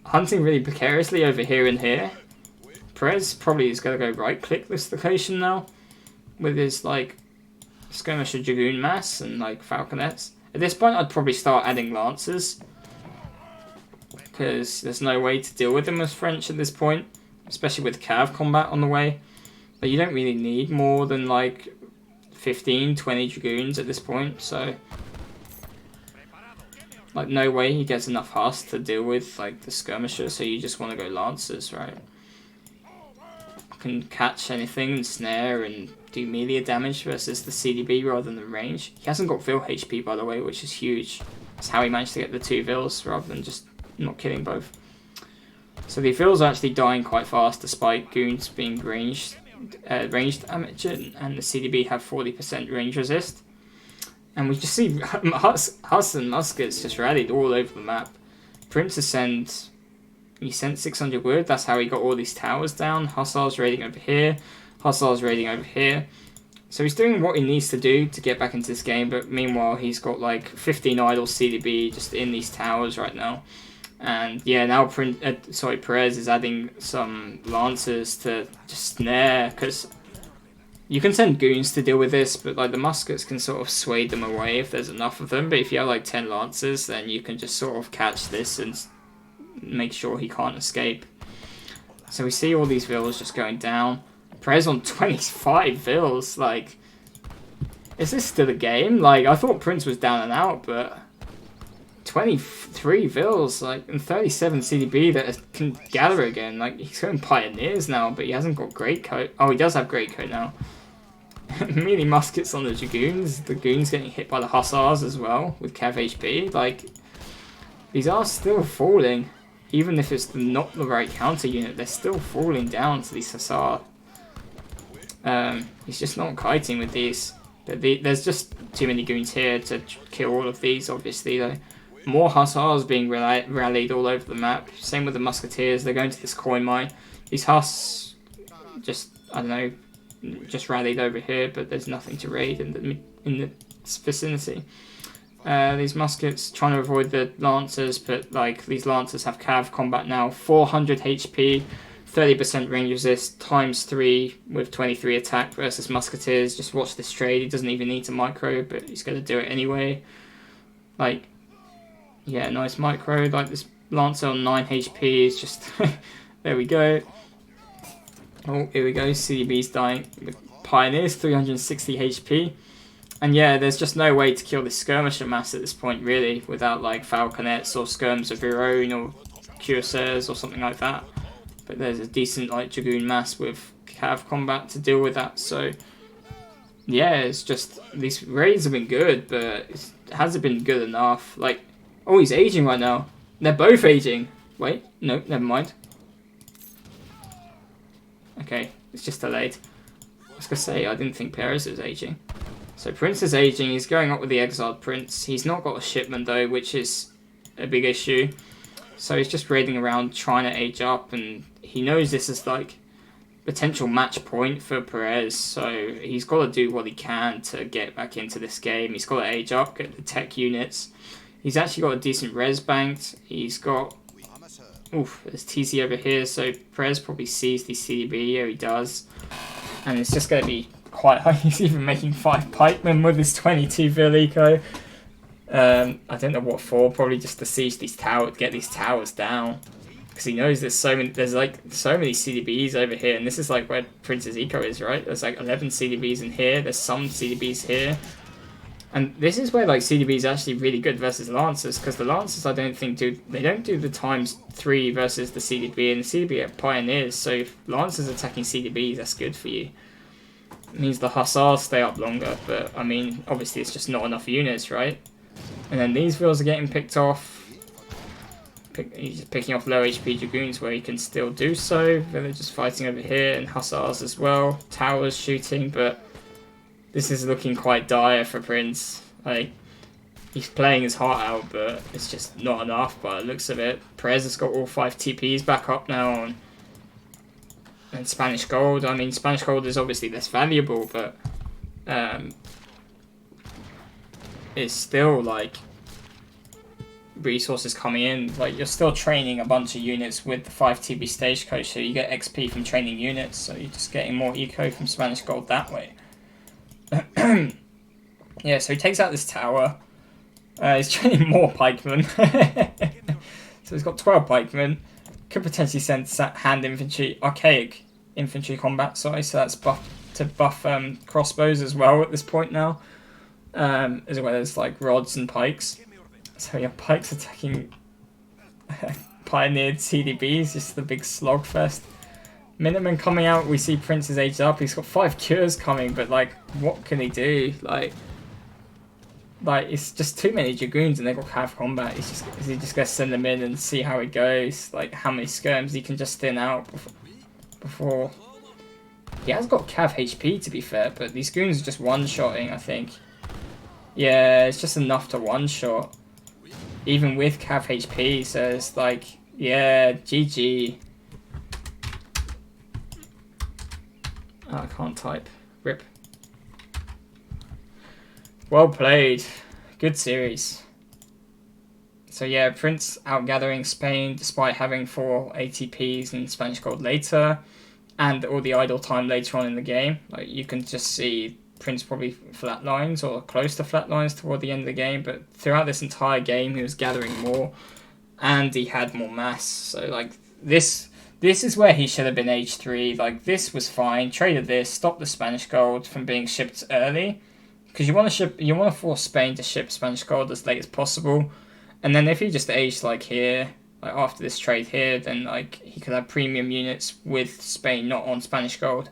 hunting really precariously over here and here. Perez probably is going to go right-click this location now with his like skirmisher Dragoon mass and like falconets. At this point, I'd probably start adding lancers, because there's no way to deal with them as French at this point, especially with cav combat on the way. But you don't really need more than like 15, 20 Dragoons at this point, so like no way he gets enough Husk to deal with like the skirmisher, so you just want to go Lancers, right? Can catch anything and snare and do melee damage versus the CDB rather than the range. He hasn't got Vil HP by the way, which is huge. That's how he managed to get the 2 Vils rather than just not killing both. So the Vils are actually dying quite fast despite goons being ranged damage, and the CDB have 40% range resist. And we just see Husk and muskets just rallied all over the map. Prinz he sent 600 wood, that's how he got all these towers down. Hussars raiding over here, Hussars raiding over here. So he's doing what he needs to do to get back into this game, but meanwhile he's got like 15 idle CDB just in these towers right now. And yeah, now Perez is adding some lancers to just snare, because you can send goons to deal with this, but like the muskets can sort of sway them away if there's enough of them. But if you have like 10 lancers, then you can just sort of catch this and make sure he can't escape. So we see all these Vils just going down. Perez on 25 Vils, like, is this still a game? Like, I thought Prinz was down and out, but 23 Vils, like, and 37 CDB that can gather again. Like, he's going Pioneers now, but he hasn't got Greatcoat. Oh, he does have Greatcoat now. Melee muskets on the Dragoons. The Goons getting hit by the Hussars as well with Cav HP. Like, these are still falling. Even if it's not the right counter unit, they're still falling down to these Hussar. He's just not kiting with these. But there's just too many Goons here to kill all of these, obviously, though. More Hussars being rallied all over the map. Same with the Musketeers. They're going to this coin mine. These Husks just, I don't know, just rallied over here, but there's nothing to raid in the vicinity. These muskets trying to avoid the lancers, but like these lancers have cav combat now. 400 HP, 30% range resist, times 3 with 23 attack versus musketeers. Just watch this trade. He doesn't even need to micro, but he's going to do it anyway. Like, yeah, nice micro. Like this lancer on 9 HP is just there we go. Oh, here we go. CDB's dying with Pioneers, 360 HP. And yeah, there's just no way to kill this skirmisher mass at this point, really, without like falconets or skirms of your own or cuirassiers or something like that. But there's a decent like Dragoon mass with cav combat to deal with that. So yeah, it's just these raids have been good, but it hasn't been good enough. Like, oh, he's aging right now. They're both aging. Wait, no, never mind. Okay, it's just delayed. I was gonna say, I didn't think Perez was aging. So Prinz is aging, he's going up with the exiled Prince. He's not got a shipment though, which is a big issue. So he's just raiding around trying to age up, and he knows this is like potential match point for Perez, so he's got to do what he can to get back into this game. He's got to age up, get the tech units. He's actually got a decent res banked. He's got, oof, there's TC over here, so Perez probably sees the CDB, yeah he does. And it's just going to be quite high. He's even making 5 pikemen with his 22 Vil eco. I don't know what for, probably just to siege these towers, get these towers down. Because he knows there's so many CDBs over here, and this is like where Prinz's eco is, right? There's like 11 CDBs in here, there's some CDBs here. And this is where like CDB is actually really good versus Lancers, because the Lancers I don't think don't do the ×3 versus the CDB, and the CDB are pioneers. So if Lancers attacking CDBs, that's good for you. It means the Hussars stay up longer, but I mean obviously it's just not enough units, right? And then these vills are getting picked off. He's just picking off low HP Dragoons where he can still do so. Villagers fighting over here, and Hussars as well. Towers shooting, but this is looking quite dire for Prinz. Like, he's playing his heart out, but it's just not enough by the looks of it. Perez has got all 5 TPs back up now, and Spanish Gold. I mean, Spanish Gold is obviously less valuable, but it's still, like, resources coming in. Like, you're still training a bunch of units with the 5 TP Stagecoach, so you get XP from training units, so you're just getting more eco from Spanish Gold that way. Yeah, so he takes out this tower. He's training more pikemen. So he's got 12 pikemen. Could potentially send hand infantry, archaic infantry combat, sorry, so that's to buff crossbows as well at this point now. As well as like rods and pikes. So yeah, pikes attacking pioneered CDBs, just the big slogfest. Miniman coming out, we see Prinz is aged up. He's got 5 cures coming, but like, what can he do? Like it's just too many Dragoons and they've got cav combat. Is he just gonna send them in and see how it goes? Like, how many skirms he can just thin out before. He has got cav HP to be fair, but these goons are just one-shotting, I think. Yeah, it's just enough to one-shot. Even with cav HP, so it's like, yeah, GG. Oh, I can't type. Rip. Well played. Good series. So yeah, Prinz outgathering Spain despite having 4 ATPs and Spanish Gold later, and all the idle time later on in the game. Like, you can just see Prinz probably flatlines or close to flatlines toward the end of the game, but throughout this entire game he was gathering more and he had more mass. So like, this is where he should have been H3. Like, this was fine. Traded this, stopped the Spanish Gold from being shipped early, because you want to force Spain to ship Spanish Gold as late as possible. And then if he just aged like here, like after this trade here, then like he could have premium units with Spain not on Spanish Gold.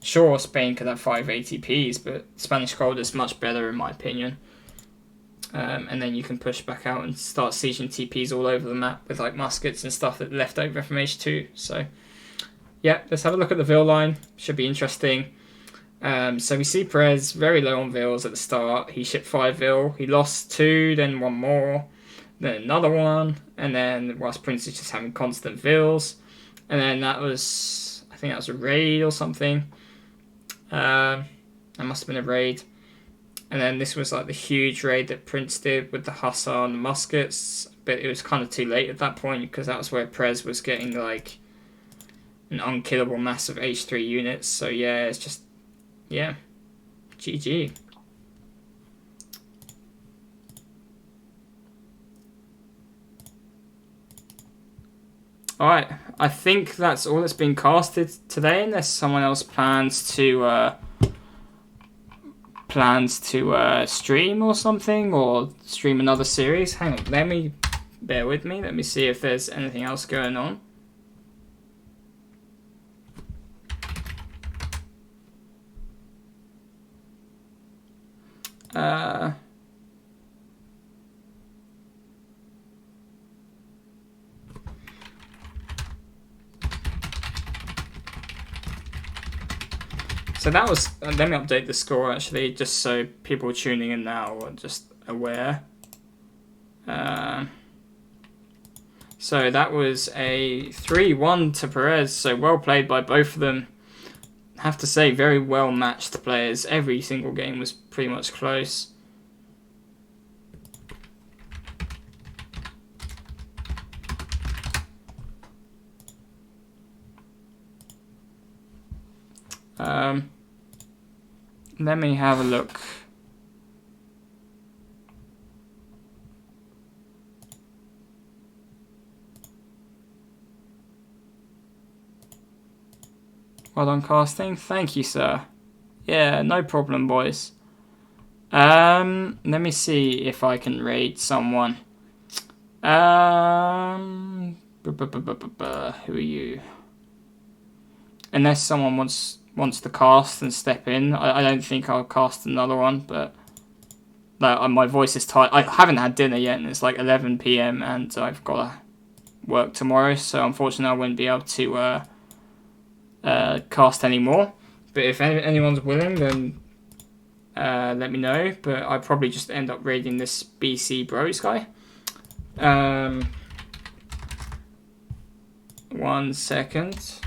Sure, Spain could have 5 ATPs, but Spanish Gold is much better in my opinion. And then you can push back out and start sieging TPs all over the map with like muskets and stuff that left over from H2. So yeah, let's have a look at the Vil line. Should be interesting. So we see Perez very low on Vils at the start. He shipped 5 Vil. He lost 2, then 1 more, then another 1, and then whilst Prinz is just having constant Vils. And then that was, I think that was a raid or something. That must have been a raid. And then this was like the huge raid that Prinz did with the Hussar and the muskets, but it was kind of too late at that point, because that was where Perez was getting like an unkillable mass of H3 units. So yeah, it's just, yeah, GG. Alright, I think that's all that's been casted today, unless someone else plans to stream or something, or stream another series. Hang on, bear with me, let me see if there's anything else going on. So that was, let me update the score actually, just so people tuning in now are just aware. So that was a 3-1 to Perez, so well played by both of them. I have to say, very well matched players. Every single game was pretty much close. Let me have a look. Well done, casting. Thank you, sir. Yeah, no problem, boys. Let me see if I can raid someone. Who are you? Unless someone wants to cast and step in, I don't think I'll cast another one. But like, my voice is tight. I haven't had dinner yet, and it's like 11 p.m. and I've got to work tomorrow. So unfortunately, I won't be able to cast anymore. But if anyone's willing, then let me know. But I probably just end up raiding this BC Bros guy. 1 second.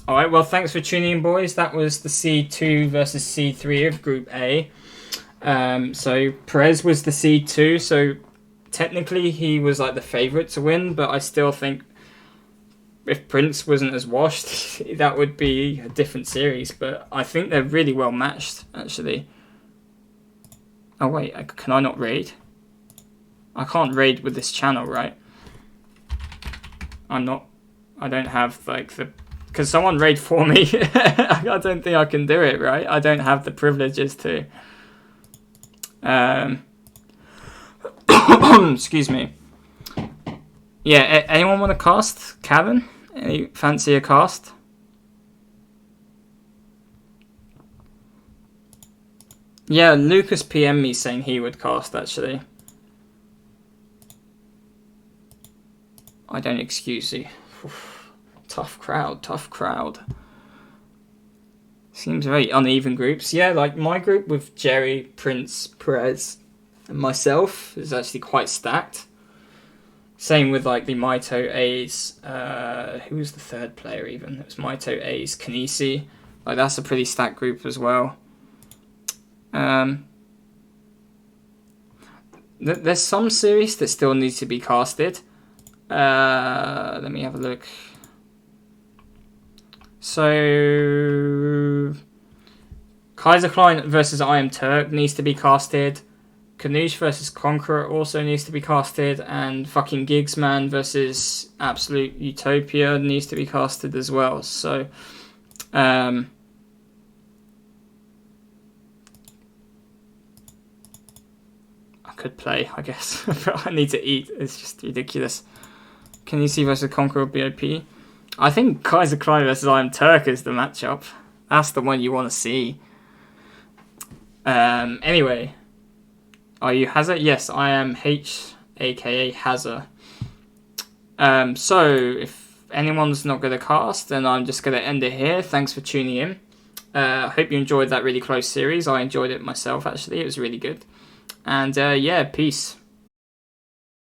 Alright, well, thanks for tuning in, boys. That was the C2 versus C3 of Group A. So Perez was the C2, so technically he was like the favourite to win, but I still think if Prinz wasn't as washed, that would be a different series. But I think they're really well matched, actually. Oh wait, can I not raid? I can't raid with this channel, right? I don't have like the... Can someone raid for me? I don't think I can do it, right? I don't have the privileges to. Excuse me. Yeah, anyone want to cast? Kevin? Any fancy a cast? Yeah, Lucas PM me saying he would cast, actually. I don't excuse you. Tough crowd, tough crowd. Seems very uneven groups. Yeah, like my group with Jerry, Prinz, Perez, and myself is actually quite stacked. Same with like the Maito A's. Who was the third player even? It was Maito A's, Kanisi. Like that's a pretty stacked group as well. There's some series that still need to be casted. Let me have a look. So Kaiser Klein versus I Am Turk needs to be casted. Kanoosh versus Conqueror also needs to be casted, and fucking Gigsman versus Absolute Utopia needs to be casted as well. So I could play, I guess, but I need to eat. It's just ridiculous. Kanisi versus Conqueror BOP. I think Kaiser Klein versus I Am Turk is the matchup. That's the one you want to see. Anyway, are you Hazard? Yes, I am H, aka Hazard. So if anyone's not going to cast, then I'm just going to end it here. Thanks for tuning in. I hope you enjoyed that really close series. I enjoyed it myself, actually. It was really good. And yeah, peace.